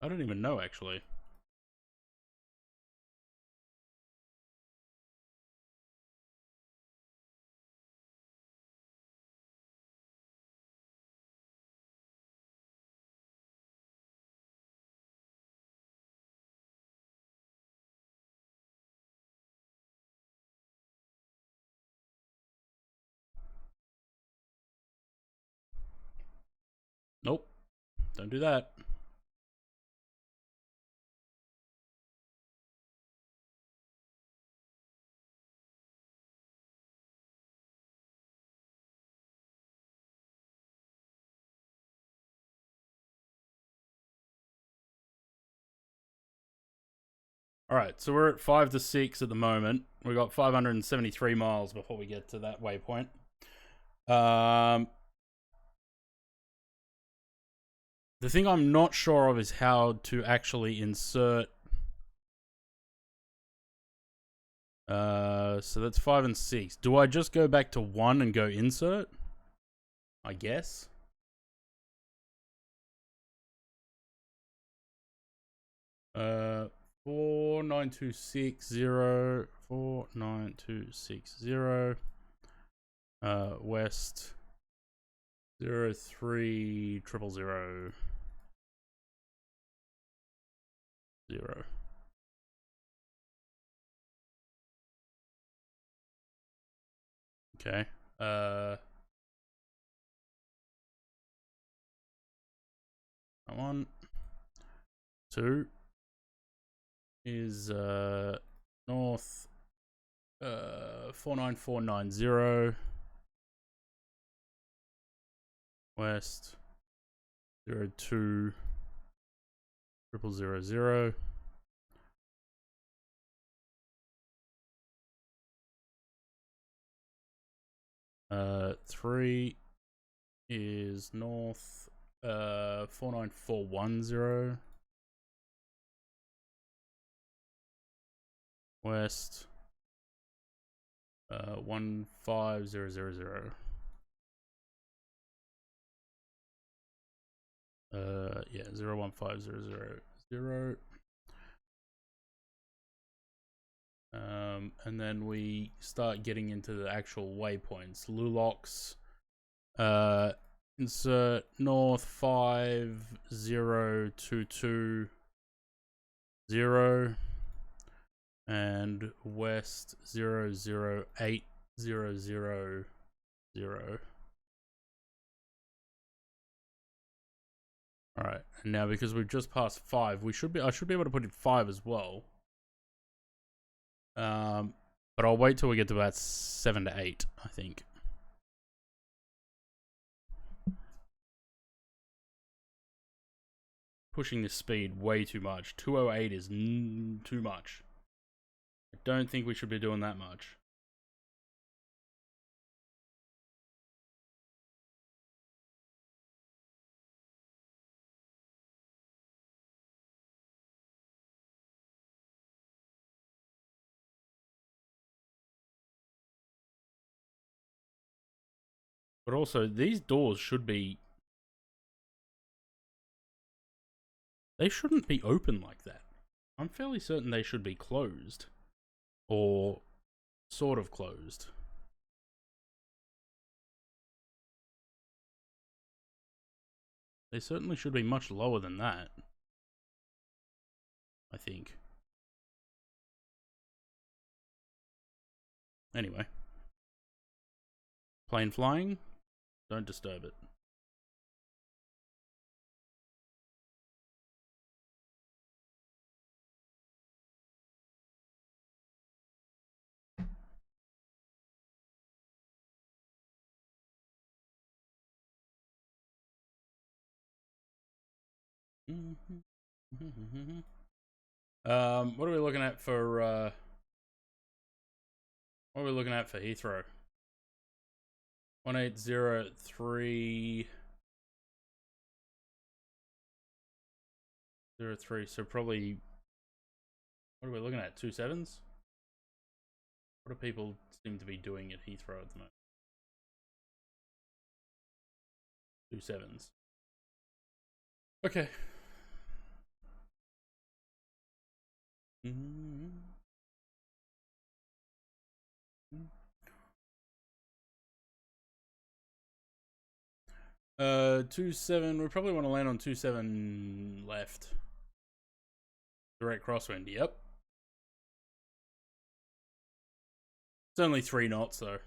I don't even know, actually. Nope. Don't do that. Alright, so we're at 5 to 6 at the moment. We got 573 miles before we get to that waypoint. The thing I'm not sure of is how to actually insert. So that's 5 and 6. Do I just go back to 1 and go insert? I guess. Uh, 49260. 49260. West 03000. 0. Okay. Come on. 2 is north 49490. West 02000. 3 is north 49410. West 15000. Yeah, 015000. And then we start getting into the actual waypoints. Lulox, insert north 50220 and west 008000. Alright, and now because we've just passed 5, I should be able to put in 5 as well. But I'll wait till we get to about 7 to 8, I think. Pushing the speed way too much. 208 is too much. I don't think we should be doing that much. But also, these doors should be... They shouldn't be open like that. I'm fairly certain they should be closed. Or sort of closed. They certainly should be much lower than that. I think. Anyway. Plane flying. Don't disturb it. What are we looking at for what are we looking at for Heathrow? 180303, so probably, what are we looking at? 27s? What do people seem to be doing at Heathrow at the moment? 27s. Okay. 27. We probably want to land on 27 left. Direct crosswind. Yep. It's only 3 knots though.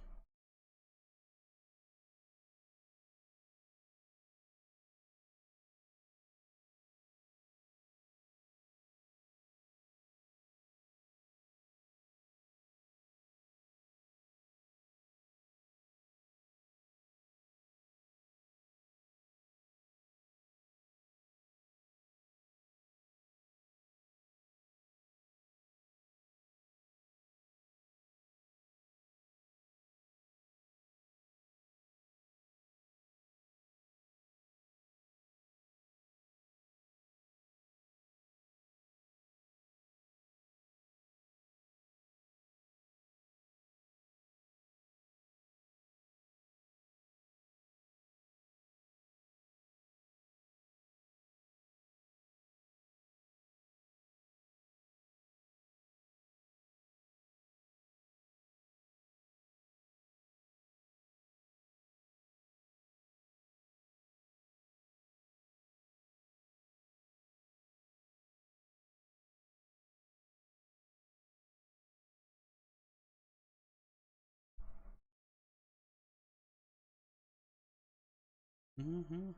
Mm-hmm.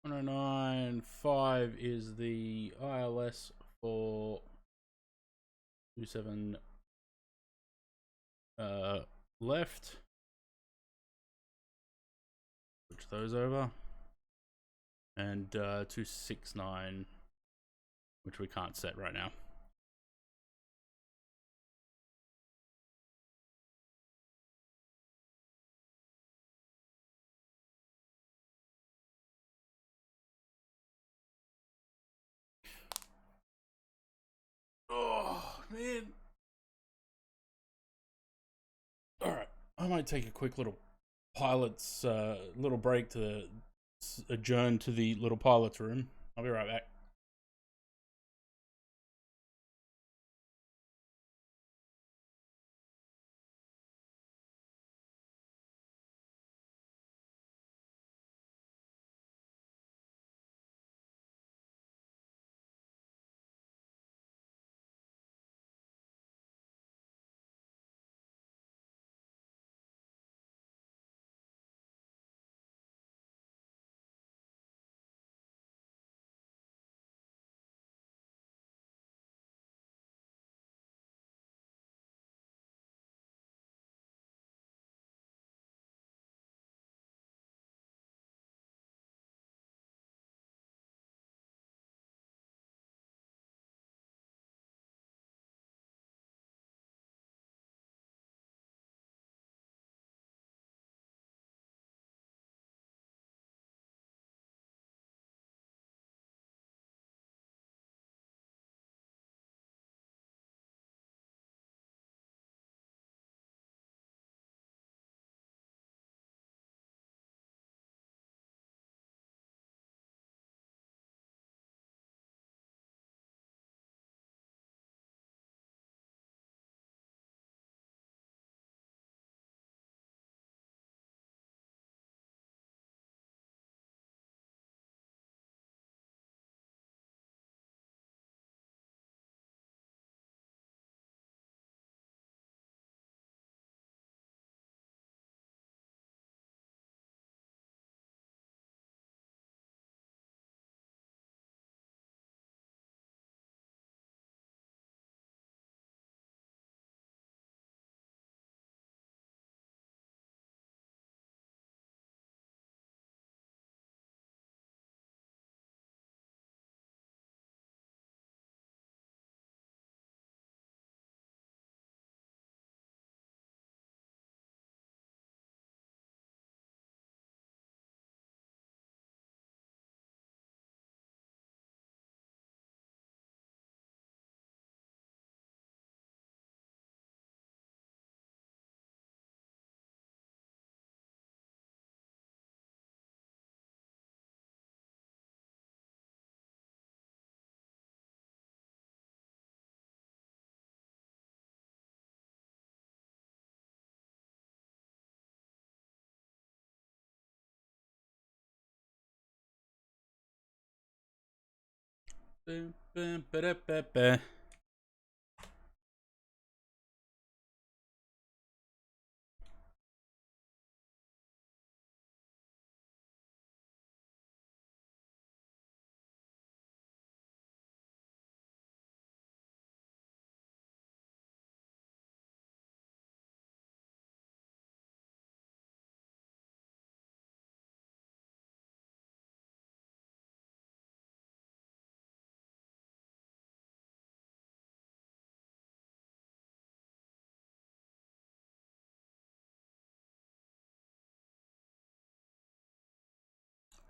109.5 is the ILS for 27 left. Switch those over. And 269, which we can't set right now. Oh, man. Alright, I might take a quick little pilot's little break to adjourn to the little pilot's room. I'll be right back.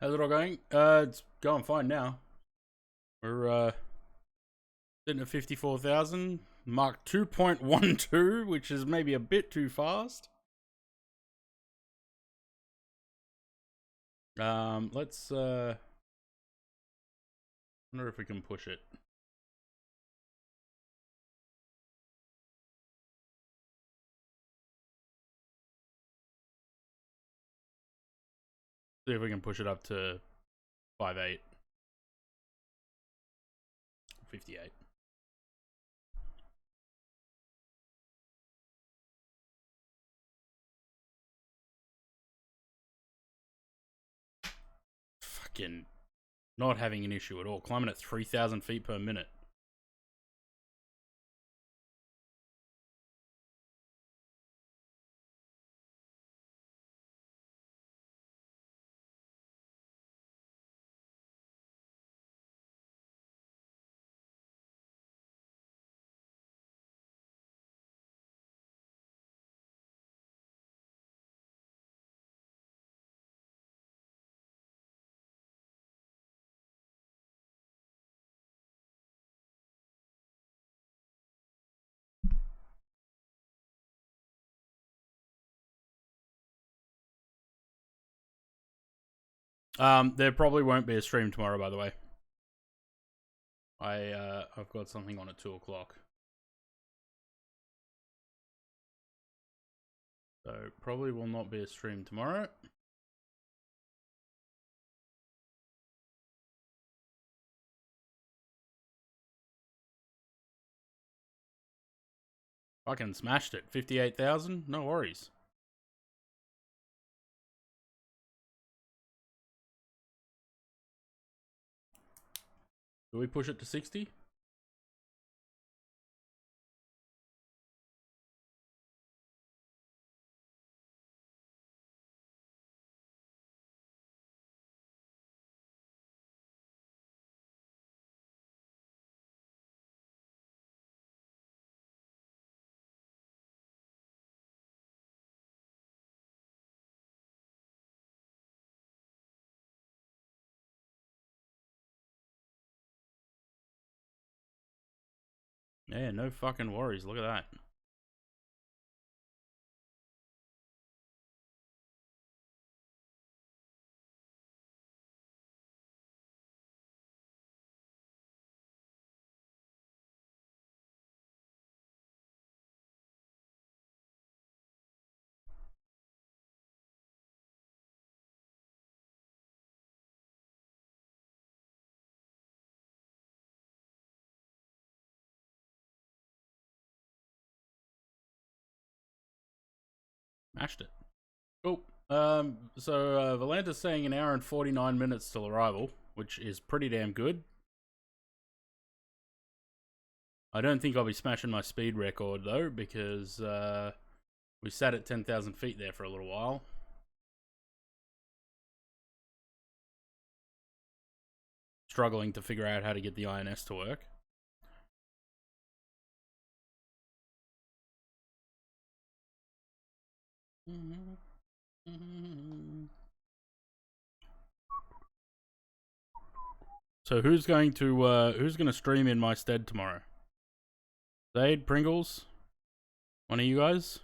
How's it all going? It's going fine now. We're sitting at 54,000. Mark 2.12, which is maybe a bit too fast. Let's wonder if we can push it. See if we can push it up to 58. 58. Fucking not having an issue at all. Climbing at 3,000 feet per minute. There probably won't be a stream tomorrow, by the way. I've got something on at 2 o'clock. So probably will not be a stream tomorrow. Fucking smashed it. 58,000? No worries. Do we push it to 60? Yeah, no fucking worries. Look at that. Smashed it. Cool. So Valanta's saying an hour and 49 minutes till arrival, which is pretty damn good. I don't think I'll be smashing my speed record though, because we sat at 10,000 feet there for a little while. Struggling to figure out how to get the INS to work. So who's going to stream in my stead tomorrow? Zaid, Pringles, one of you guys?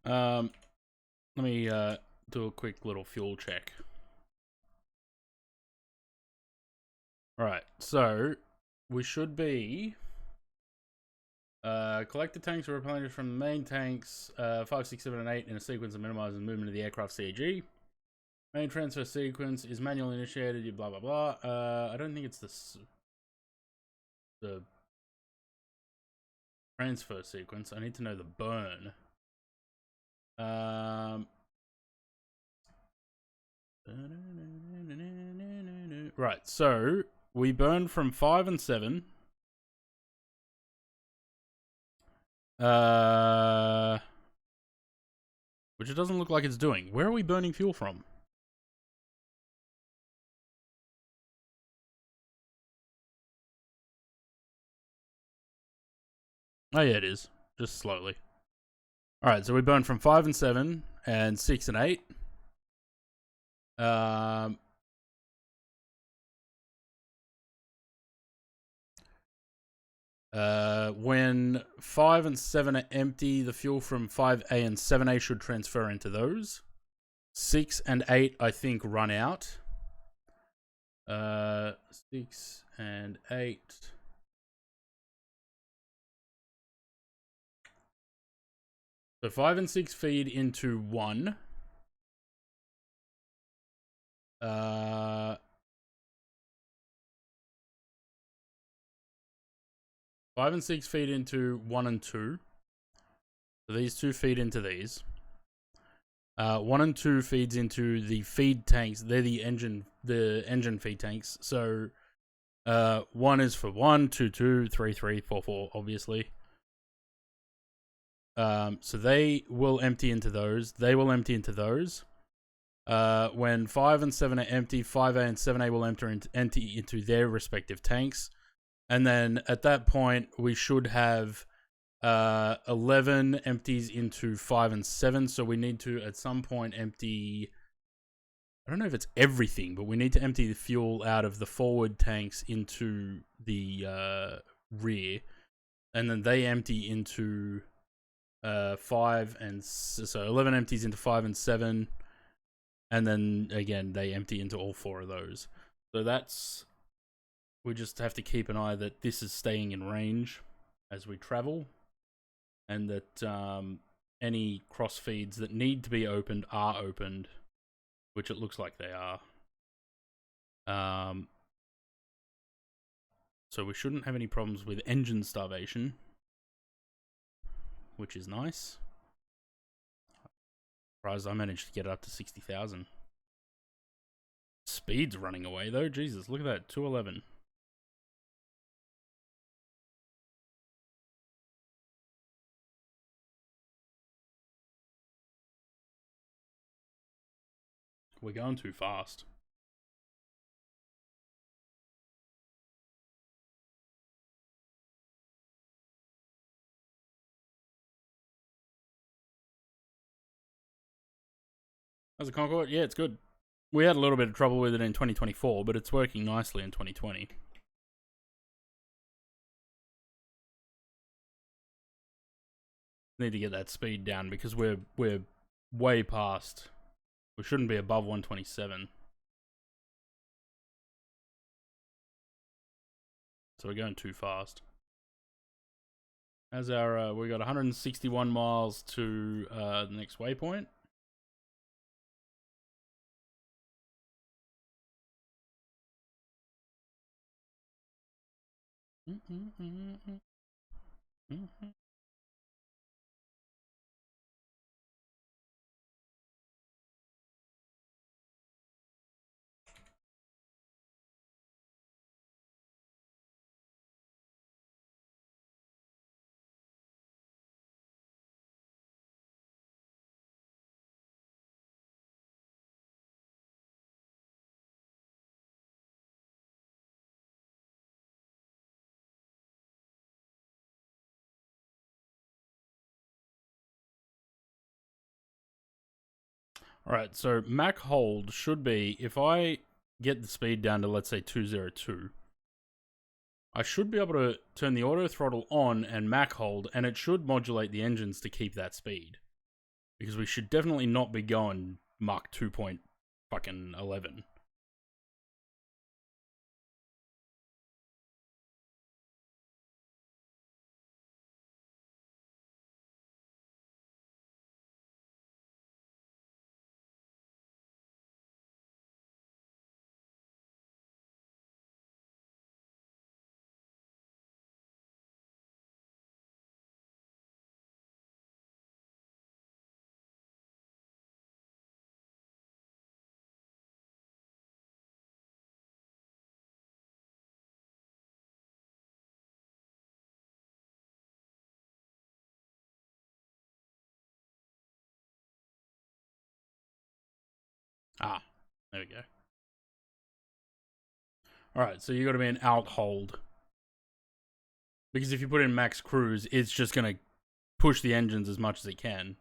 Let me do a quick little fuel check. Alright, so we should be collect the tanks are replenished from the main tanks 5, 6, 7, and 8 in a sequence that minimizes movement of the aircraft CG. Main transfer sequence is manually initiated, blah blah blah. I don't think it's the transfer sequence. I need to know the burn. Right, so we burn from 5 and 7. Which it doesn't look like it's doing. Where are we burning fuel from? Oh yeah, it is. Just slowly. Alright, so we burn from 5 and 7 and 6 and 8. When 5 and 7 are empty, the fuel from 5A and 7A should transfer into those. 6 and 8, I think, run out. 6 and 8. So 5 and 6 feed into 1. 5 and 6 feed into 1 and 2. So these two feed into these. 1 and 2 feeds into the feed tanks. They're the engine feed tanks. So 1 is for 1, 2, 2, 3, 3, 4, 4, obviously. So they will empty into those. They will empty into those. When 5 and 7 are empty, 5A and 7A will empty into their respective tanks. And then at that point, we should have 11 empties into 5 and 7. So we need to, at some point, empty... I don't know if it's everything, but we need to empty the fuel out of the forward tanks into the rear. And then they empty into 5 and... So 11 empties into 5 and 7. And then, again, they empty into all 4 of those. So that's... We just have to keep an eye that this is staying in range as we travel. And that any cross feeds that need to be opened are opened. Which it looks like they are. So we shouldn't have any problems with engine starvation. Which is nice. Surprised I managed to get it up to 60,000. Speed's running away though. Jesus, look at that. 211. We're going too fast. How's the Concorde? Yeah, it's good. We had a little bit of trouble with it in 2024, but it's working nicely in 2020. Need to get that speed down because we're way past. We shouldn't be above 127. So we're going too fast. As our we got 161 miles to the next waypoint. Alright, so Mac hold should be, if I get the speed down to, let's say, 202, I should be able to turn the auto throttle on and Mac hold, and it should modulate the engines to keep that speed. Because we should definitely not be going Mach 2.11. Ah, there we go. Alright, so you gotta be an out hold. Because if you put in max cruise, it's just gonna push the engines as much as it can.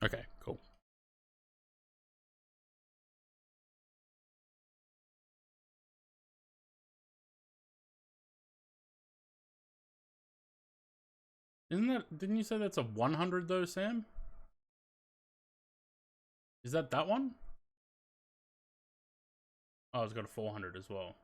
Okay, cool. Didn't you say that's a 100 though, Sam? Is that one? Oh, it's got a 400 as well.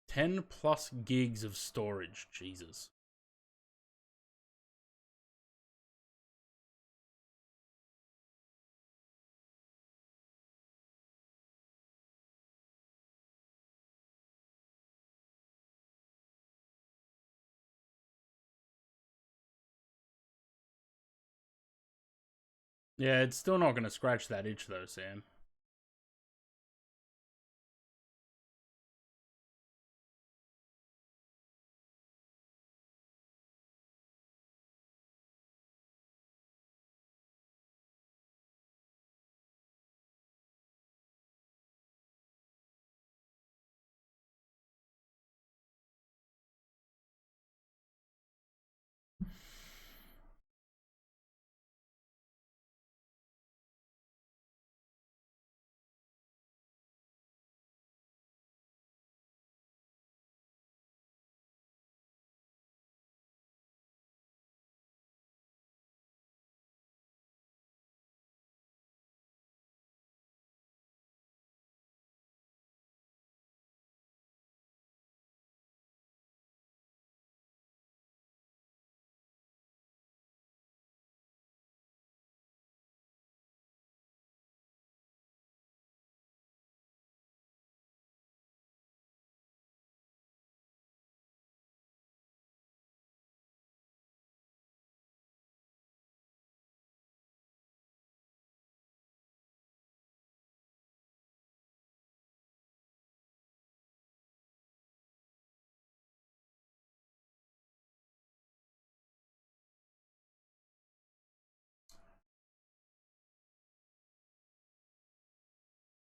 +10 gigs of storage. Jesus. Yeah, it's still not going to scratch that itch though, Sam.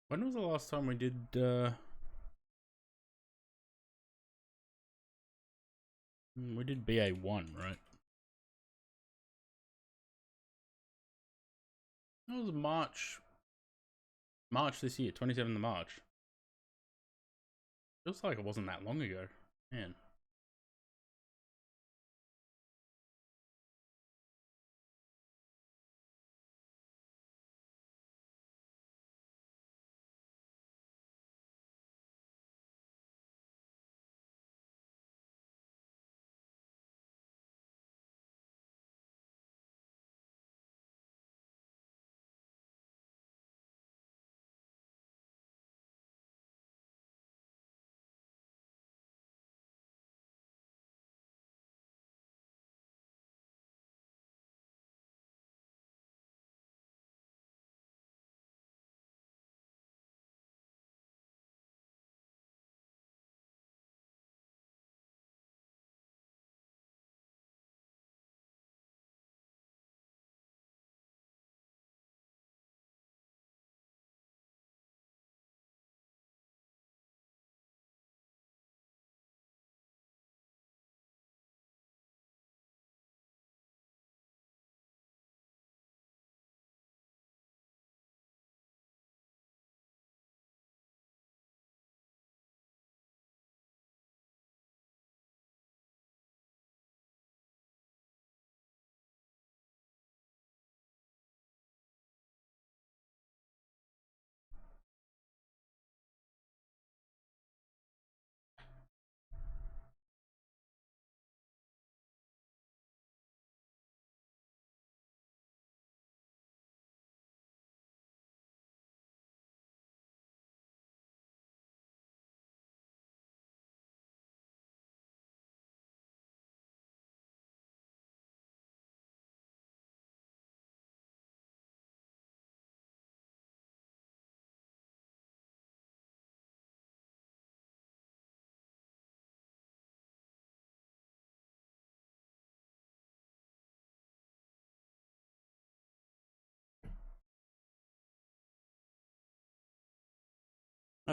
When was the last time we did, we did BA1, right? That was March this year, 27th of March. Feels like it wasn't that long ago. Man.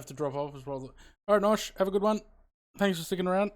have to drop off as well. All right, Nosh, have a good one. Thanks for sticking around.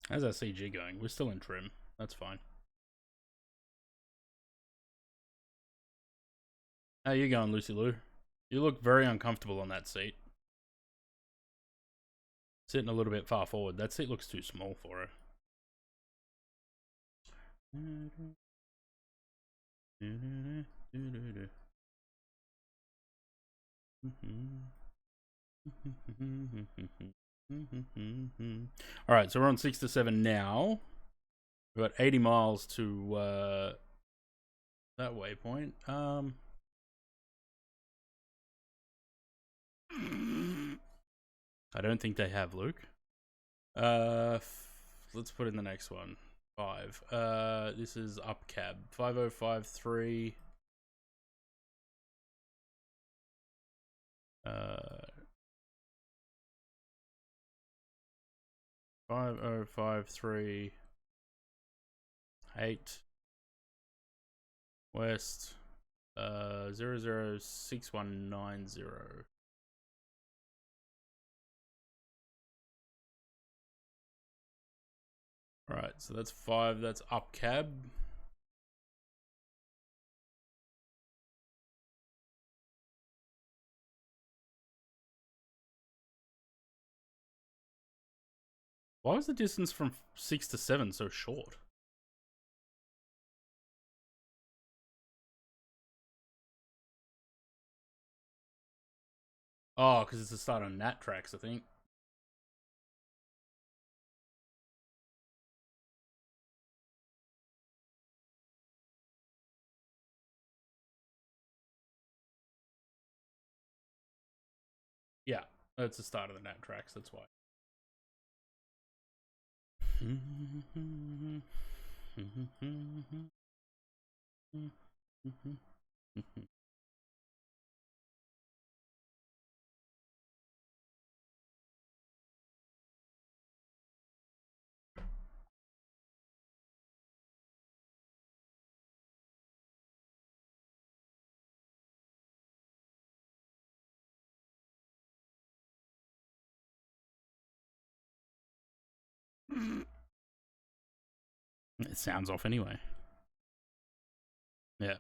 How's that CG going? We're still in trim. That's fine. How you going, Lucy Lou? You look very uncomfortable on that seat. Sitting a little bit far forward. That seat looks too small for her. All right, so we're on 6 to 7 now. We've got 80 miles to that waypoint. I don't think they have Luke. Let's put in the next one. 5. This is up cab 5053. 5053 8 West 006190. Alright, so that's 5, that's up cab. Why was the distance from 6 to 7 so short? Oh, because it's the start on Nat tracks, I think. Yeah, that's the start of the Nat tracks, that's why. It sounds off anyway. Yeah.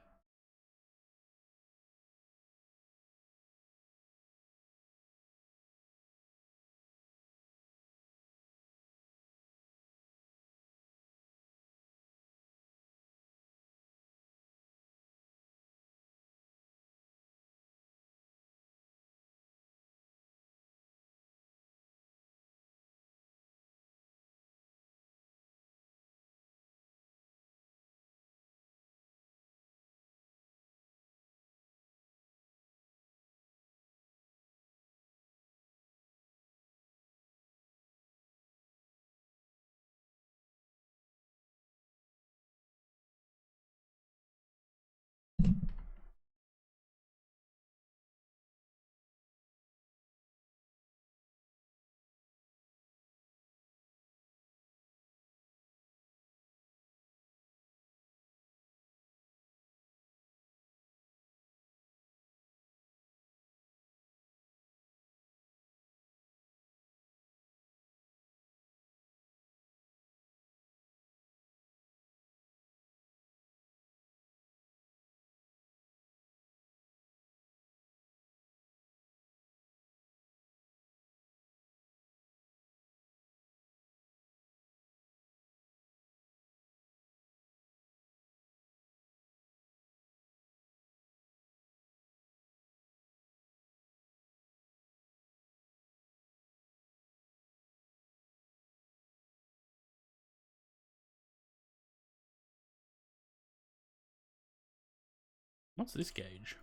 What's this gauge?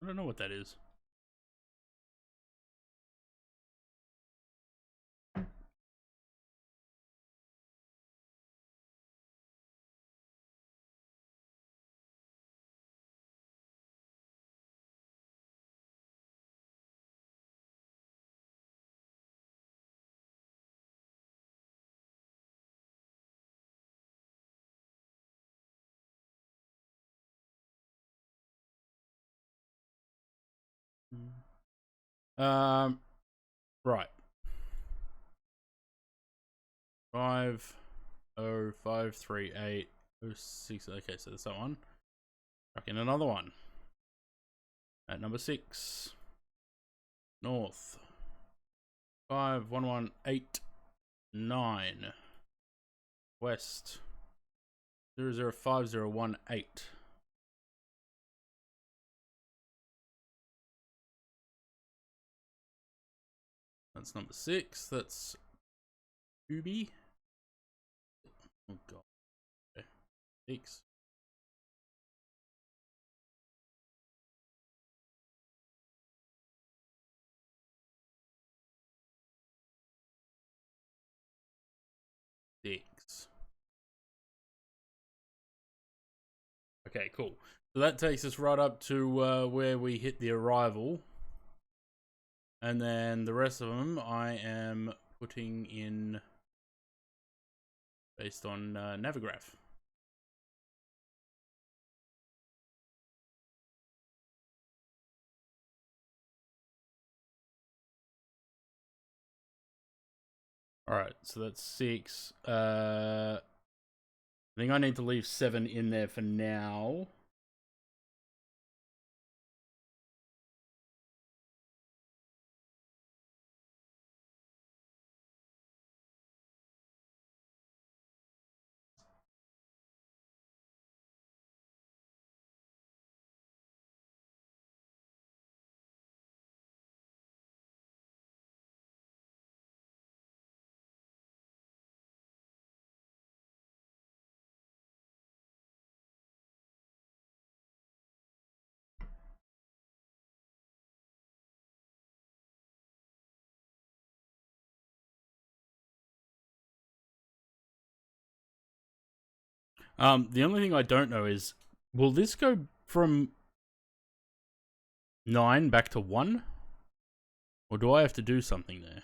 I don't know what that is. Right. 5053806. Okay, so that's that one. Chuck in another one. At number 6. North. 51189. West. 005018. That's number 6. That's Ubi. Oh god. Okay. 6. Okay, cool. So that takes us right up to where we hit the arrival. And then the rest of them I am putting in based on Navigraph. Alright, so that's 6. I think I need to leave 7 in there for now. The only thing I don't know is, will this go from 9 back to 1? Or do I have to do something there?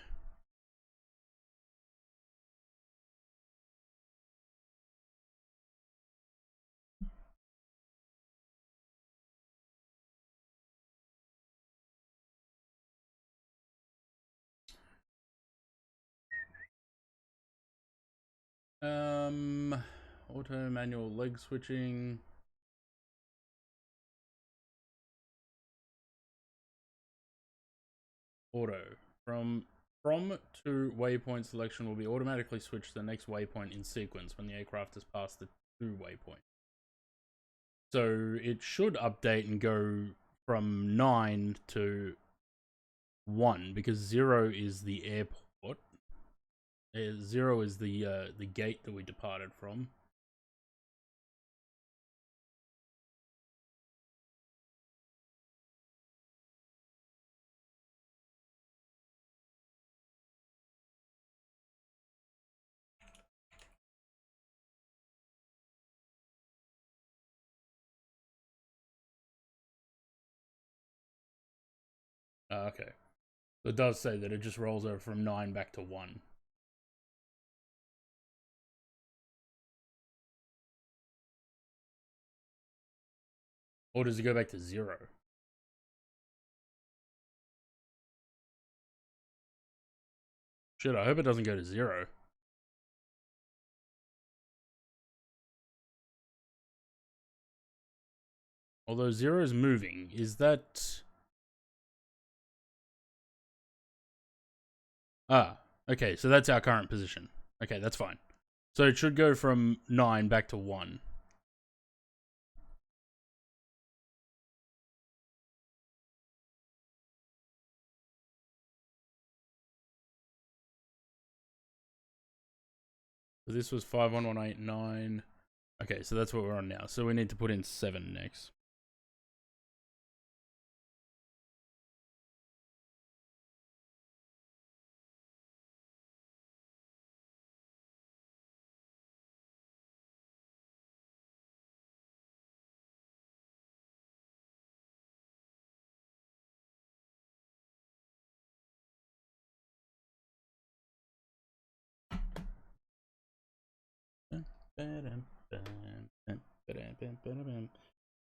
Auto manual leg switching. Auto. From to waypoint selection will be automatically switched to the next waypoint in sequence when the aircraft has passed the 2 waypoint. So it should update and go from 9 to 1 because 0 is the airport. 0 is the gate that we departed from. Okay. It does say that it just rolls over from 9 back to 1. Or does it go back to 0? Shit, I hope it doesn't go to 0. Although 0 is moving, is that... Ah, okay, so that's our current position. Okay, that's fine. So it should go from 9 back to 1. So this was 51189. Okay, so that's what we're on now. So we need to put in 7 next.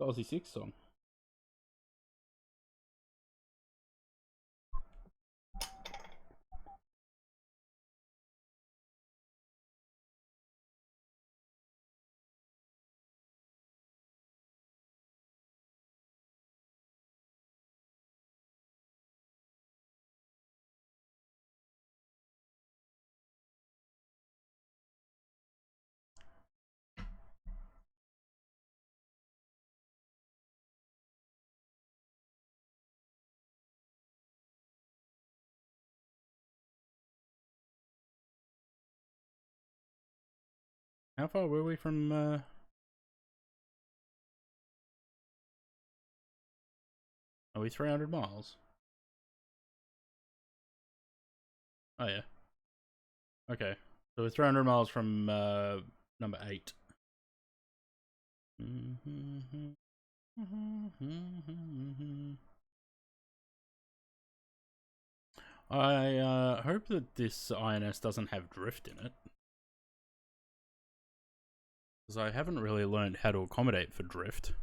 Aussie 6 song. How far were we from Are we 300 miles? Oh yeah. Okay. So we're 300 miles from number 8. I hope that this INS doesn't have drift in it. Because I haven't really learned how to accommodate for drift.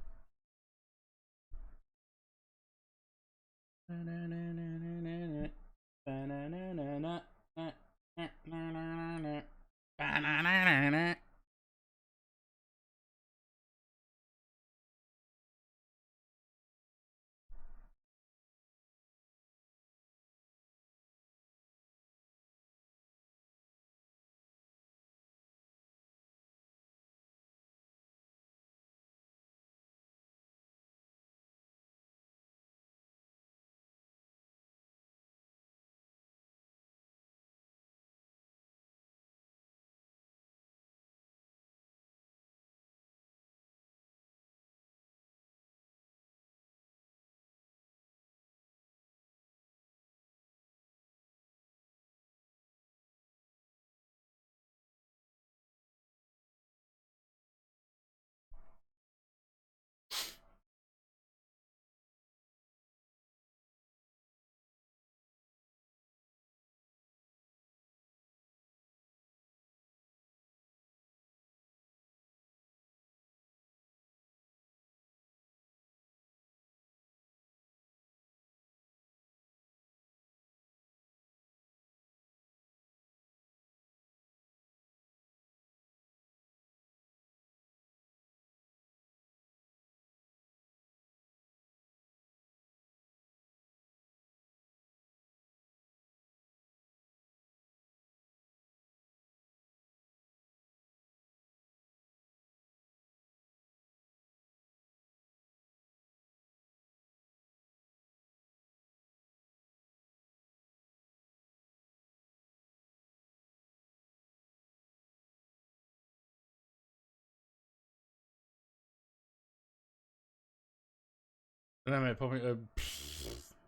And then probably,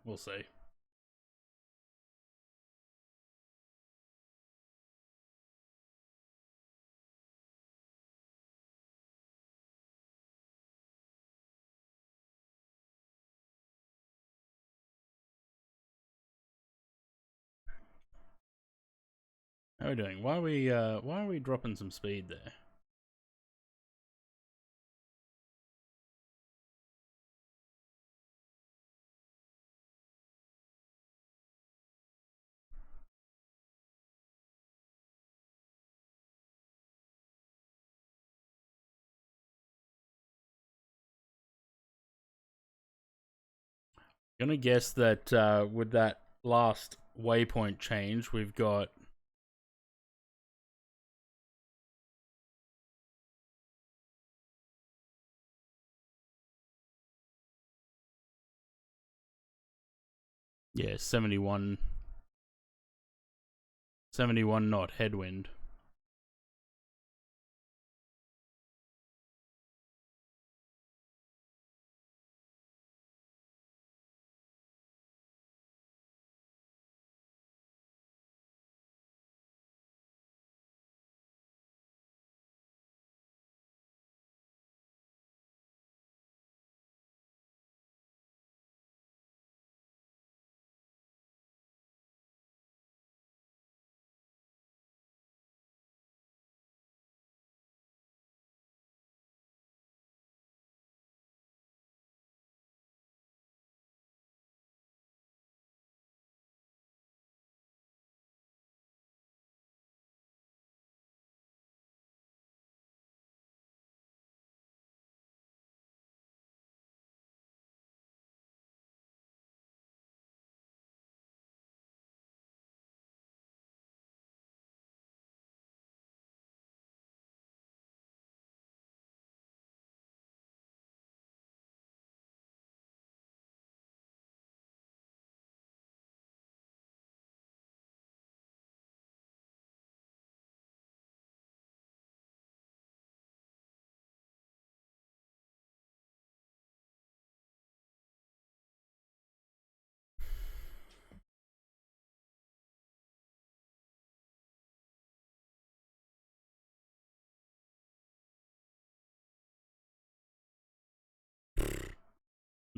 we'll see. How are we doing? Why are we dropping some speed there? Gonna guess that with that last waypoint change, we've got yeah 71 knot headwind.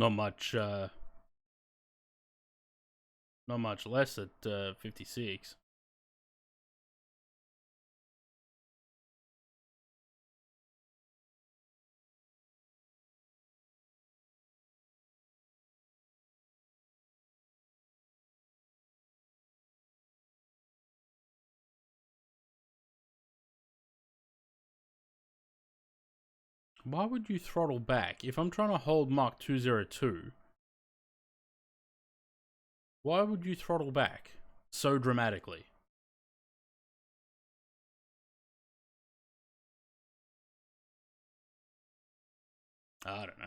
Not much. Not much less at 56. Why would you throttle back? If I'm trying to hold Mach 202, why would you throttle back so dramatically? I don't know.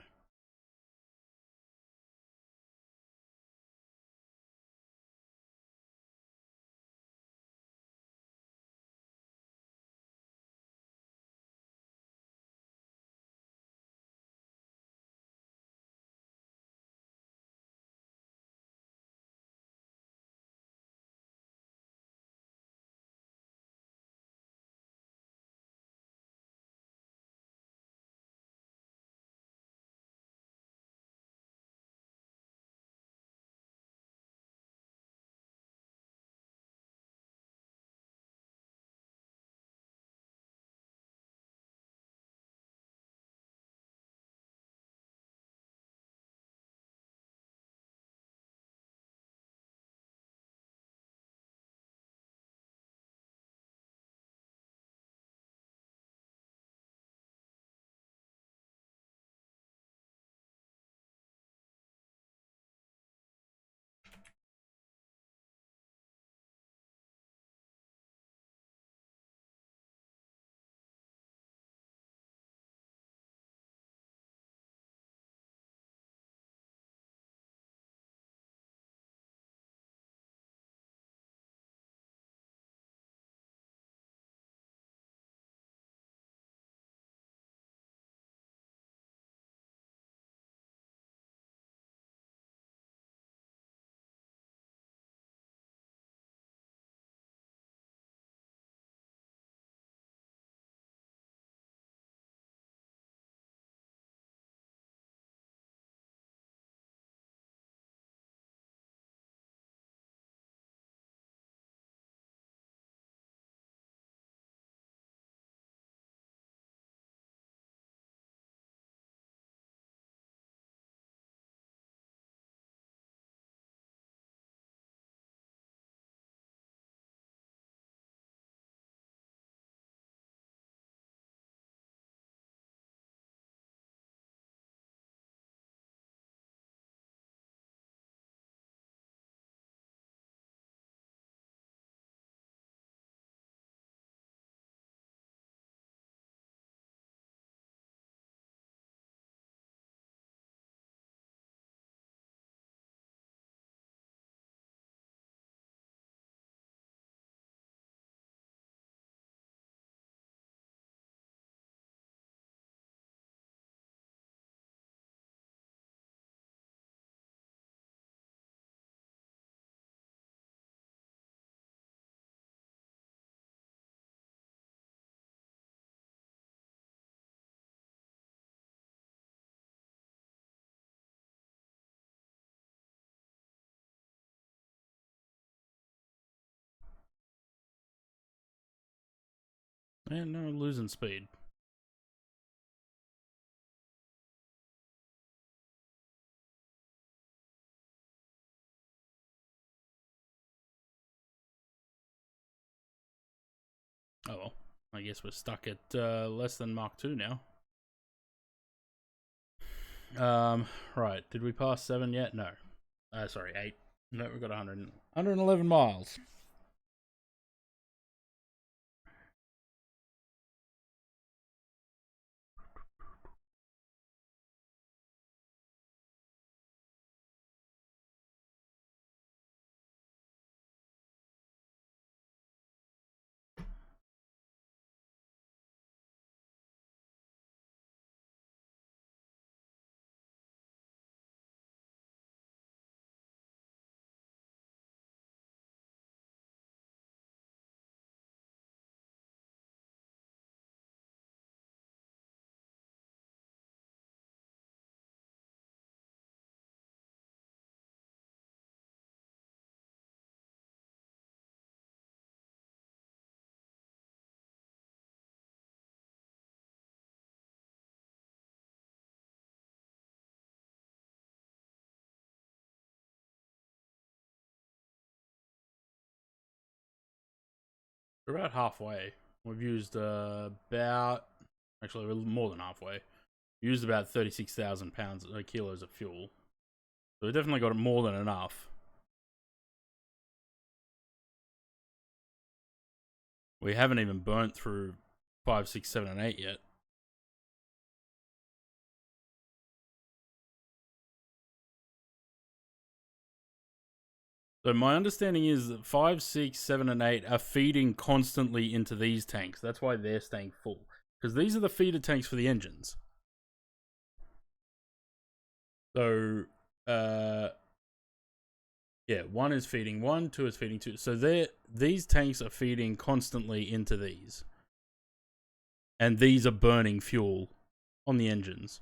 Yeah, no, losing speed. Oh well. I guess we're stuck at less than Mach 2 now. Right. Did we pass 7 yet? No. Sorry, 8. No, we've got 111 miles. We're about halfway. We've used about, actually, we're more than halfway. We used about 36,000 pounds, kilos of fuel. So we definitely got more than enough. We haven't even burnt through 5, 6, 7, and 8 yet. So my understanding is that 5, 6, 7, and 8 are feeding constantly into these tanks. That's why they're staying full. Because these are the feeder tanks for the engines. So, yeah, 1 is feeding 1, 2 is feeding 2. So these tanks are feeding constantly into these. And these are burning fuel on the engines.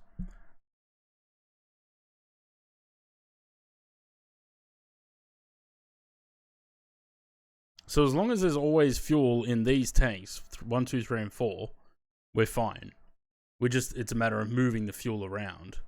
So as long as there's always fuel in these tanks, 1, 2, 3, and 4, we're fine. It's a matter of moving the fuel around.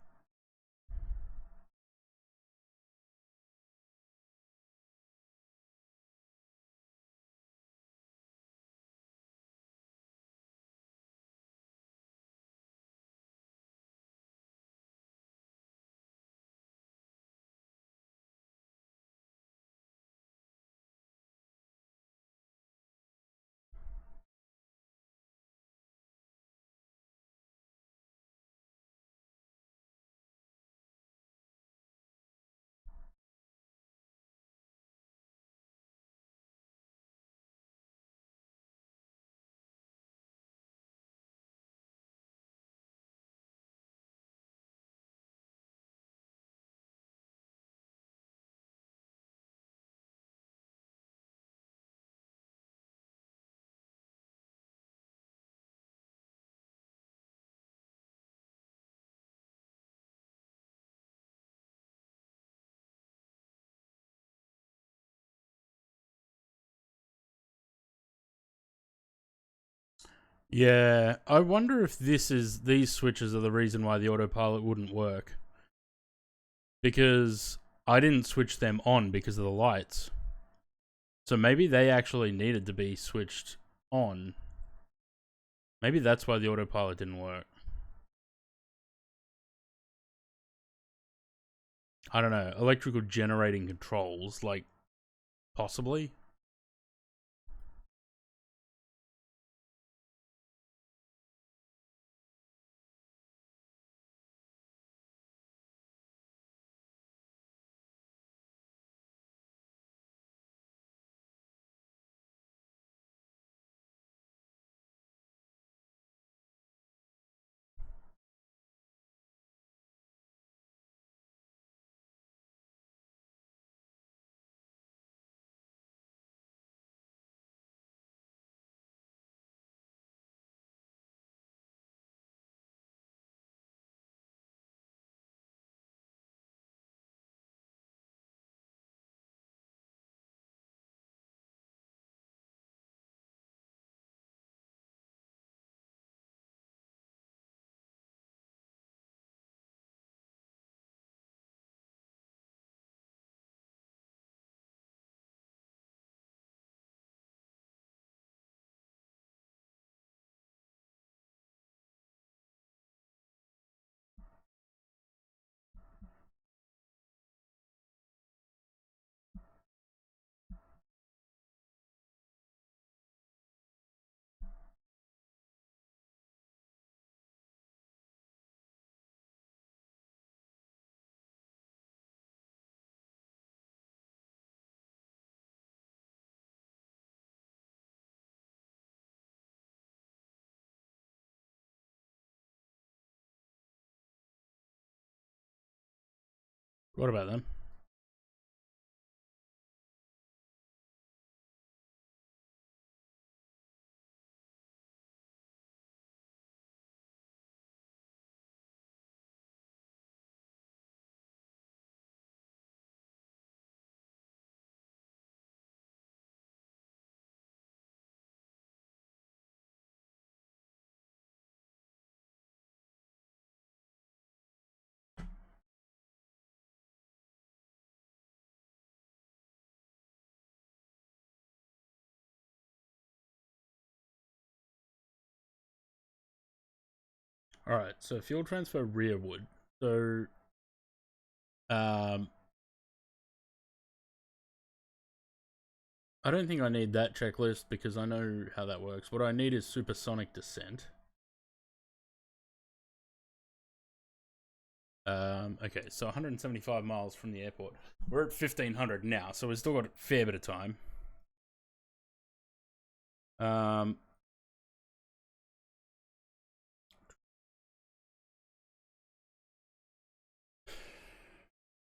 Yeah, I wonder if these switches are the reason why the autopilot wouldn't work. Because I didn't switch them on because of the lights. So maybe they actually needed to be switched on. Maybe that's why the autopilot didn't work. I don't know. Electrical generating controls, like, possibly? What about them? Alright, so fuel transfer rearward. So, I don't think I need that checklist because I know how that works. What I need is supersonic descent. Okay, so 175 miles from the airport. We're at 1500 now, so we've still got a fair bit of time. Um,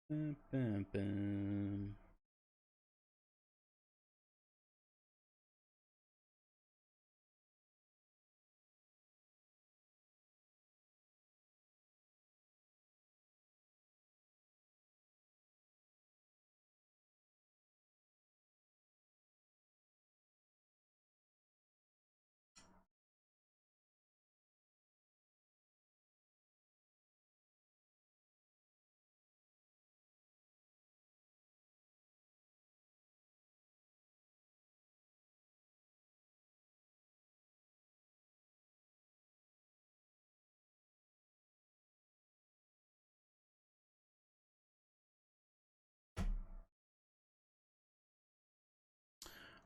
bum, bum, bum.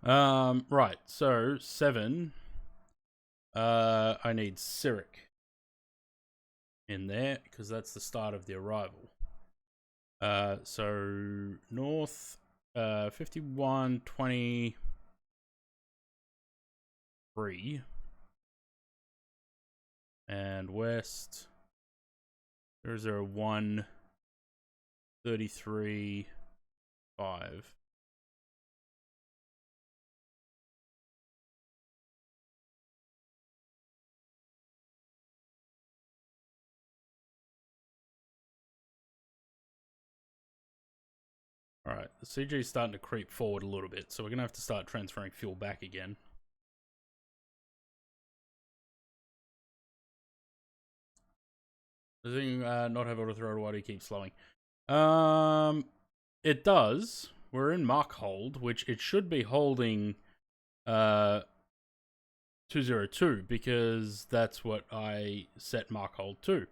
Right, so 7. I need Cyric in there because that's the start of the arrival. So north, 5123, and west 001 33 5. Alright, the CG is starting to creep forward a little bit, so we're going to have to start transferring fuel back again. Does it not have auto throttle? Why do you keep slowing? It does. We're in Mach hold, which it should be holding 202 because that's what I set Mach hold to.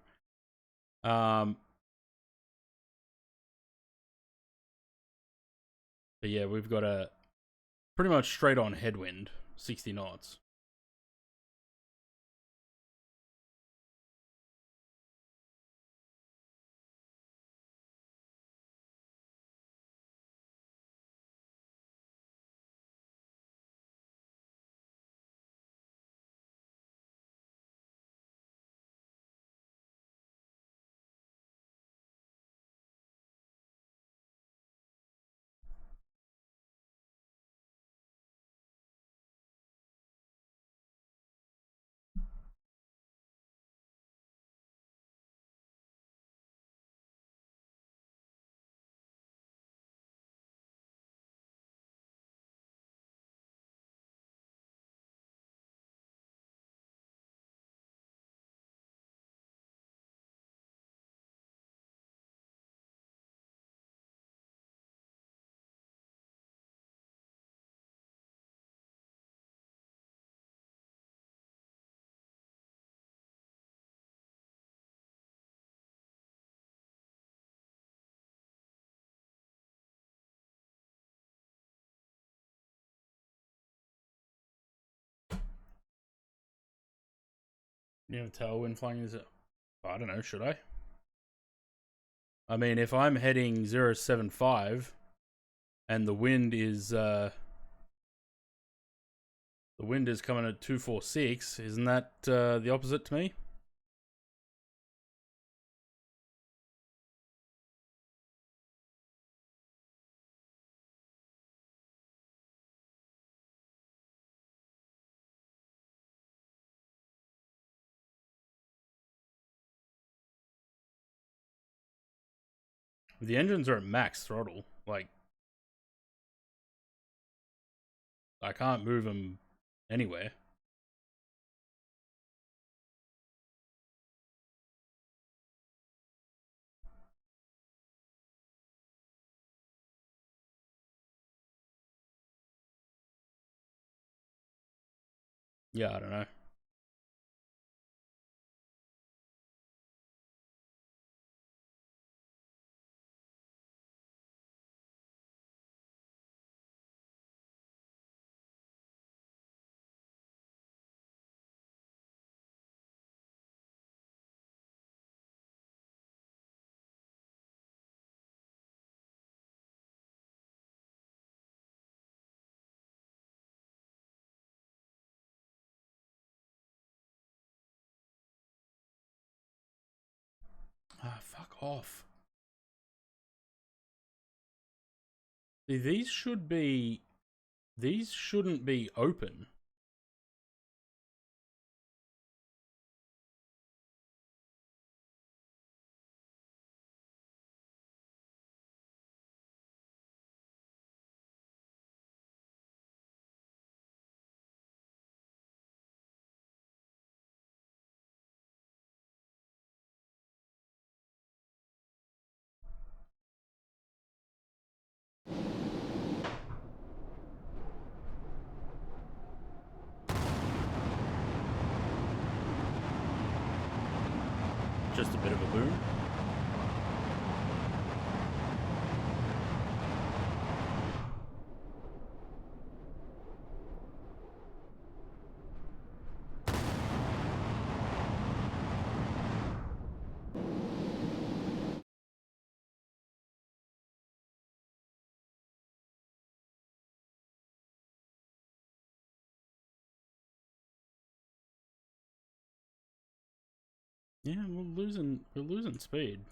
But yeah, we've got a pretty much straight on headwind, 60 knots. You have a tailwind flying? Is it? I don't know. Should I? I mean, if I'm heading 075 and the wind is coming at 246, isn't that the opposite to me? The engines are at max throttle. Like, I can't move them anywhere. Yeah, I don't know. Ah, fuck off. See, these shouldn't be open. Just a bit of a boom. Yeah, we're losing speed.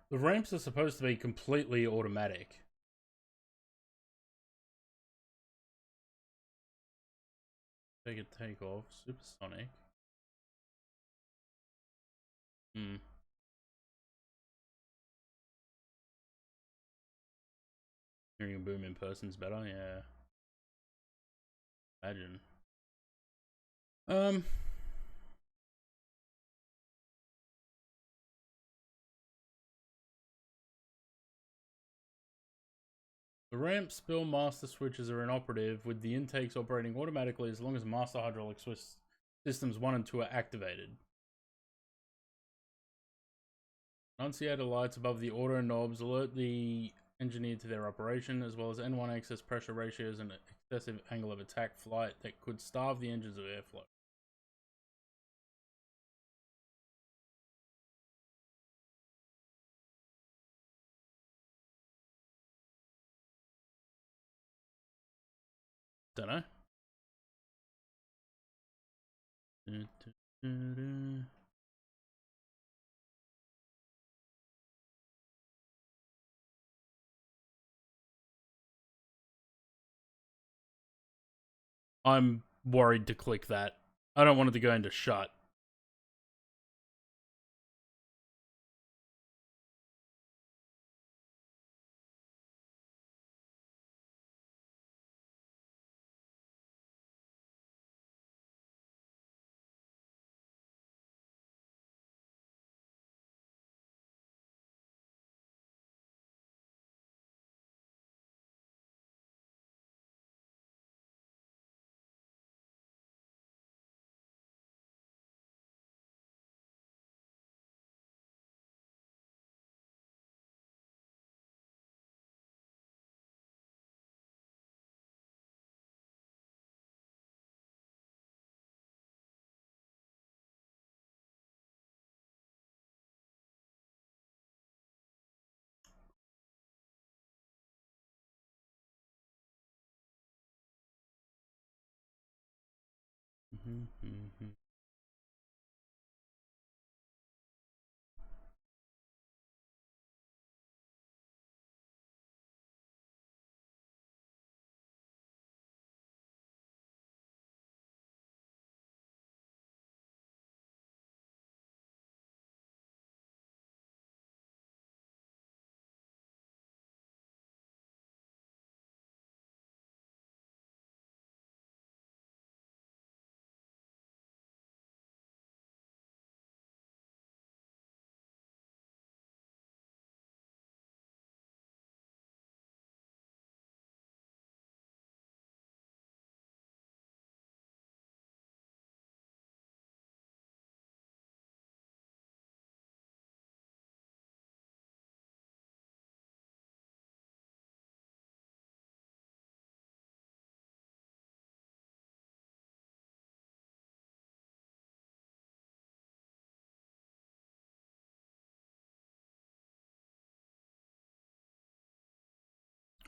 The ramps are supposed to be completely automatic. Take off. Supersonic. Hmm. Hearing a boom in person's better, yeah. Imagine. Um, the ramp spill master switches are inoperative, with the intakes operating automatically as long as master hydraulic systems 1 and 2 are activated. Annunciator lights above the auto knobs alert the engineer to their operation, as well as N1 excess pressure ratios and excessive angle of attack flight that could starve the engines of airflow. Dunno. I'm worried to click that. I don't want it to go into shut.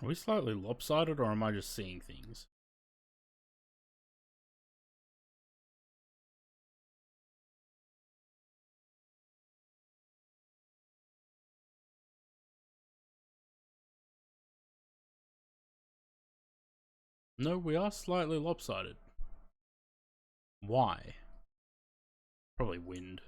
Are we slightly lopsided, or am I just seeing things? No, we are slightly lopsided. Why? Probably wind.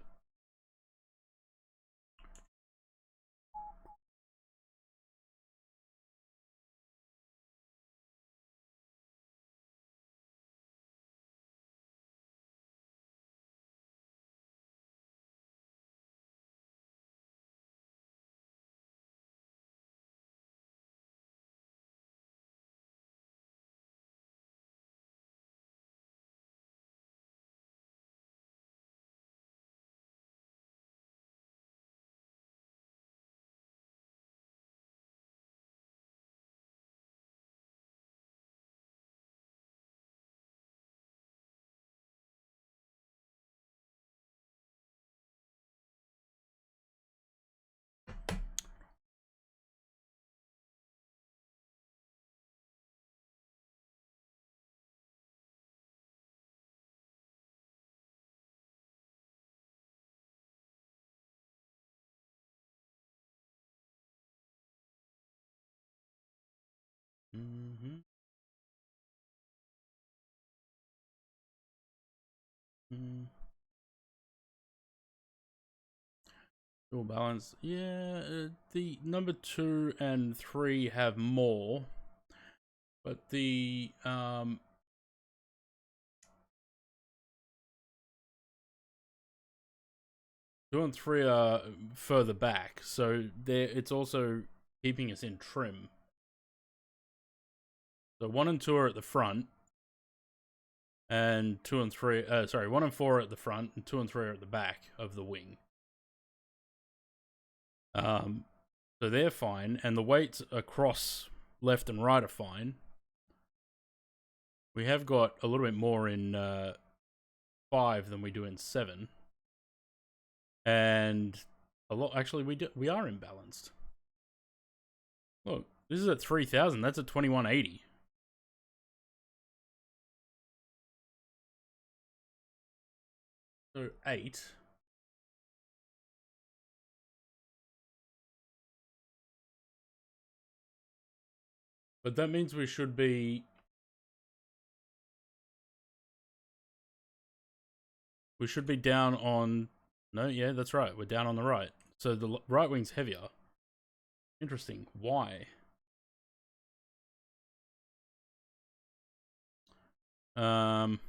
Mm-hmm. Dual balance. Yeah, the number 2 and 3 have more, but the 2 and 3 are further back, so it's also keeping us in trim. So 1 and 2 are at the front, and 2 and 3, 1 and 4 are at the front, and 2 and 3 are at the back of the wing. So they're fine, and the weights across left and right are fine. We have got a little bit more in 5 than we do in 7. And a lot, actually, we are imbalanced. Look, this is at 3,000. That's at 2180. So 8. But that means we should be down on. No, yeah, that's right. We're down on the right. So the right wing's heavier. Interesting. Why? Um.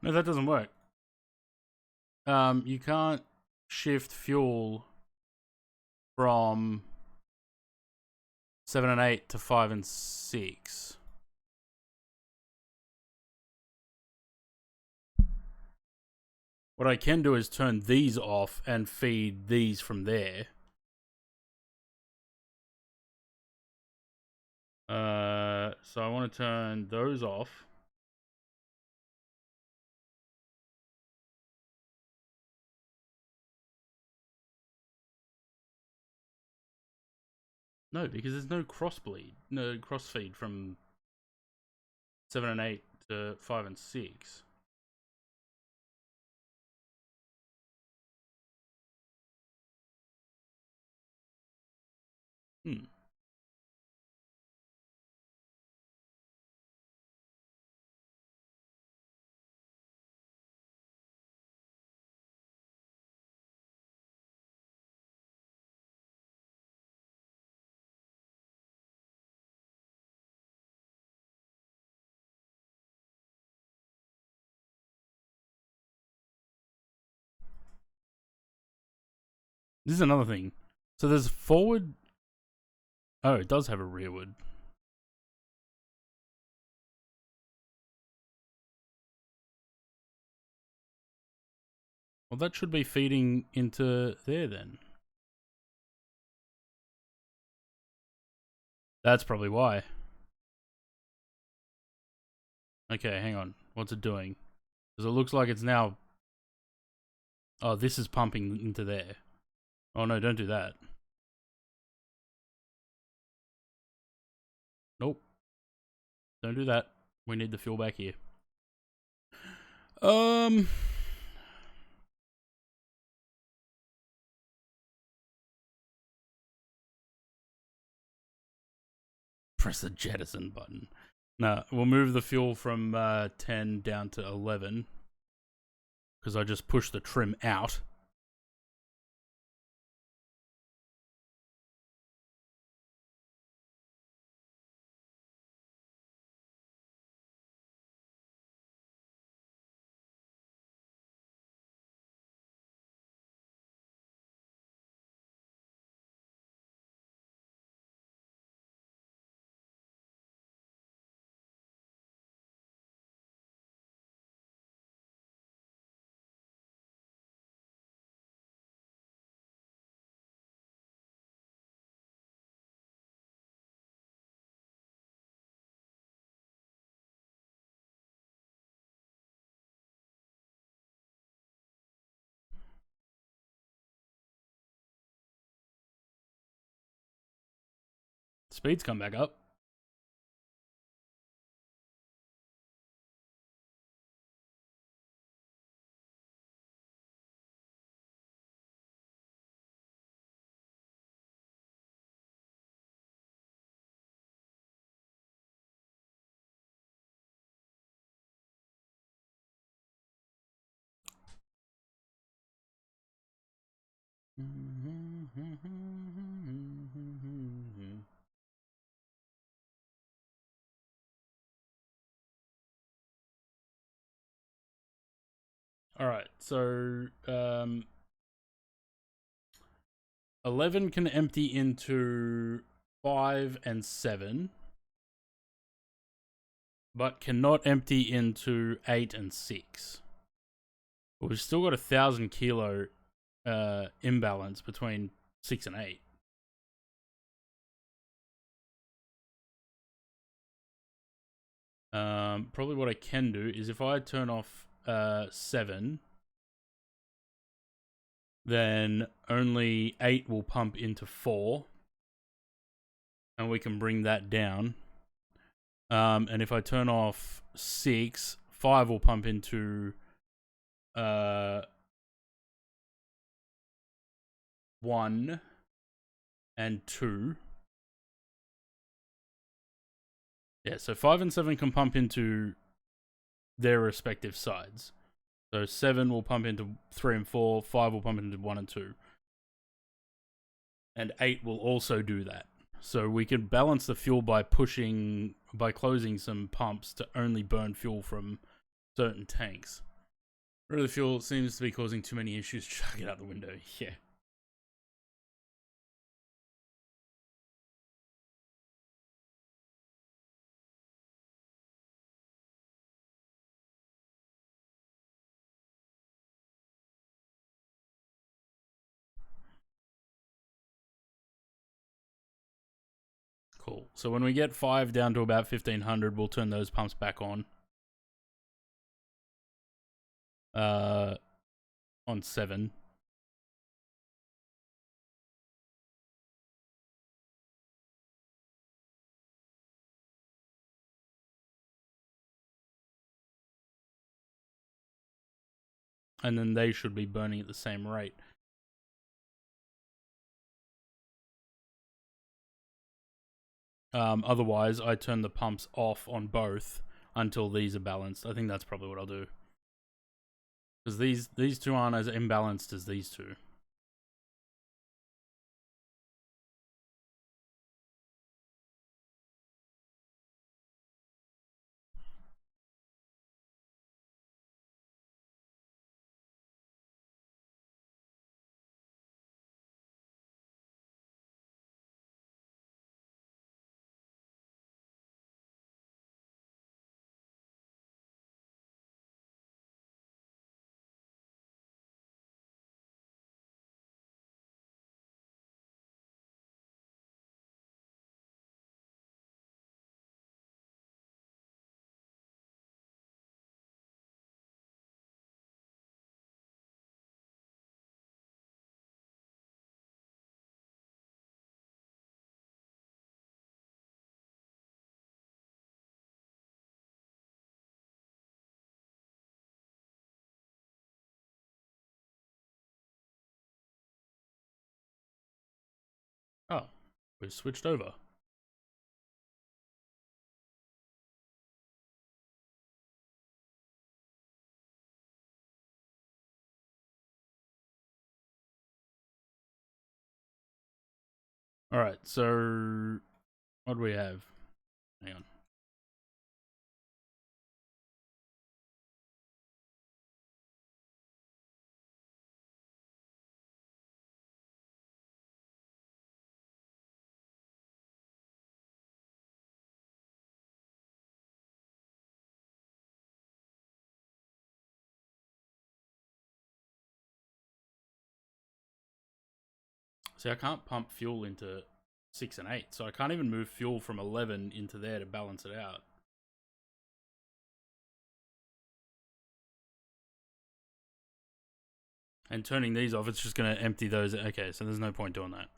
No, that doesn't work. You can't shift fuel from 7 and 8 to 5 and 6. What I can do is turn these off and feed these from there. So I want to turn those off. No, because there's no crossfeed from 7 and 8 to 5 and 6. This is another thing. So there's forward. Oh, it does have a rearward. Well, that should be feeding into there then. That's probably why. Okay, hang on. What's it doing? Because it looks like it's now... Oh, this is pumping into there. Oh no, don't do that. Nope. Don't do that. We need the fuel back here. Press the jettison button. No, we'll move the fuel from 10 down to 11. Because I just pushed the trim out. Speed's come back up. Alright, so 11 can empty into 5 and 7, but cannot empty into 8 and 6. But we've still got 1,000 kilo imbalance between 6 and 8. Probably what I can do is if I turn off 7, then only 8 will pump into 4, and we can bring that down. And if I turn off 6, 5 will pump into 1 and 2. Yeah, so 5 and 7 can pump into their respective sides. So 7 will pump into 3 and 4, 5 will pump into 1 and 2. And 8 will also do that. So we can balance the fuel by closing some pumps to only burn fuel from certain tanks. Really fuel seems to be causing too many issues. Chuck it out the window. Yeah. Cool. So when we get 5 down to about 1500, we'll turn those pumps back on. On 7. And then they should be burning at the same rate. Otherwise, I turn the pumps off on both until these are balanced. I think that's probably what I'll do. Because these two aren't as imbalanced as these two. Oh, we've switched over. Alright, so what do we have? Hang on. See, I can't pump fuel into 6 and 8, so I can't even move fuel from 11 into there to balance it out. And turning these off, it's just going to empty those. Okay, so there's no point doing that.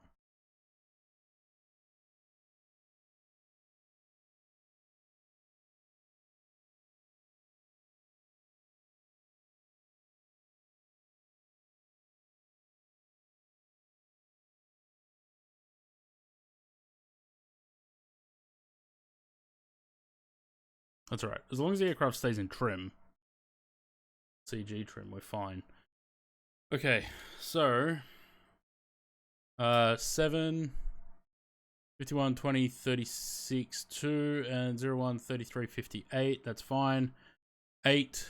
That's alright. As long as the aircraft stays in trim, CG trim, we're fine. Okay, so 7, 51, 20, 36, 2, and 01, 33, 58. That's fine. 8.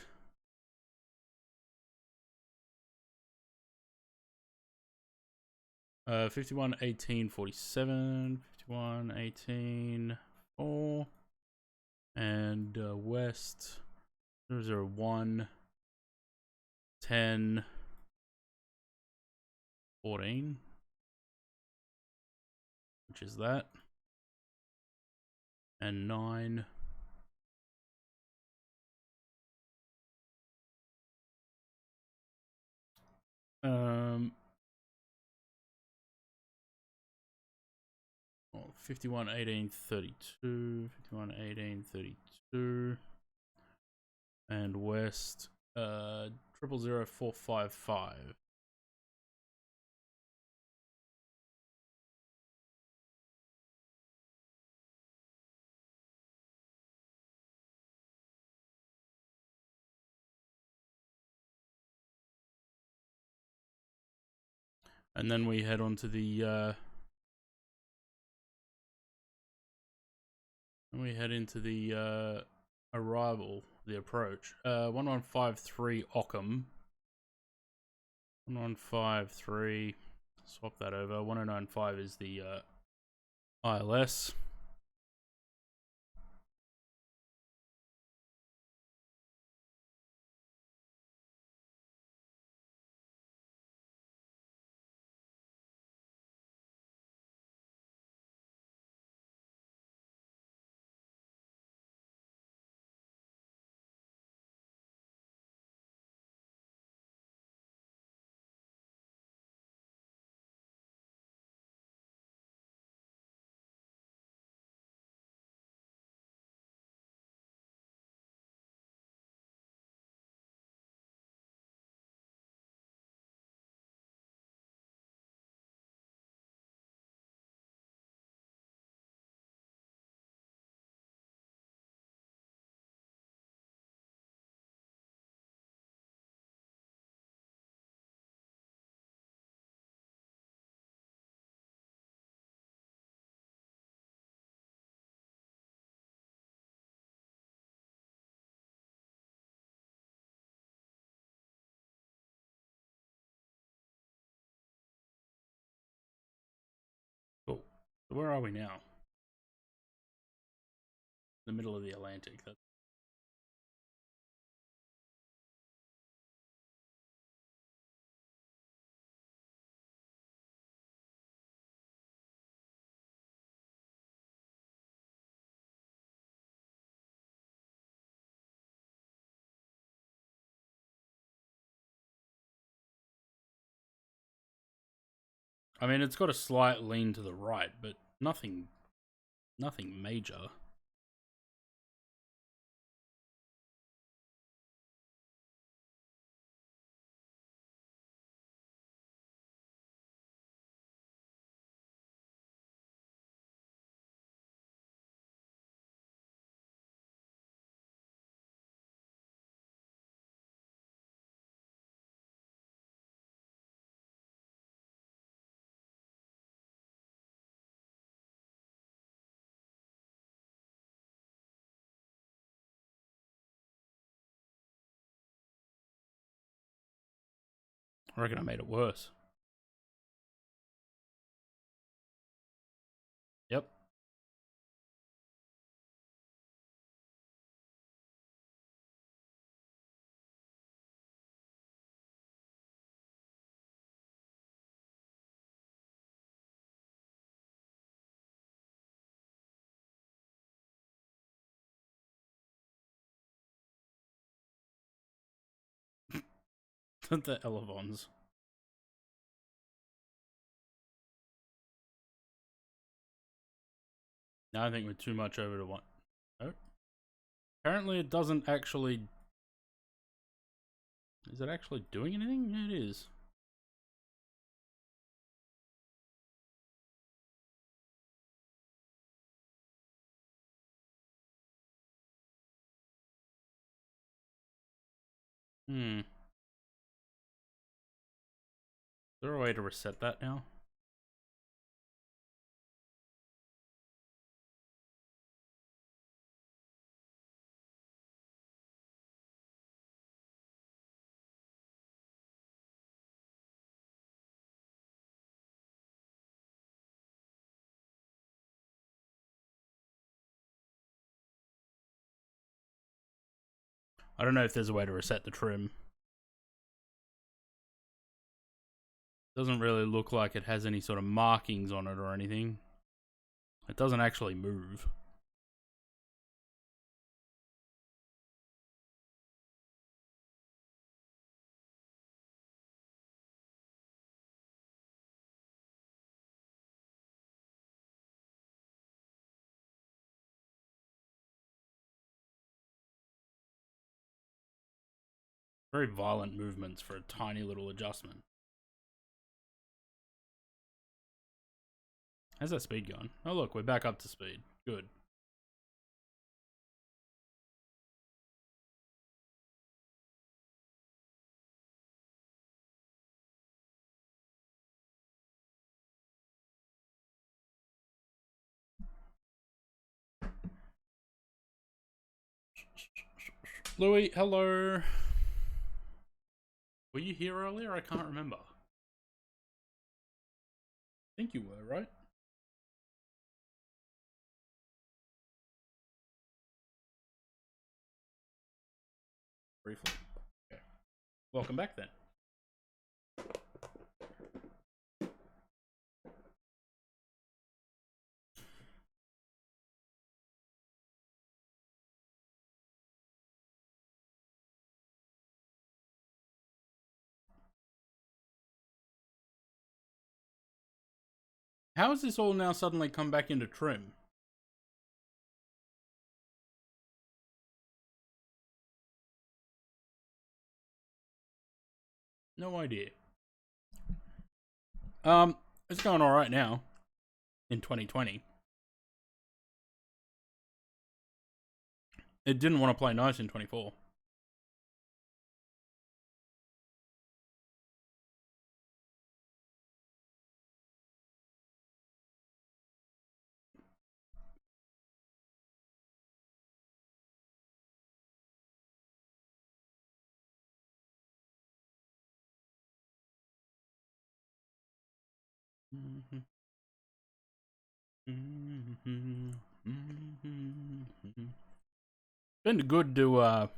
Uh, 51, 18, 47, 51, 18, 4, and west 001, 10, 14, which is that, and 9. Um, 51, 18, 32, 51, 18, 32, and west 000455. And then we head on to the and we head into the arrival the approach. 1153 Ockham. 1153. Swap that over. 1095 is the ILS. Cool. So where are we now? The middle of the Atlantic. I mean, it's got a slight lean to the right, but nothing major. I reckon I made it worse. Yep. The Elevons. Now I think we're too much over to one. Oh. Apparently it doesn't actually... Is it actually doing anything? Yeah, it is. Is there a way to reset that now? I don't know if there's a way to reset the trim. Doesn't really look like it has any sort of markings on it or anything. It doesn't actually move. Very violent movements for a tiny little adjustment. How's that speed going? Oh look, we're back up to speed. Good. Louis, hello. Were you here earlier? I can't remember. I think you were, right? Briefly. Okay. Welcome back then. How has this all now suddenly come back into trim? No idea. It's going alright now. In 2020. It didn't want to play nice in 24. Been good to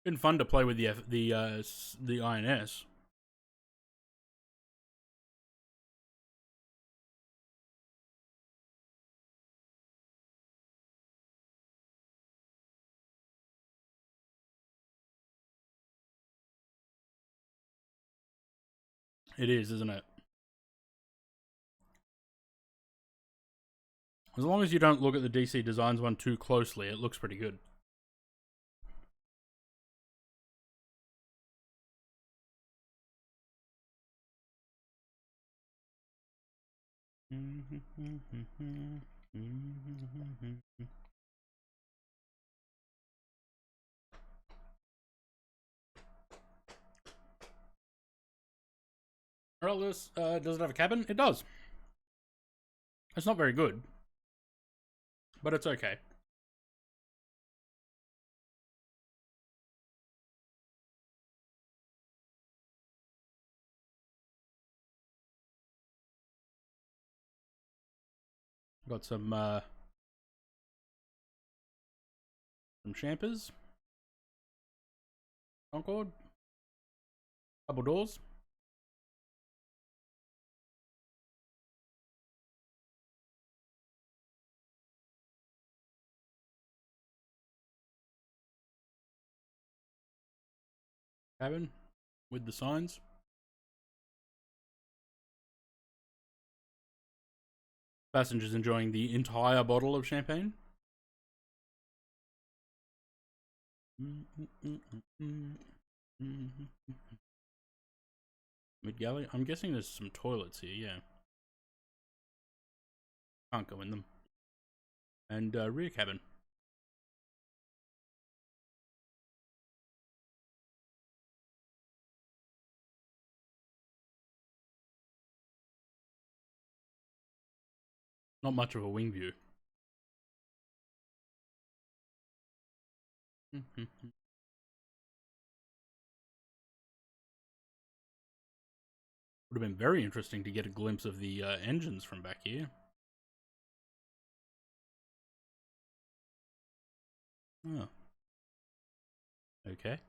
been fun to play with the INS. It is, isn't it? As long as you don't look at the DC Designs one too closely, it looks pretty good. Well, this does it have a cabin? It does. It's not very good, but it's okay. Got some champers, Concord, double doors. Cabin with the signs. Passengers enjoying the entire bottle of champagne. Mid galley. I'm guessing there's some toilets here. Yeah, can't go in them. And rear cabin. Not much of a wing view. Would have been very interesting to get a glimpse of the engines from back here. Oh. Okay.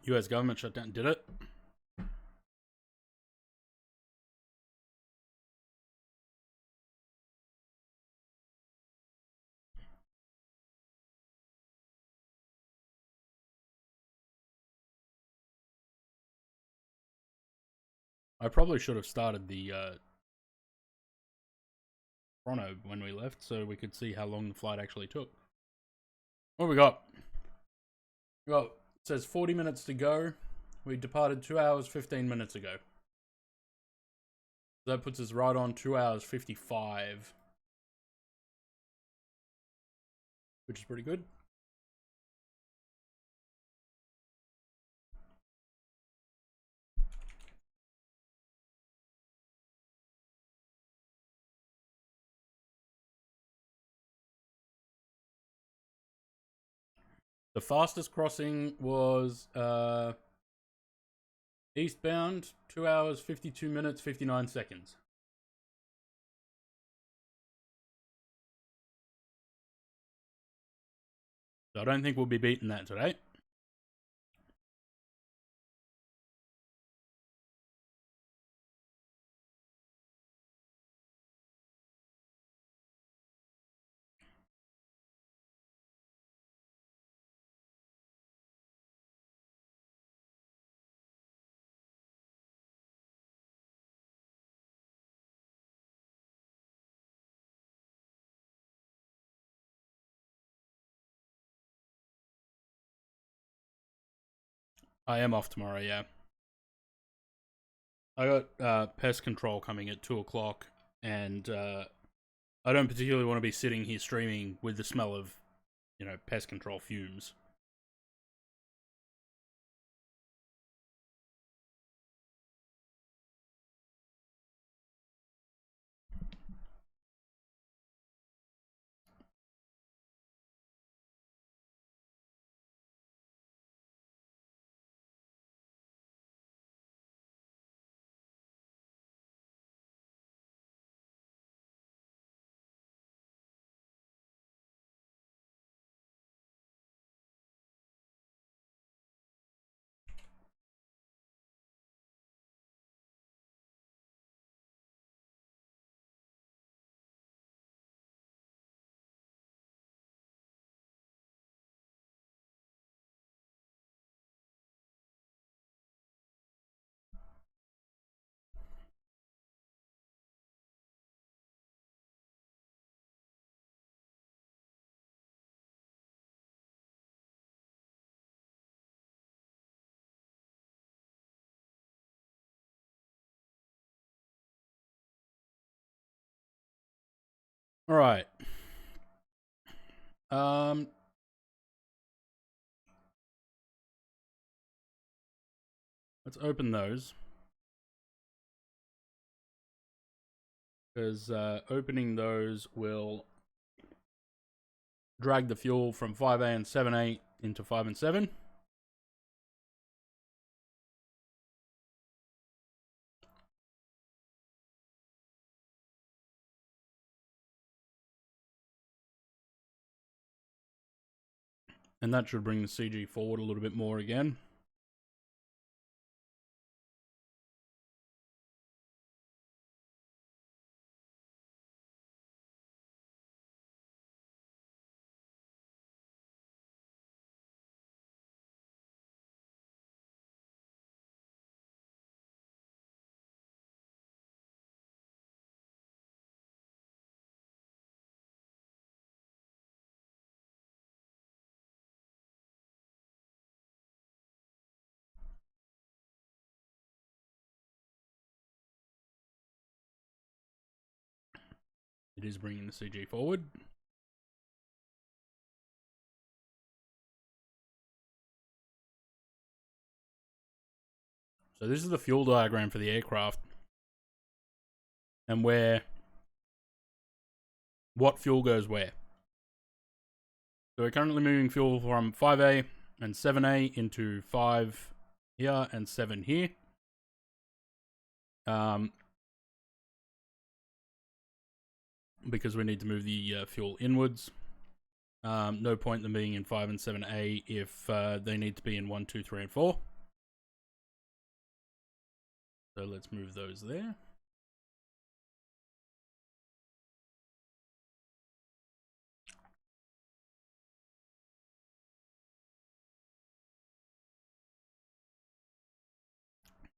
US government shutdown. Did it? I probably should have started the chrono when we left so we could see how long the flight actually took. What we got? It says 40 minutes to go. We departed 2 hours 15 minutes ago. That puts us right on 2 hours 55, which is pretty good. The fastest crossing was eastbound, 2 hours, 52 minutes, 59 seconds. So I don't think we'll be beating that today. I am off tomorrow, yeah. I got pest control coming at 2 o'clock, and I don't particularly want to be sitting here streaming with the smell of, pest control fumes. All right. Let's open those. Because opening those will drag the fuel from 5A and 7A into 5 and 7. And that should bring the CG forward a little bit more again. It is bringing the CG forward. So this is the fuel diagram for the aircraft. And what fuel goes where. So we're currently moving fuel from 5A and 7A into 5 here and 7 here. Because we need to move the fuel inwards. No point in them being in 5 and 7A if they need to be in 1, 2, 3, and 4. So let's move those there.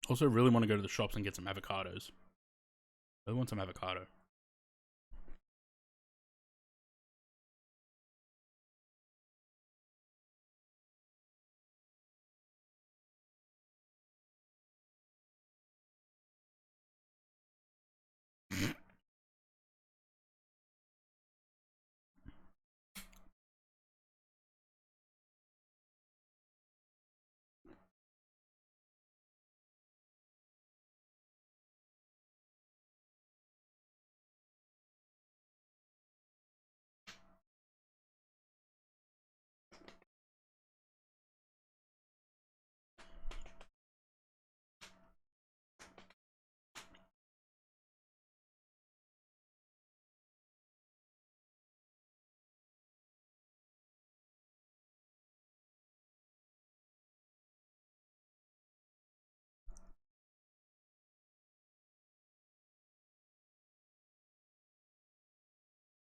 Also, really want to go to the shops and get some avocados. I want some avocado.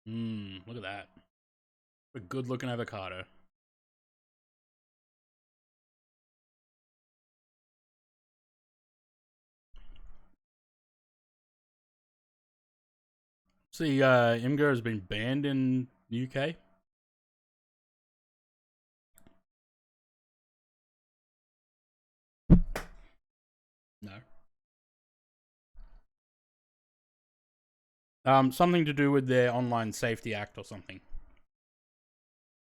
Look at that. A good looking avocado. See, Imgur has been banned in the UK. No. Something to do with their Online Safety Act or something.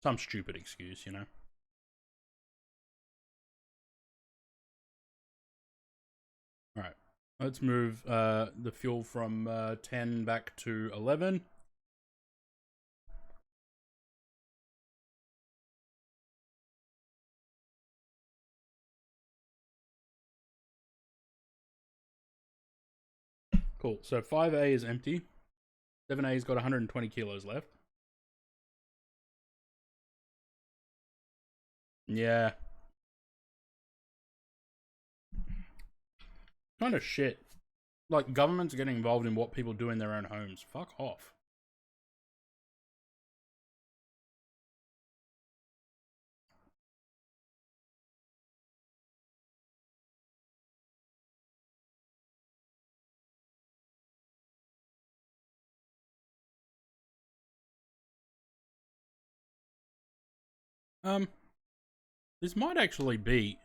Some stupid excuse, you know. Alright. Let's move the fuel from 10 back to 11. Cool. So 5A is empty. 7A's got 120 kilos left. Yeah. Kind of shit. Like, governments are getting involved in what people do in their own homes. Fuck off. Um, this might actually be...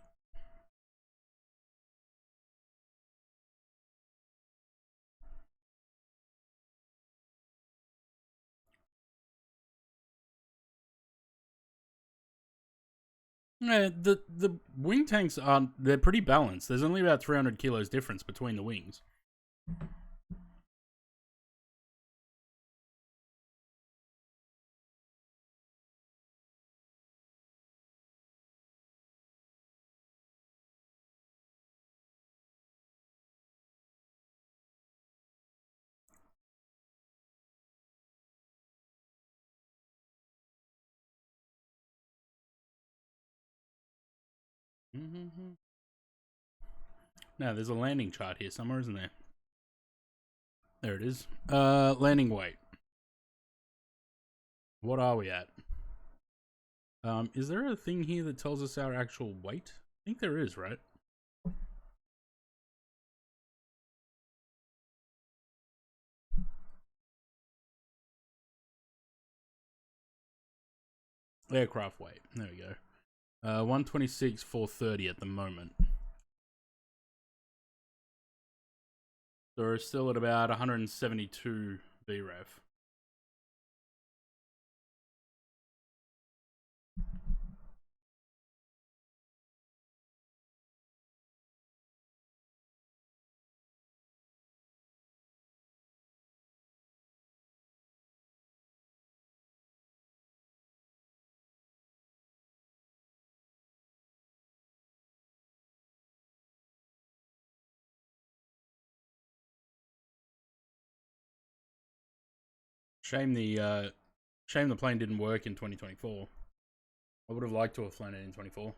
the wing tanks are they're pretty balanced. There's only about 300 kilos difference between the wings. Now there's a landing chart here somewhere, isn't there? There it is. Landing weight. What are we at? Is there a thing here that tells us our actual weight? I think there is, right? Aircraft weight. There we go. 126, 430 at the moment. So we're still at about 172 VREF. Shame the plane didn't work in 2024. I would have liked to have flown it in 24.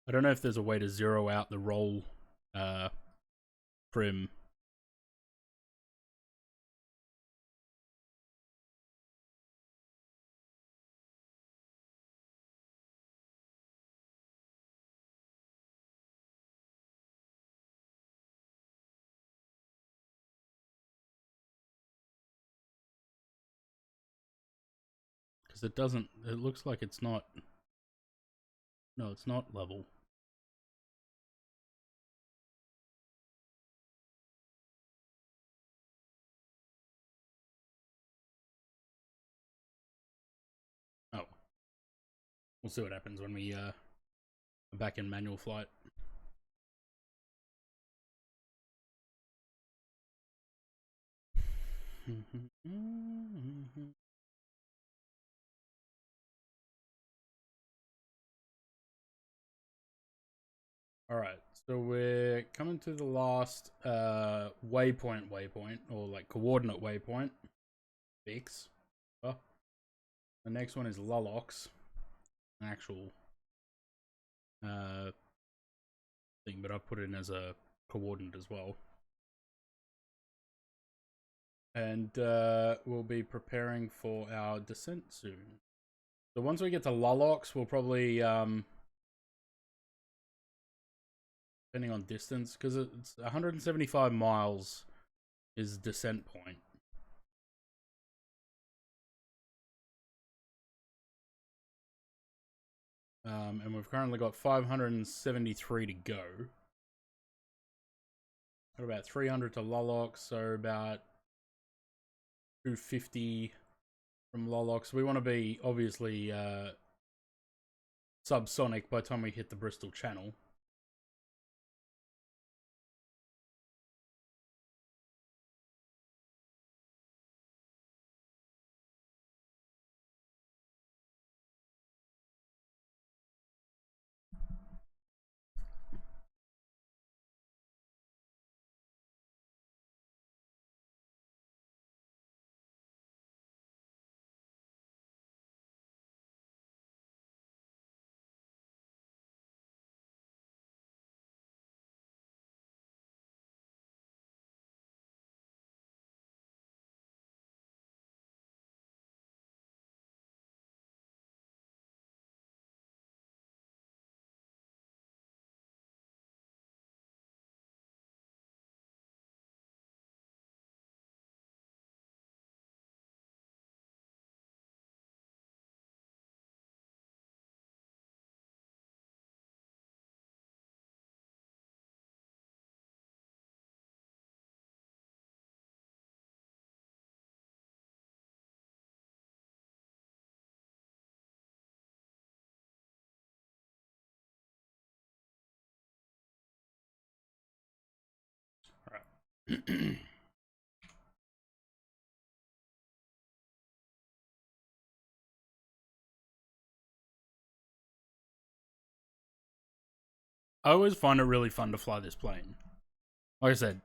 I don't know if there's a way to zero out the roll prim. because it doesn't. It looks like it's not. No, it's not level. Oh, we'll see what happens when we are back in manual flight. All right, so we're coming to the last waypoint, or like coordinate waypoint. Fix. Oh. The next one is Lolox, an actual thing, but I've put it in as a coordinate as well. And we'll be preparing for our descent soon. So once we get to Lolox, we'll probably depending on distance, because it's 175 miles is descent point. And we've currently got 573 to go. Got about 300 to Lolox, so about 250 from Lolox. We want to be obviously subsonic by the time we hit the Bristol Channel. Alright. I always find it really fun to fly this plane. Like I said,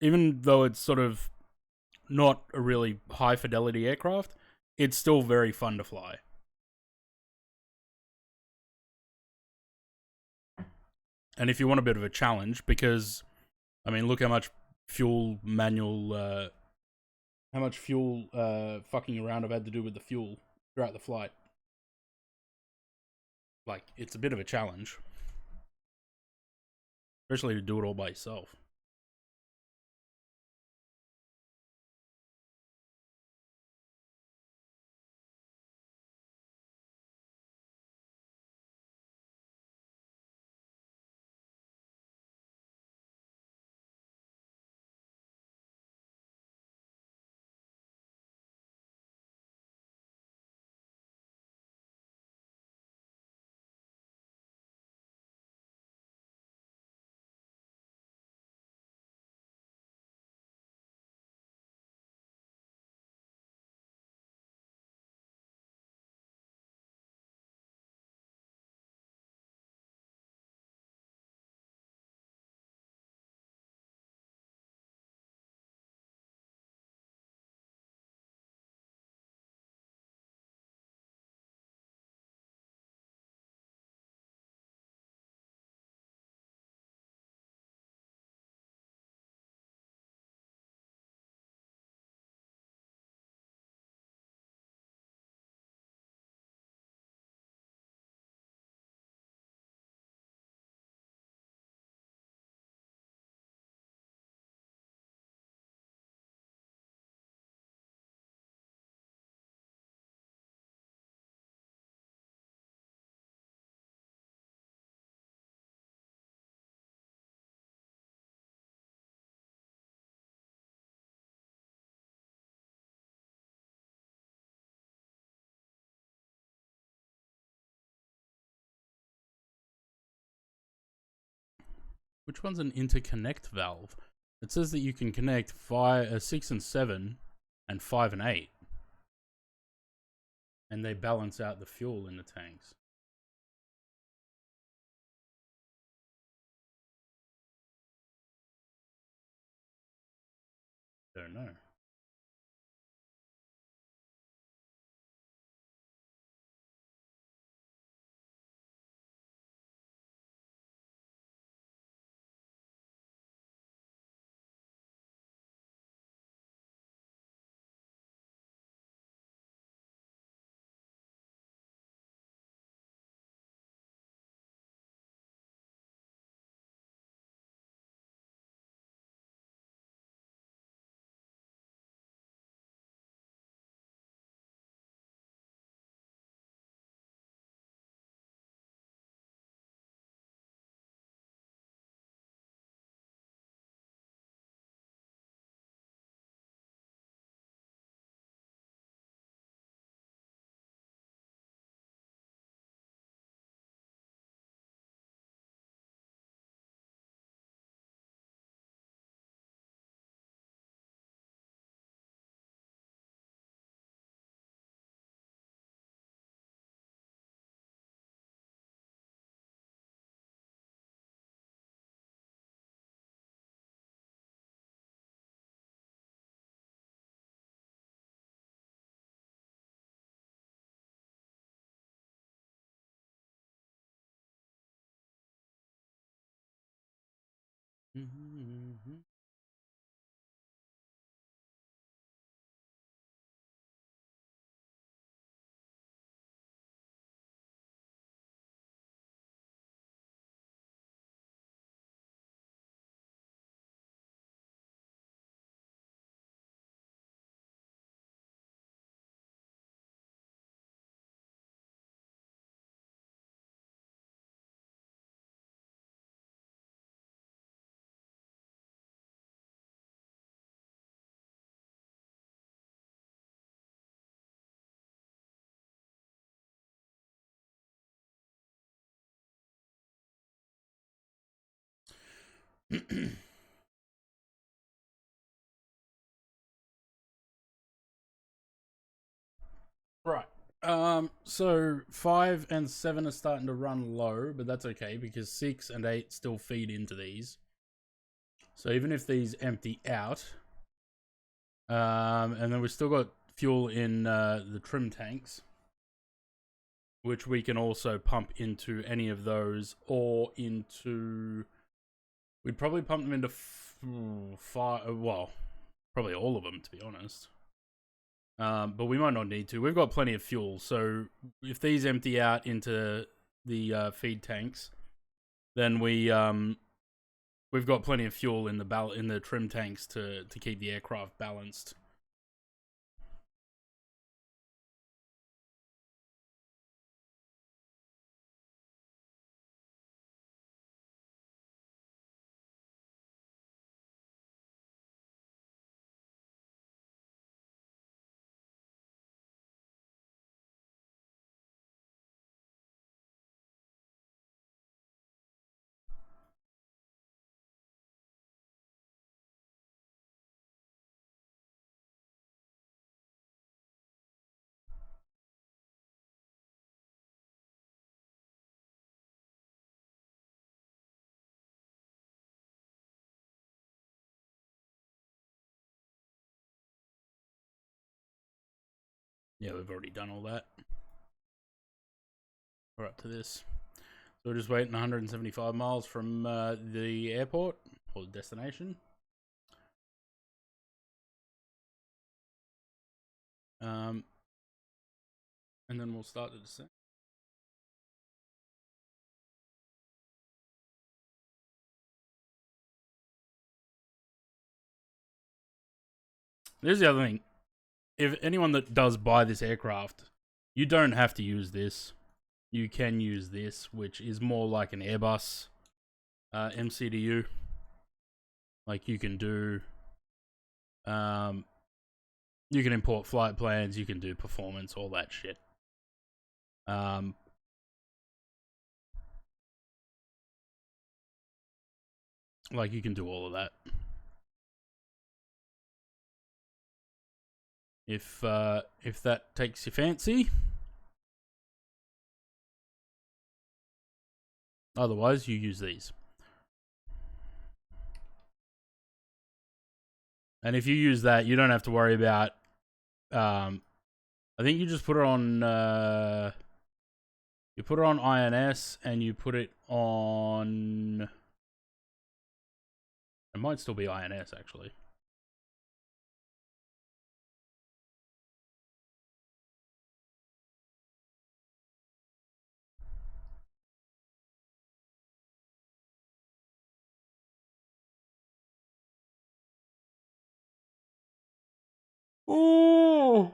even though it's sort of not a really high fidelity aircraft, it's still very fun to fly. And if you want a bit of a challenge, because I mean, look how much fuel fucking around I've had to do with the fuel throughout the flight. Like, it's a bit of a challenge, especially to do it all by yourself. Which one's an interconnect valve? It says that you can connect 6 and 7 and 5 and 8. And they balance out the fuel in the tanks. Don't know. Mm-hmm. Right. So 5 and 7 are starting to run low, but that's okay because 6 and 8 still feed into these. So even if these empty out, and then we've still got fuel in the trim tanks, which we can also pump into any of those or into. We'd probably pump them into 5. Well, probably all of them, to be honest. But we might not need to. We've got plenty of fuel, so if these empty out into the feed tanks, then we've got plenty of fuel in the trim tanks to keep the aircraft balanced. Yeah, we've already done all that. We're up to this. So we're just waiting 175 miles from the airport or the destination. And then we'll start the descent. Here's the other thing. If anyone that does buy this aircraft, you don't have to use this. You can use this, which is more like an Airbus MCDU. Like you can do, you can import flight plans, you can do performance, all that shit. Like, you can do all of that. If that takes your fancy. Otherwise, you use these. And if you use that, you don't have to worry about... I think you just put it on... you put it on INS, and you put it on... It might still be INS, actually. Ooh!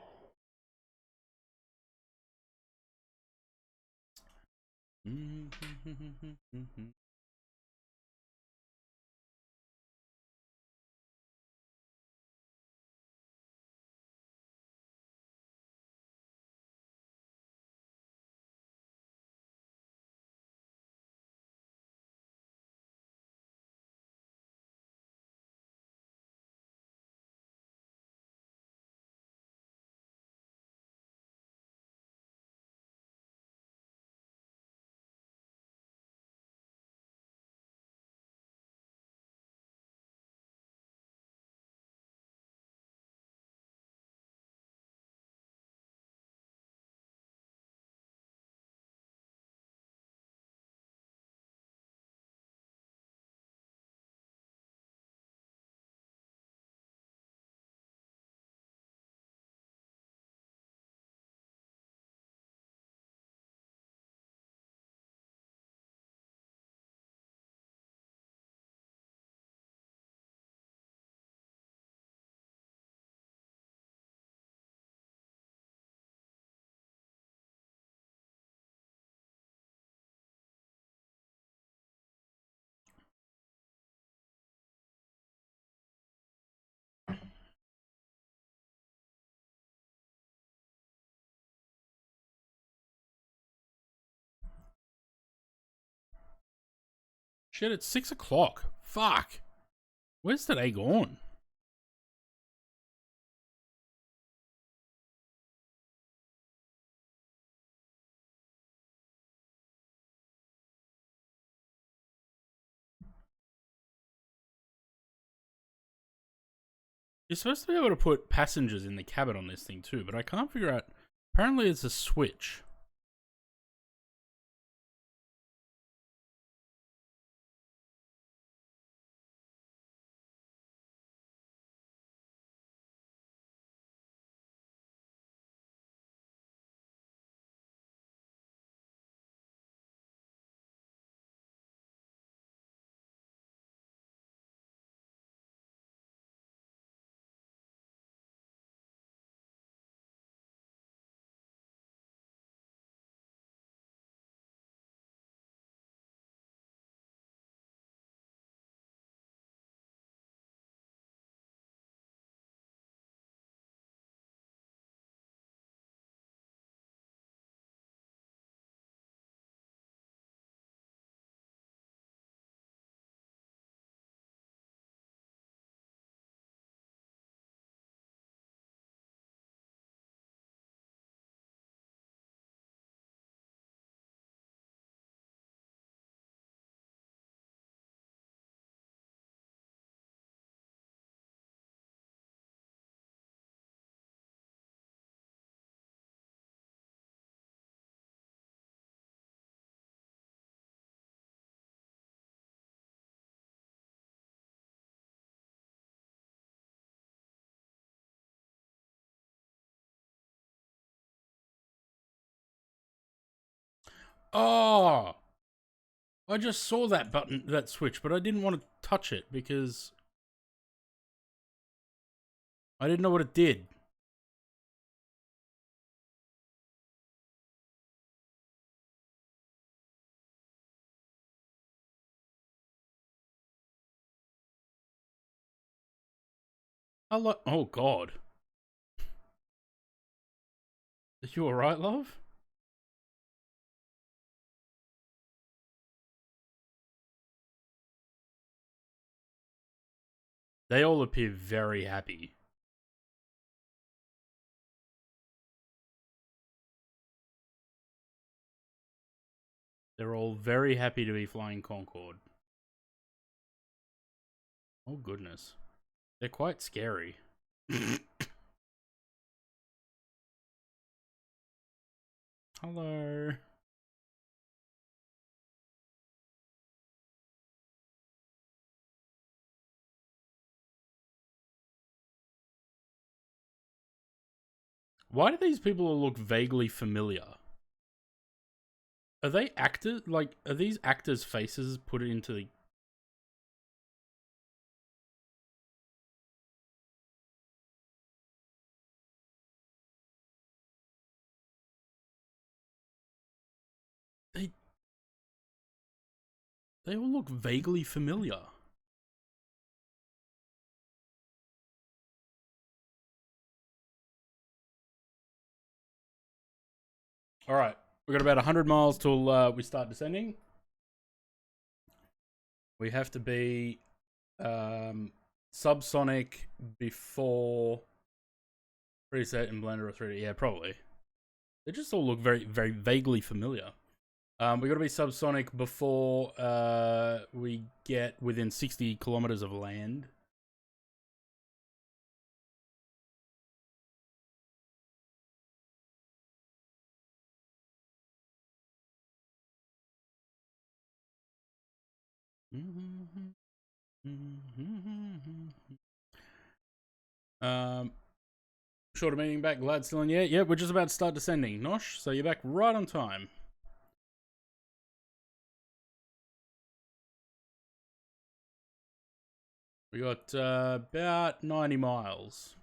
Shit, it's 6 o'clock. Fuck. Where's today gone? You're supposed to be able to put passengers in the cabin on this thing too, but I can't figure out. Apparently, it's a switch. Oh! I just saw that button, that switch, but I didn't want to touch it because I didn't know what it did. Oh, God. Are you alright, love? They all appear very happy. They're all very happy to be flying Concorde. Oh goodness. They're quite scary. Hello. Why do these people all look vaguely familiar? Are they actors? Like, are these actors' faces put into the... They all look vaguely familiar. Alright, we've got about 100 miles till we start descending. We have to be subsonic before preset and blender or 3D. Yeah, probably. They just all look very, very vaguely familiar. We got to be subsonic before we get within 60 kilometers of land. Shorter meeting back, glad still in. Yeah, we're just about to start descending, Nosh, so you're back right on time. We got about 90 miles.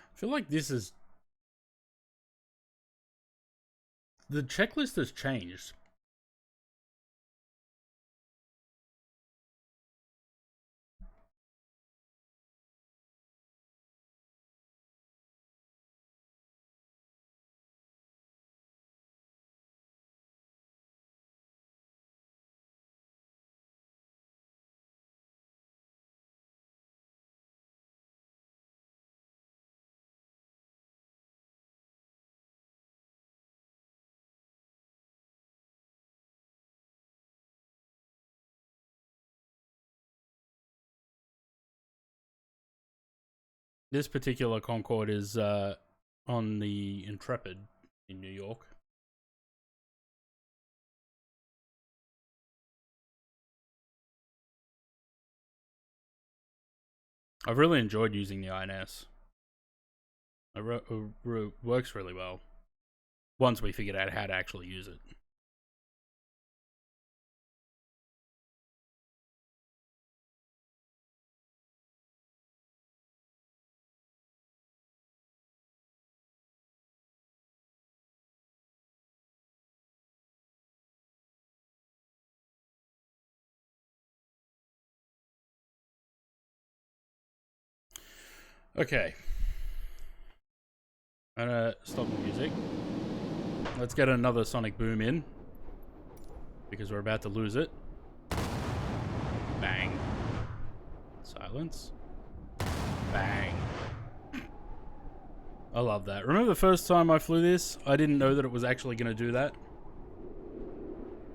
I feel like this is... The checklist has changed. This particular Concorde is on the Intrepid in New York. I've really enjoyed using the INS. It works really well once we figured out how to actually use it. Okay. I'm gonna stop the music. Let's get another sonic boom in, because we're about to lose it. Bang. Silence. Bang. I love that. Remember the first time I flew this? I didn't know that it was actually going to do that.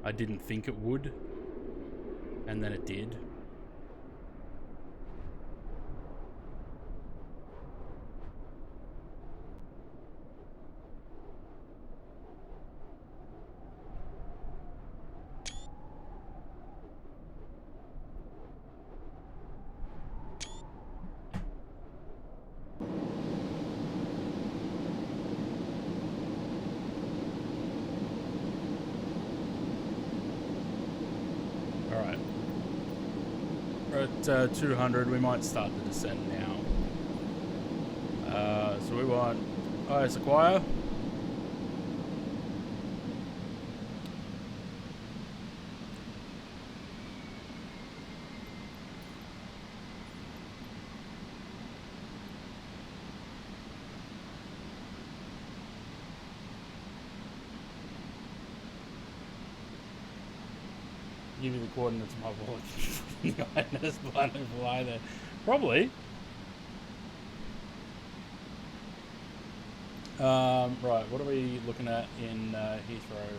I didn't think it would. And then it did. We're at 200. We might start the descent now. So we want IS acquire. Give you the coordinates of my wallet. INS plan and fly there. Probably. Right, what are we looking at in Heathrow?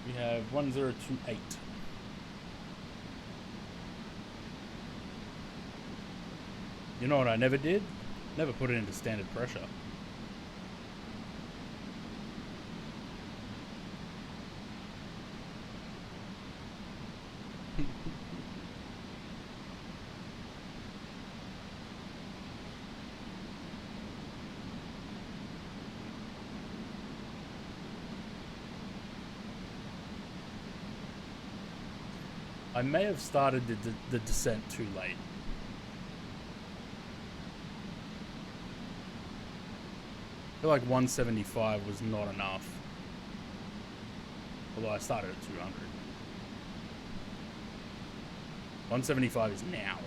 We have 1028. You know what I never did? Never put it into standard pressure. I may have started the descent too late. I feel like 175 was not enough. Although I started at 200. 175 is now.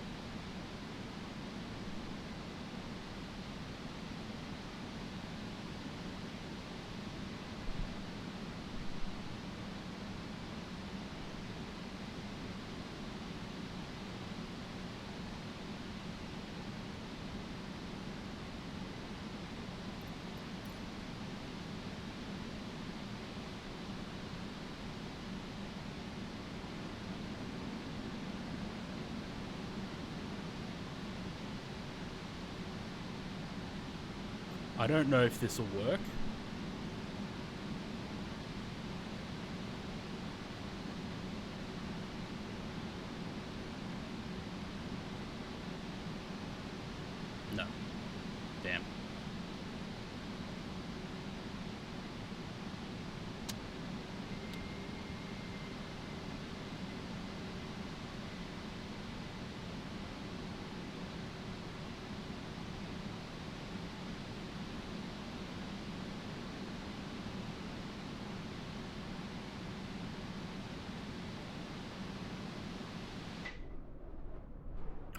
I don't know if this will work. No. Damn.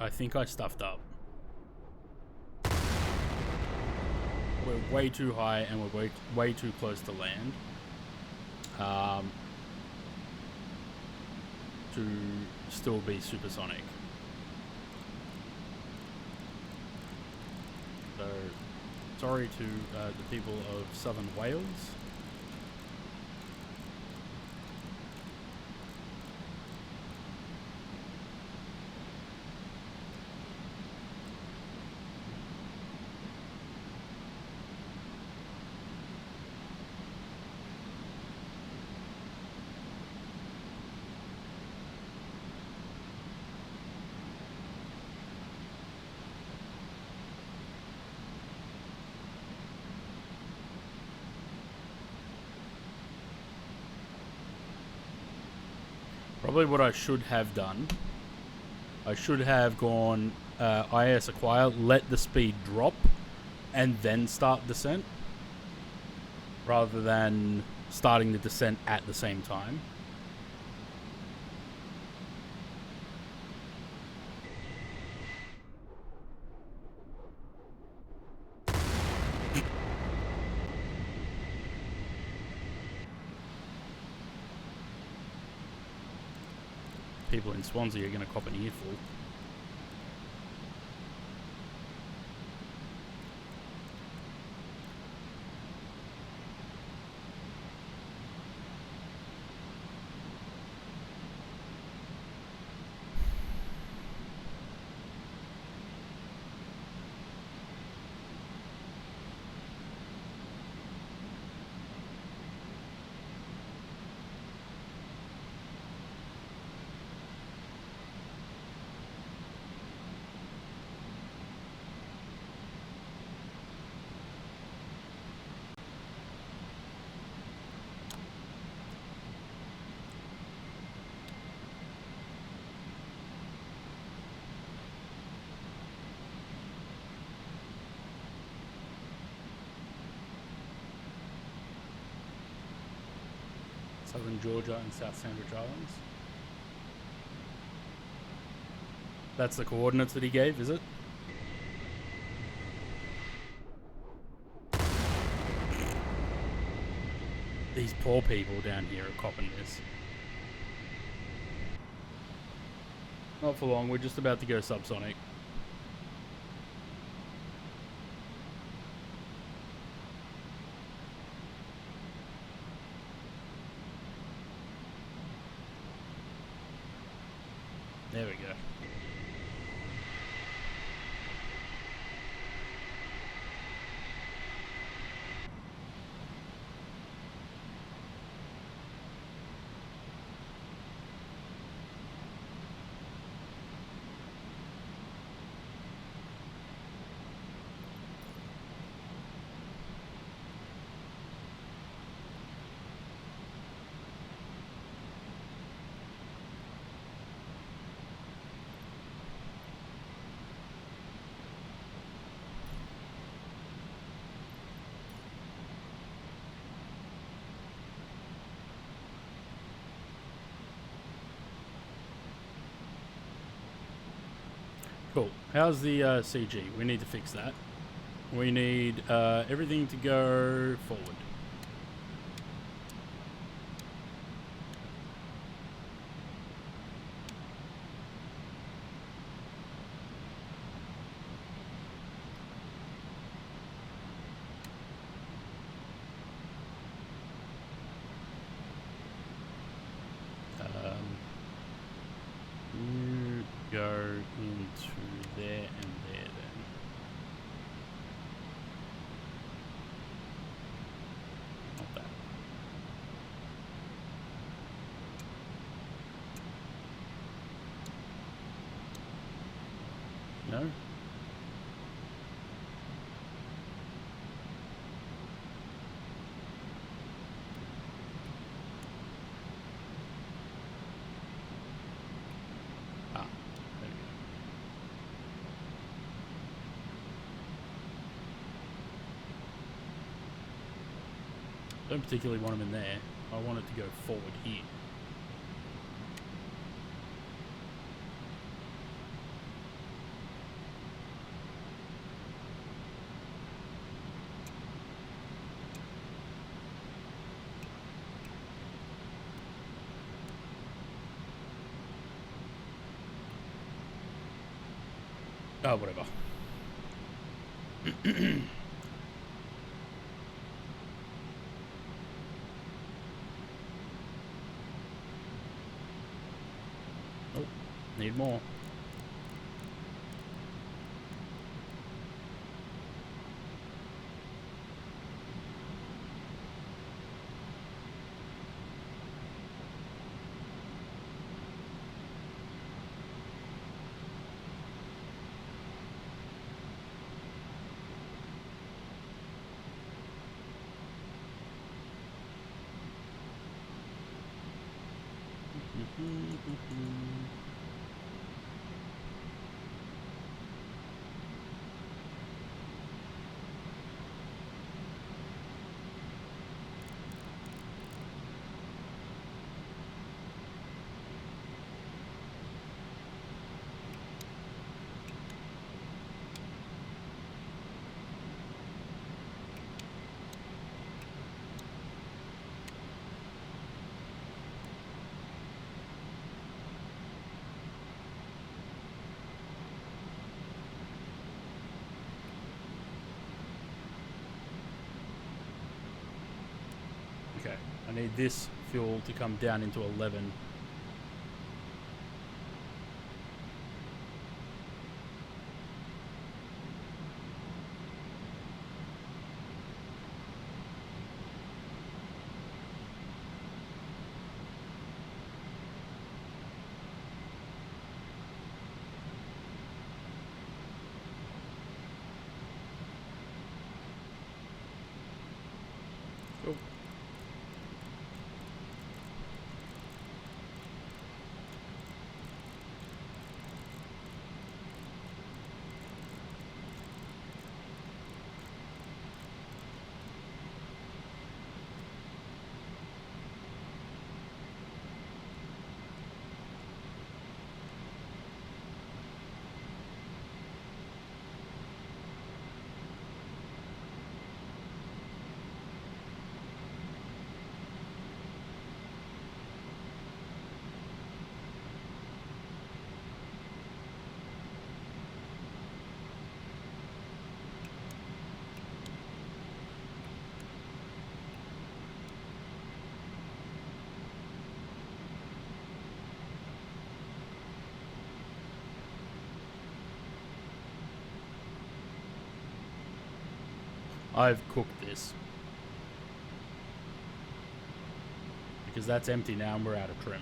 I think I stuffed up. We're way too high and we're way too close to land. To still be supersonic. So, sorry to the people of Southern Wales. Probably what I should have done. I should have gone IS acquire, let the speed drop, and then start descent, rather than starting the descent at the same time. People in Swansea are going to cop an earful. Southern Georgia and South Sandwich Islands. That's the coordinates that he gave, is it? These poor people down here are copping this. Not for long, we're just about to go subsonic. There we go. Cool. How's the CG? We need to fix that. We need everything to go forward. You go into there and there then. Not that. No? Ah, there we go. Don't particularly want them in there. I want it to go forward here. Oh, whatever. Oh, need more. Okay, I need this fuel to come down into 11. Cool. I've cooked this. Because that's empty now and we're out of trim.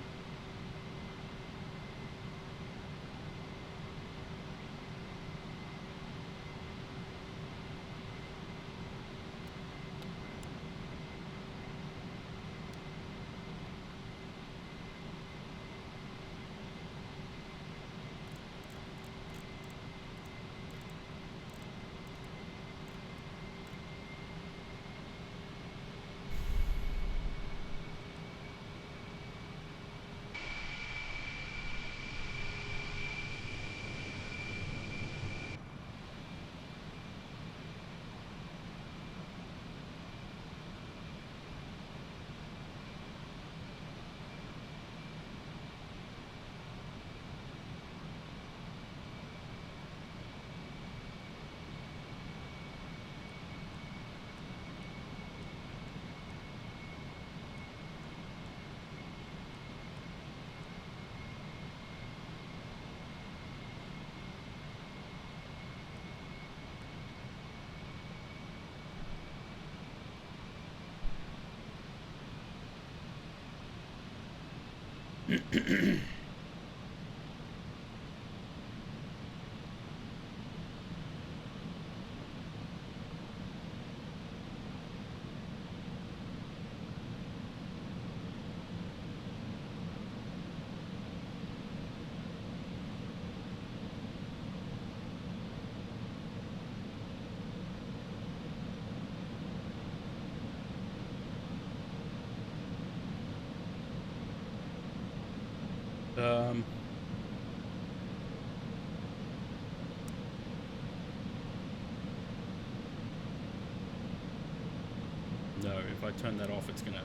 No, if I turn that off, it's gonna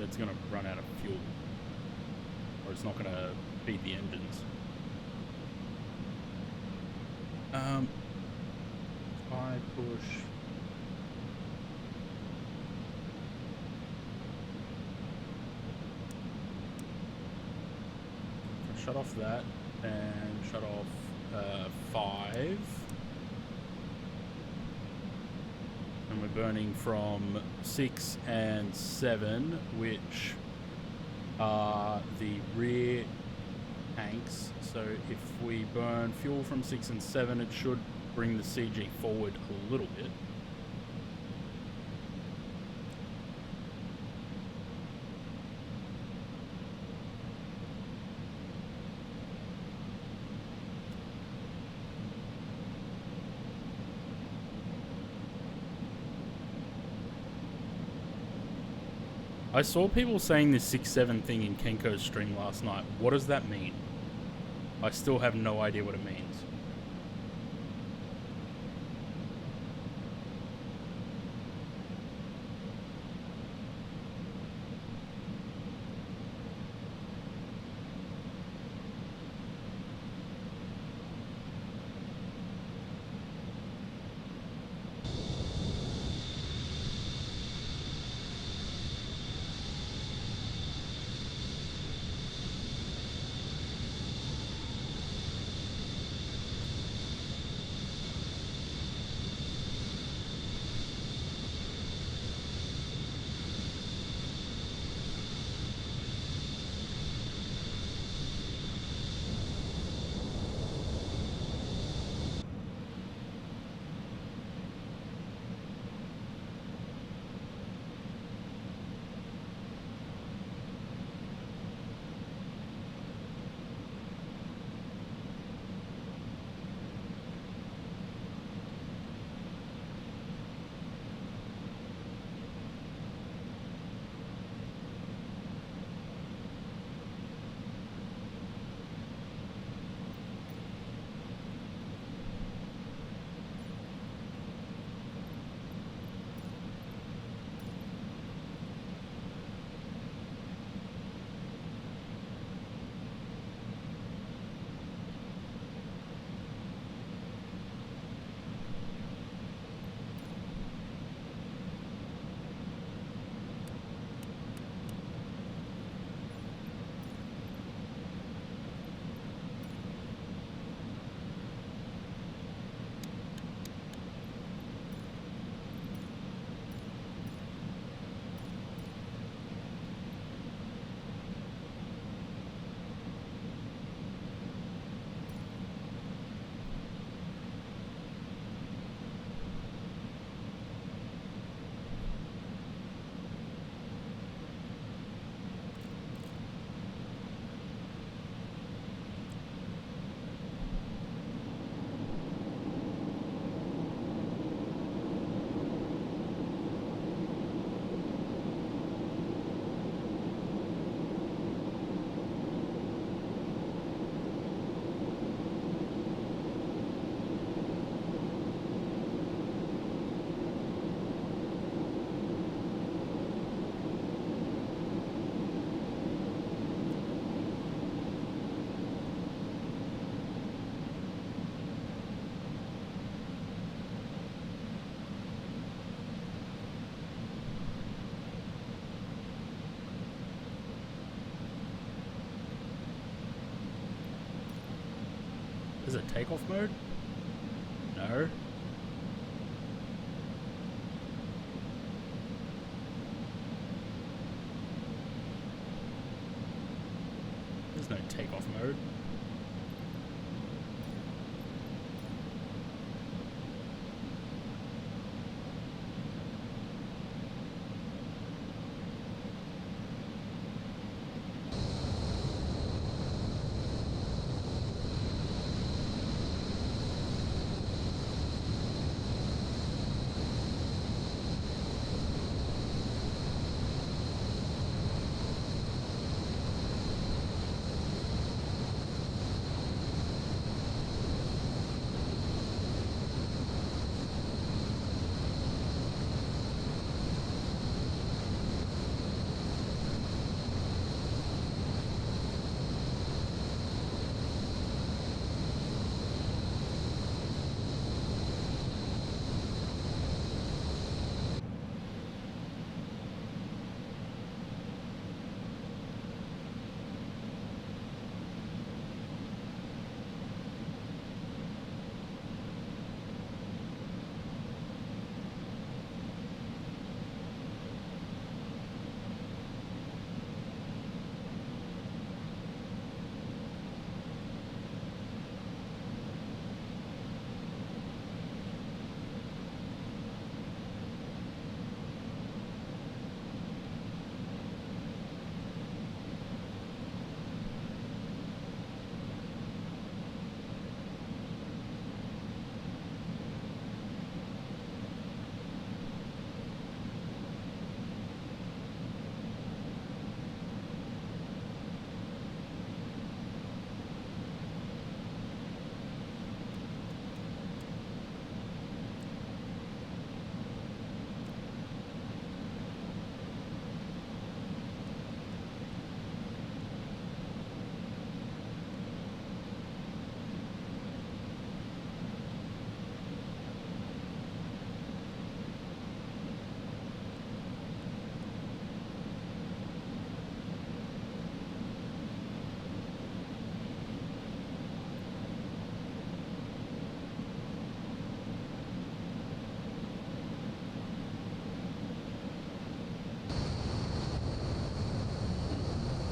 it's gonna run out of fuel, or it's not gonna feed the engines. I push. Shut off that and shut off 5. And we're burning from 6 and 7, which are the rear tanks. So if we burn fuel from 6 and 7, it should bring the CG forward a little bit. I saw people saying this 6-7 thing in Kenko's stream last night. What does that mean? I still have no idea what it means. Is it takeoff mode? No. There's no takeoff mode.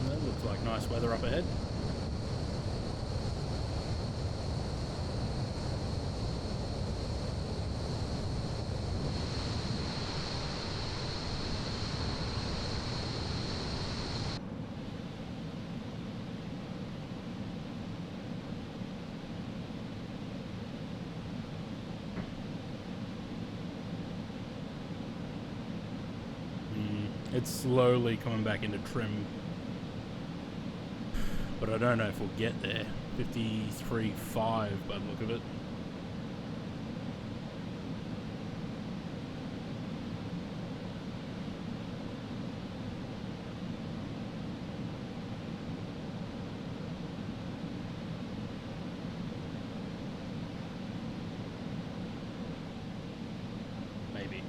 That looks like nice weather up ahead. It's slowly coming back into trim, but I don't know if we'll get there. 53.5 by the look of it. Maybe.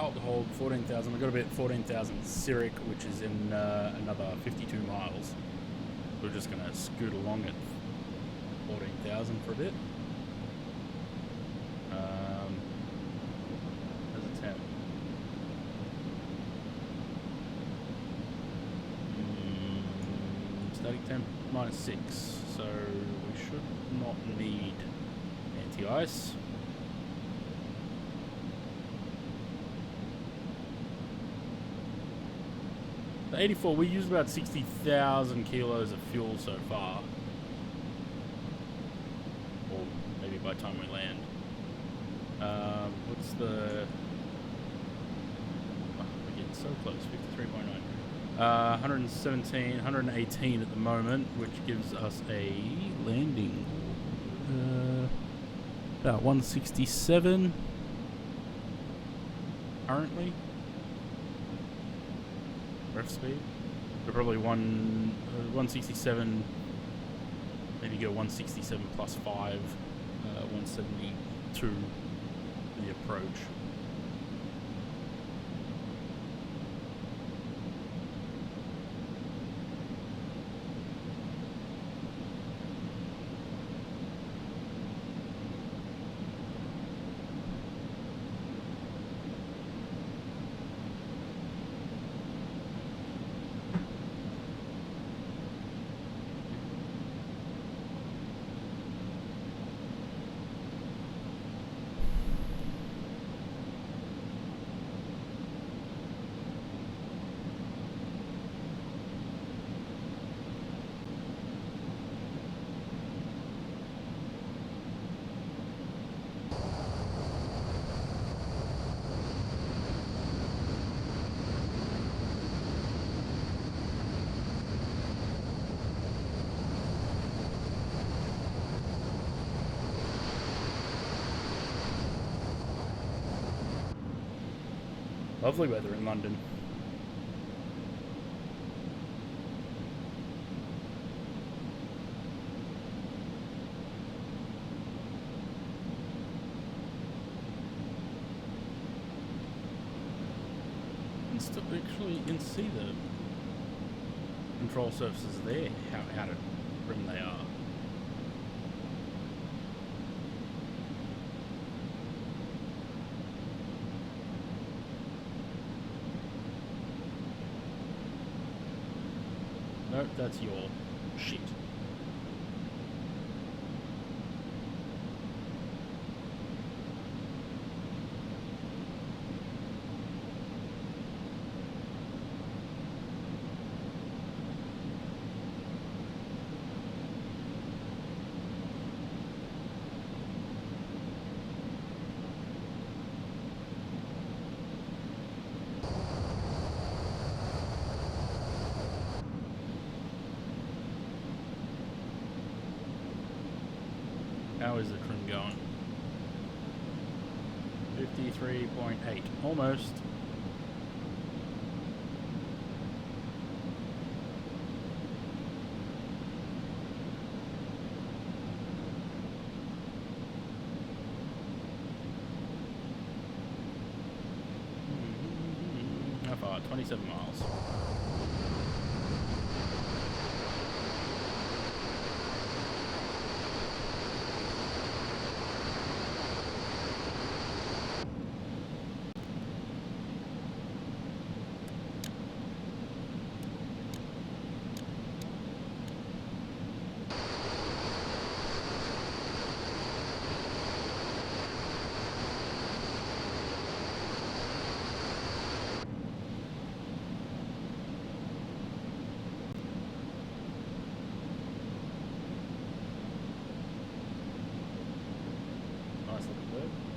I'll hold 14,000. We've got a bit 14,000 Cyric, which is in another 52 miles. We're just going to scoot along at 14,000 for a bit. There's a 10. Static temp -6, so we should not need anti-ice. The 84, we used about 60,000 kilos of fuel so far. Or maybe by the time we land. What's the... Oh, we're getting so close, 53.9. 117, 118 at the moment, which gives us a landing. About 167 currently. Ref speed. So probably 167, maybe go 167 plus 5, 172 for the approach. Lovely weather in London. Actually, you can see the control surfaces there, how trim they are. Nope, that's your shit. How is the trim going? 53.8, almost. How far? 27 miles.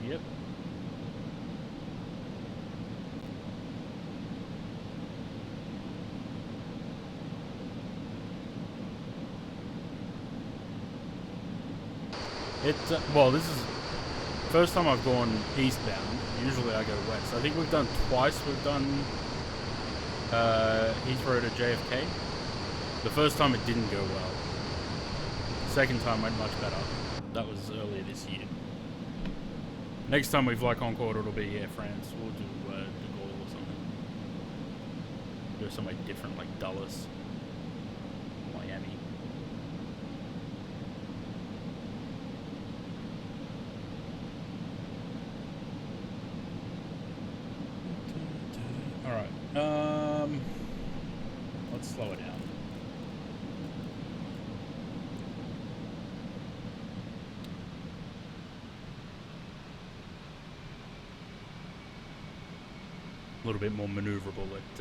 Yep. Well, this is the first time I've gone eastbound. Usually I go west. I think we've done twice. We've done Heathrow to JFK. The first time it didn't go well. The second time went much better. That was earlier this year. Next time we fly Concorde, it'll be France. We'll do De Gaulle or something. Go somewhere different, like Dulles, Miami. All right. Let's slow it down. A little bit more maneuverable at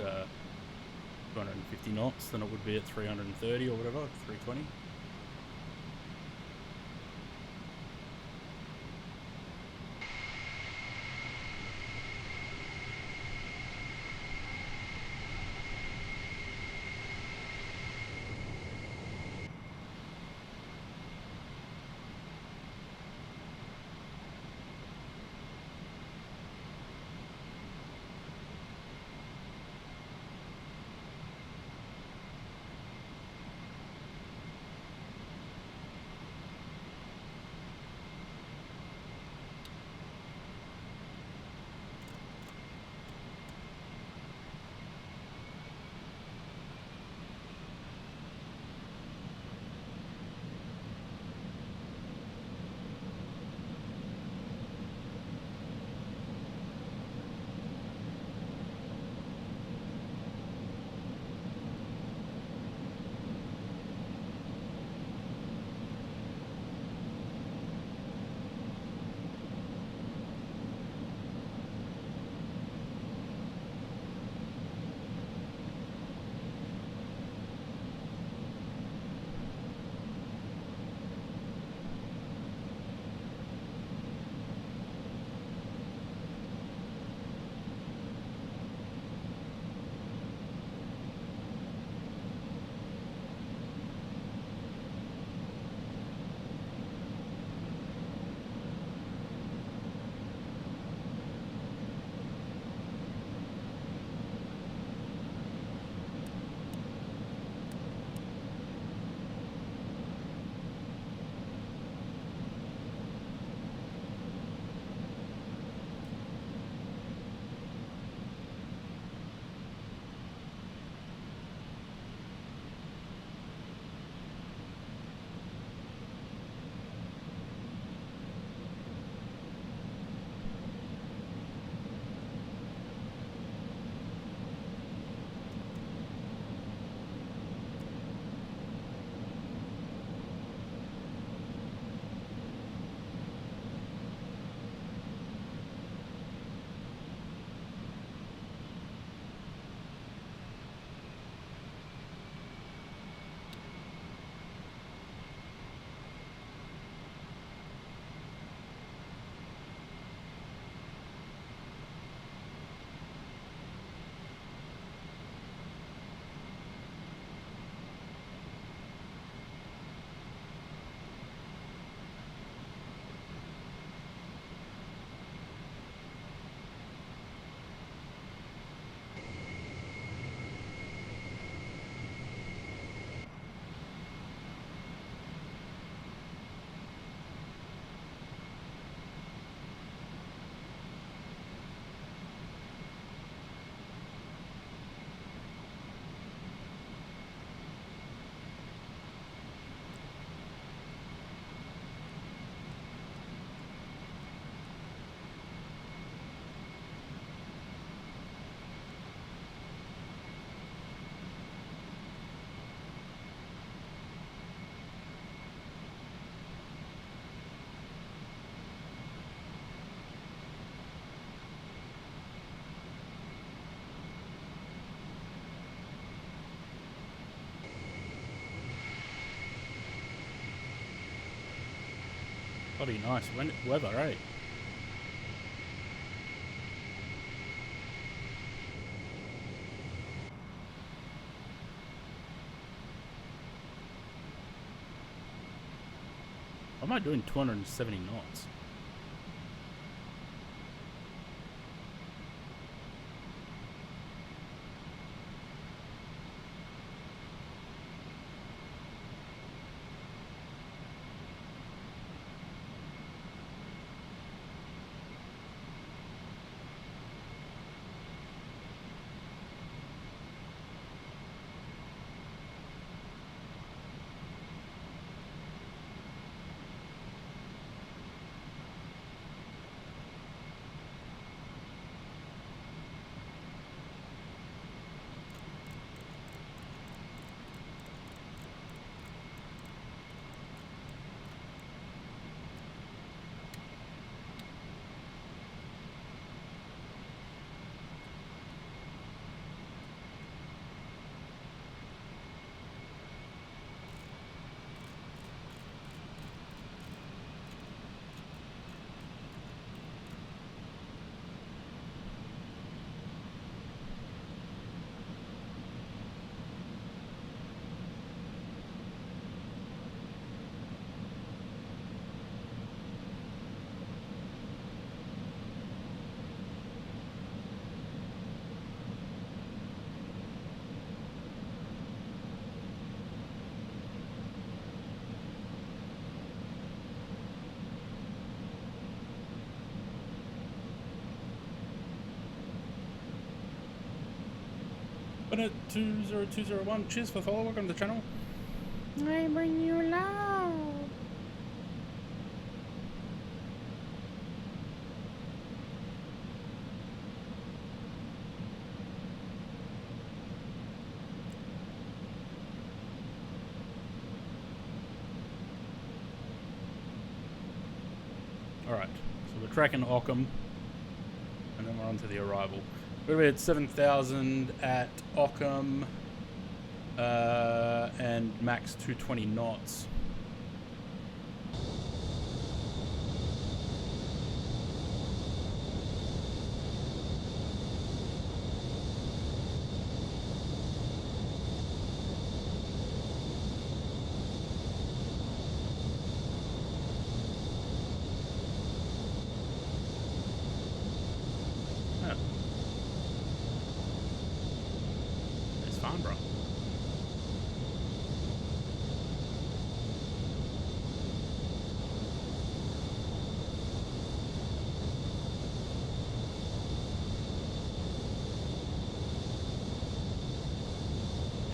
250 knots than it would be at 330 or whatever, 320. Bloody nice weather, eh? Why am I doing 270 knots? But 20201, cheers for the follow, welcome to the channel. I bring you love. Alright, so we're tracking Occam, and then we're on to the arrival. We're at 7,000 at Occam, and max 220 knots. Yeah. It's fun, bro.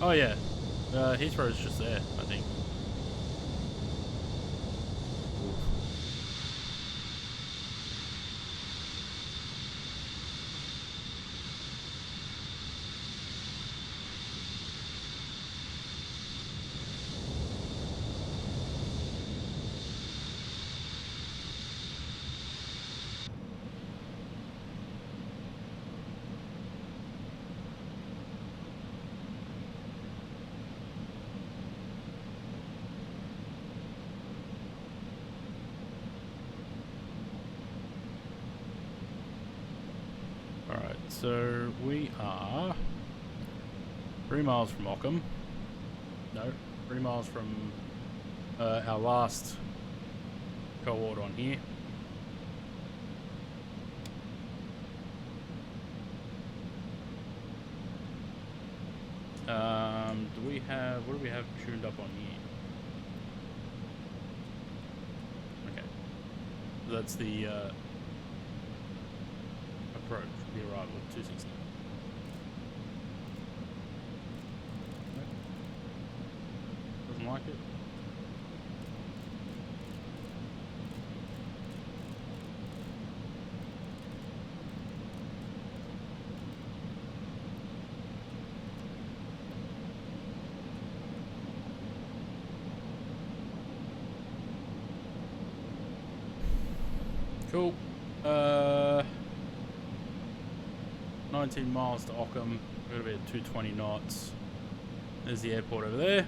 Oh yeah, Heathrow's just there, I think. Alright, so we are 3 miles from Occam. No, 3 miles from our last cohort on here. What do we have tuned up on here? Okay, so that's the approach, the arrival of 260. Doesn't like it. Cool. 19 miles to Occam. We're going to be at 220 knots. There's the airport over there.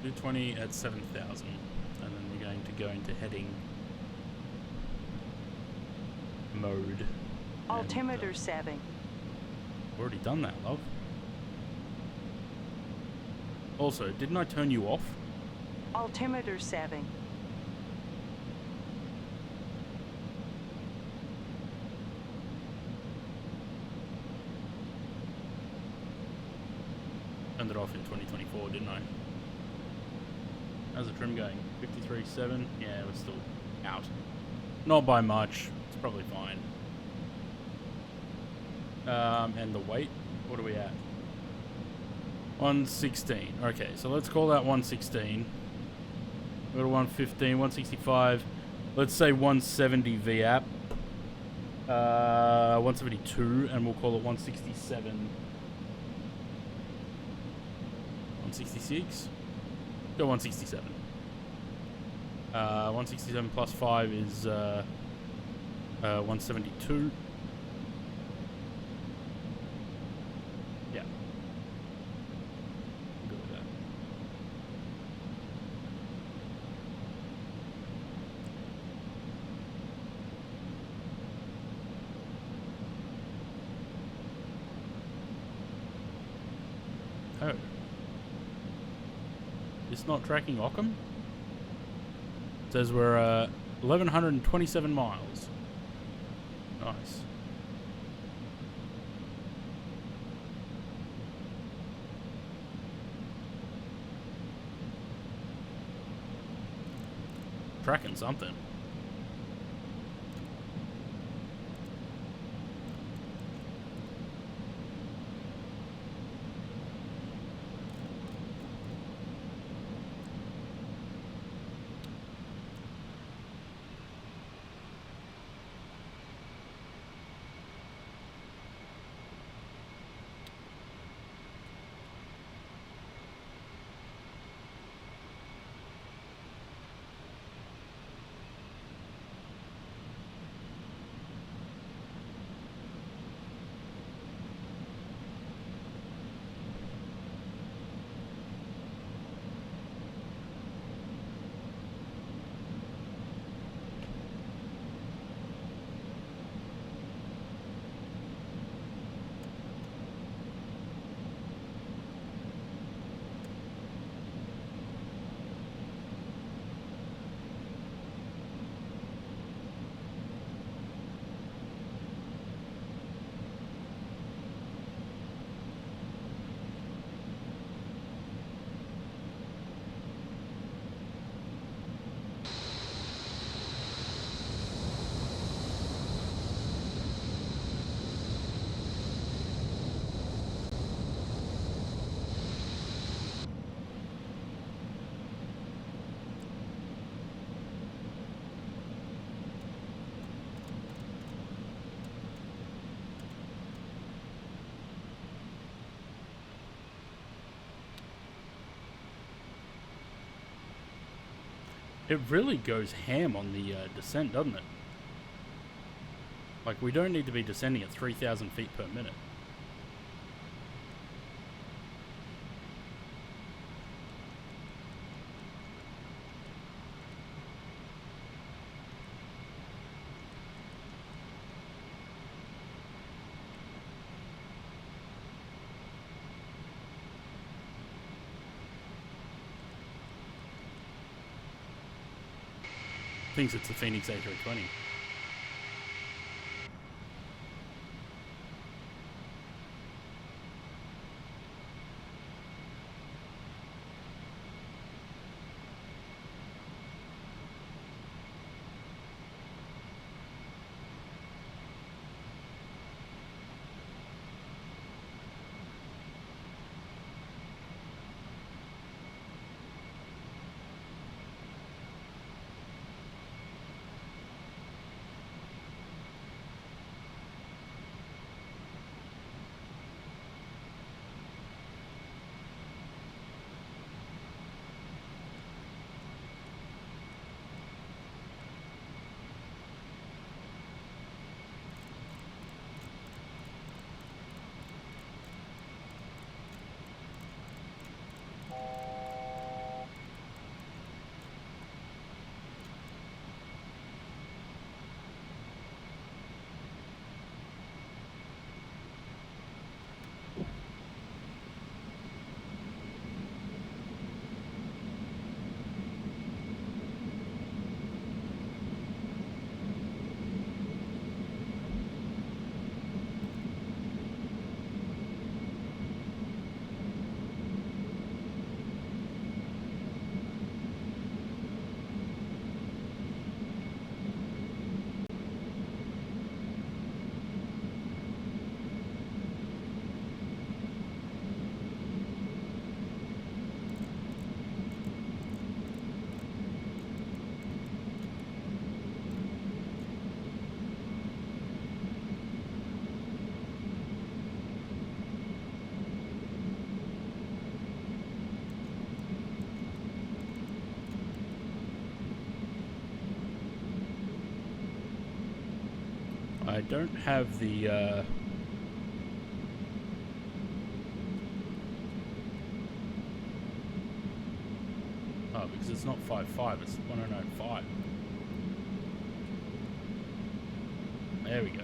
220 at 7,000. And then we're going to go into heading mode. Altimeter setting. Already done that, love. Also, didn't I turn you off? Altimeter setting. Turned it off in 2024, didn't I? How's the trim going? 53.7? Yeah, we're still out. Not by much. It's probably fine. And the weight? What are we at? 116. Okay, so let's call that 116. Go to 115, 165. Let's say 170 VAP. 172, and we'll call it 167. 166? Go 167. 167 plus 5 is 172. Yeah. Good with that. Oh. It's not tracking Occam? It says we're 1,127 miles. Nice. Tracking something. It really goes ham on the descent, doesn't it? Like, we don't need to be descending at 3,000 feet per minute. Thinks it's the Phoenix A320. I don't have the, oh, because it's not 5.5, it's 109.5. There we go.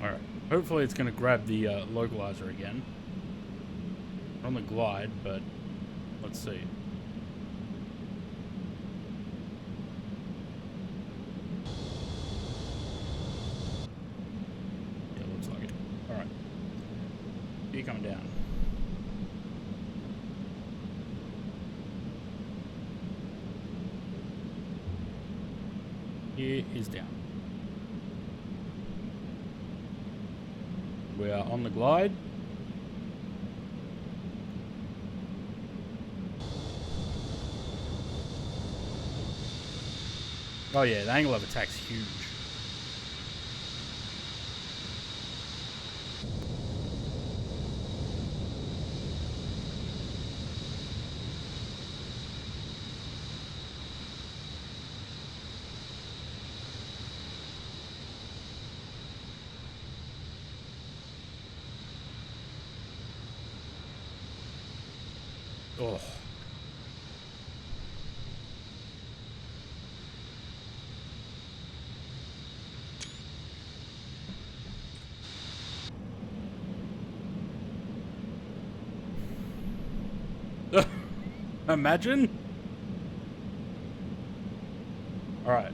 Alright, hopefully it's going to grab the localizer again. On the glide, but let's see. Yeah, looks like it. Alright. You're coming down. Here is down. We are on the glide. Oh yeah, the angle of attack's huge. Oh. Imagine. All right,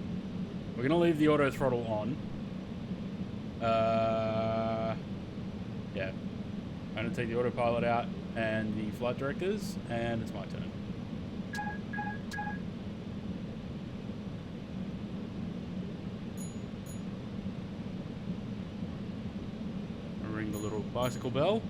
we're gonna leave the auto throttle on. Yeah, I'm gonna take the autopilot out and the flight directors, and it's my turn. I'll ring the little bicycle bell.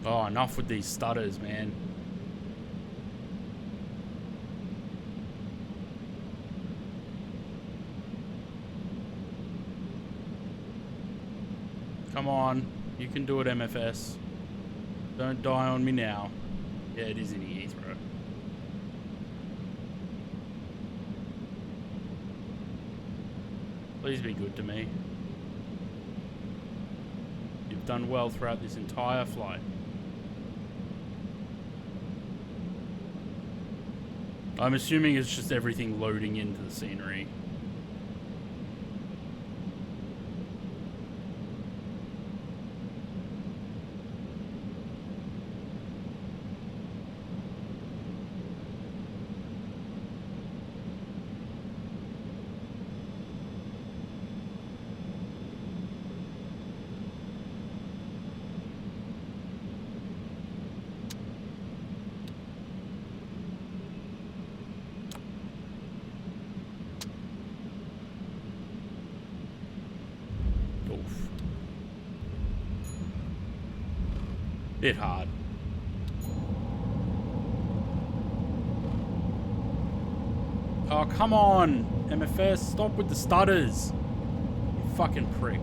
Oh, enough with these stutters, man. Come on, you can do it, MFS. Don't die on me now. Yeah, it is in Heathrow. Please be good to me. You've done well throughout this entire flight. I'm assuming it's just everything loading into the scenery. Bit hard. Oh, come on, MFS, stop with the stutters. You fucking prick.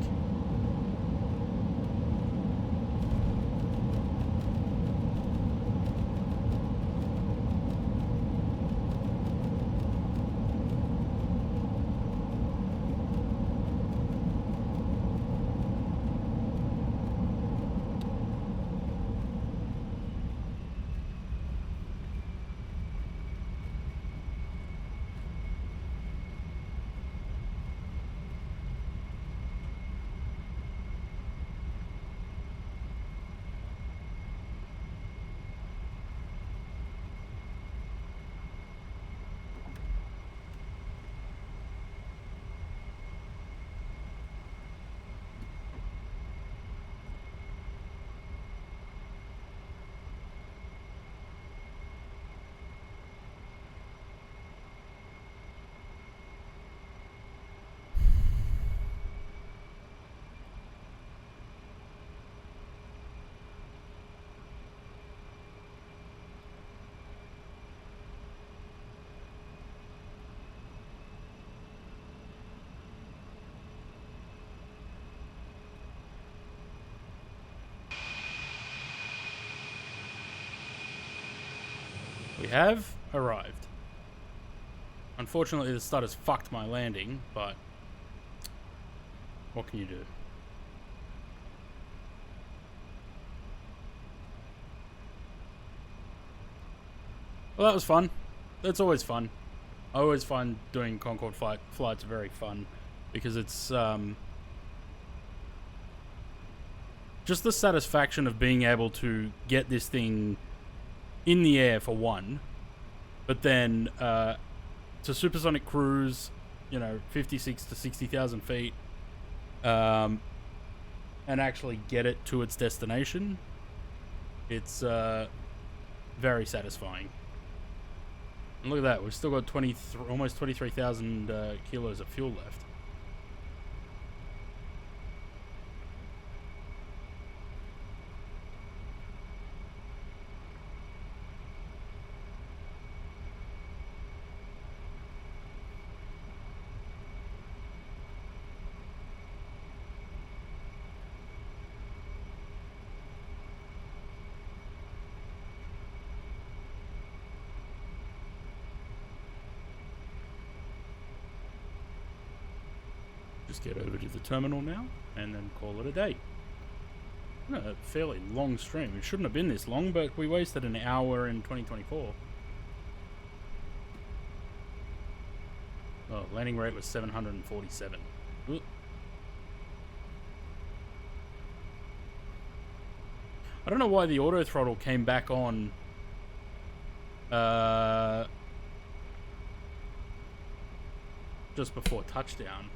We have arrived. Unfortunately, the stutters fucked my landing, but what can you do? Well, that was fun. That's always fun. I always find doing Concorde flights very fun because it's just the satisfaction of being able to get this thing in the air for one, but then to supersonic cruise, 56 to 60,000 feet, and actually get it to its destination. It's very satisfying. And look at that, we've still got almost 23,000 kilos of fuel left. Just get over to the terminal now and then call it a day. A fairly long stream. It shouldn't have been this long, but we wasted an hour in 2024. Oh, landing rate was 747. Ooh. I don't know why the auto throttle came back on just before touchdown.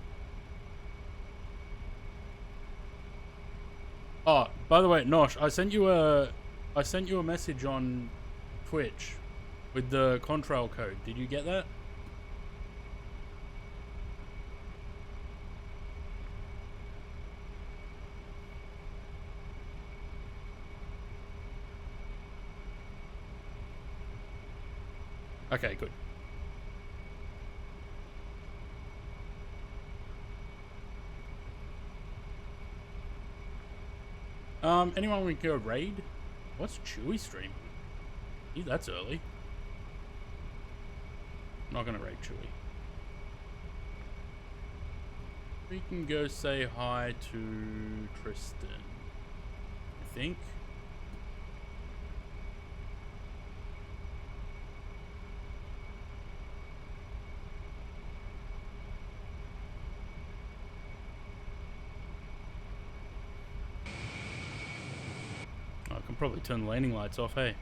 Oh, by the way, Nosh, I sent you a message on Twitch with the contrail code. Did you get that? Okay, good. Anyone want to go raid? What's Chewy stream? Gee, that's early. Not gonna raid Chewy. We can go say hi to Tristan, I think. I can probably turn the landing lights off, hey?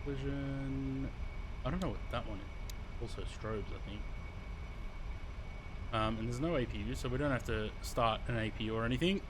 Vision. I don't know what that one is. Also strobes, I think. And there's no APU, so we don't have to start an APU or anything.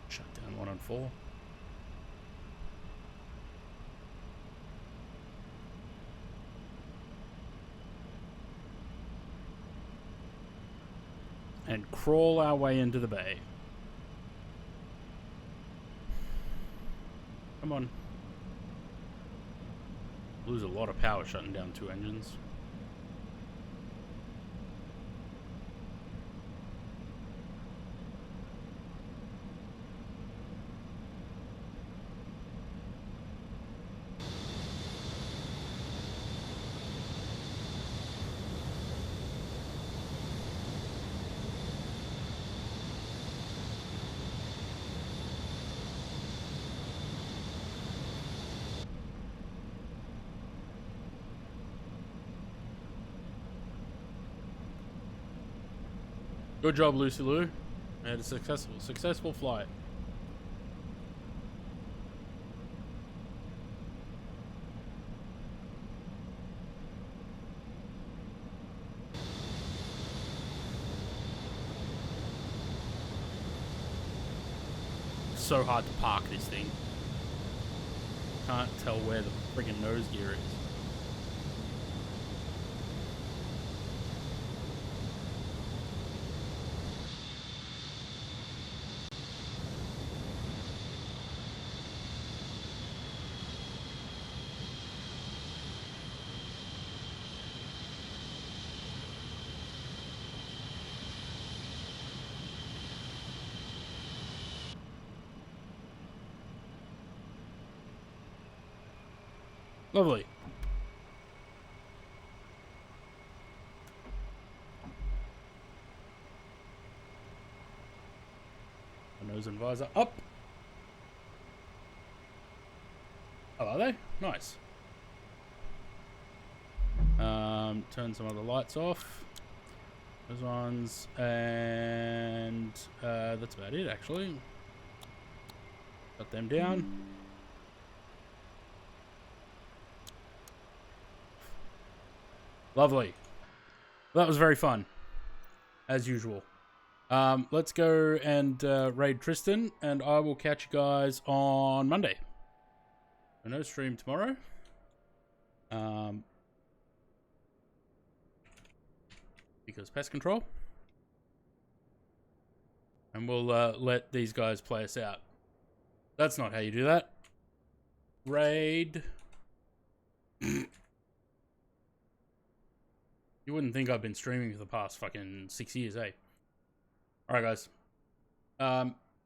Shut down 1 on 4. And crawl our way into the bay. Come on. Lose a lot of power shutting down 2 engines. Good job, Lucy Lou. I had a successful flight. So hard to park this thing. Can't tell where the friggin' nose gear is. Lovely. My nose and visor up. Oh, are they? Nice. Turn some other lights off. Those ones. And that's about it, actually. Got them down. Lovely. That was very fun, as usual. Let's go and raid Tristan, and I will catch you guys on Monday. So no stream tomorrow. Because pest control. And we'll let these guys play us out. That's not how you do that. Raid. You wouldn't think I've been streaming for the past fucking 6 years, eh? Alright, guys.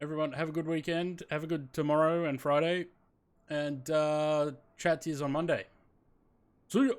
Everyone, have a good weekend. Have a good tomorrow and Friday. And chat to you on Monday. See ya!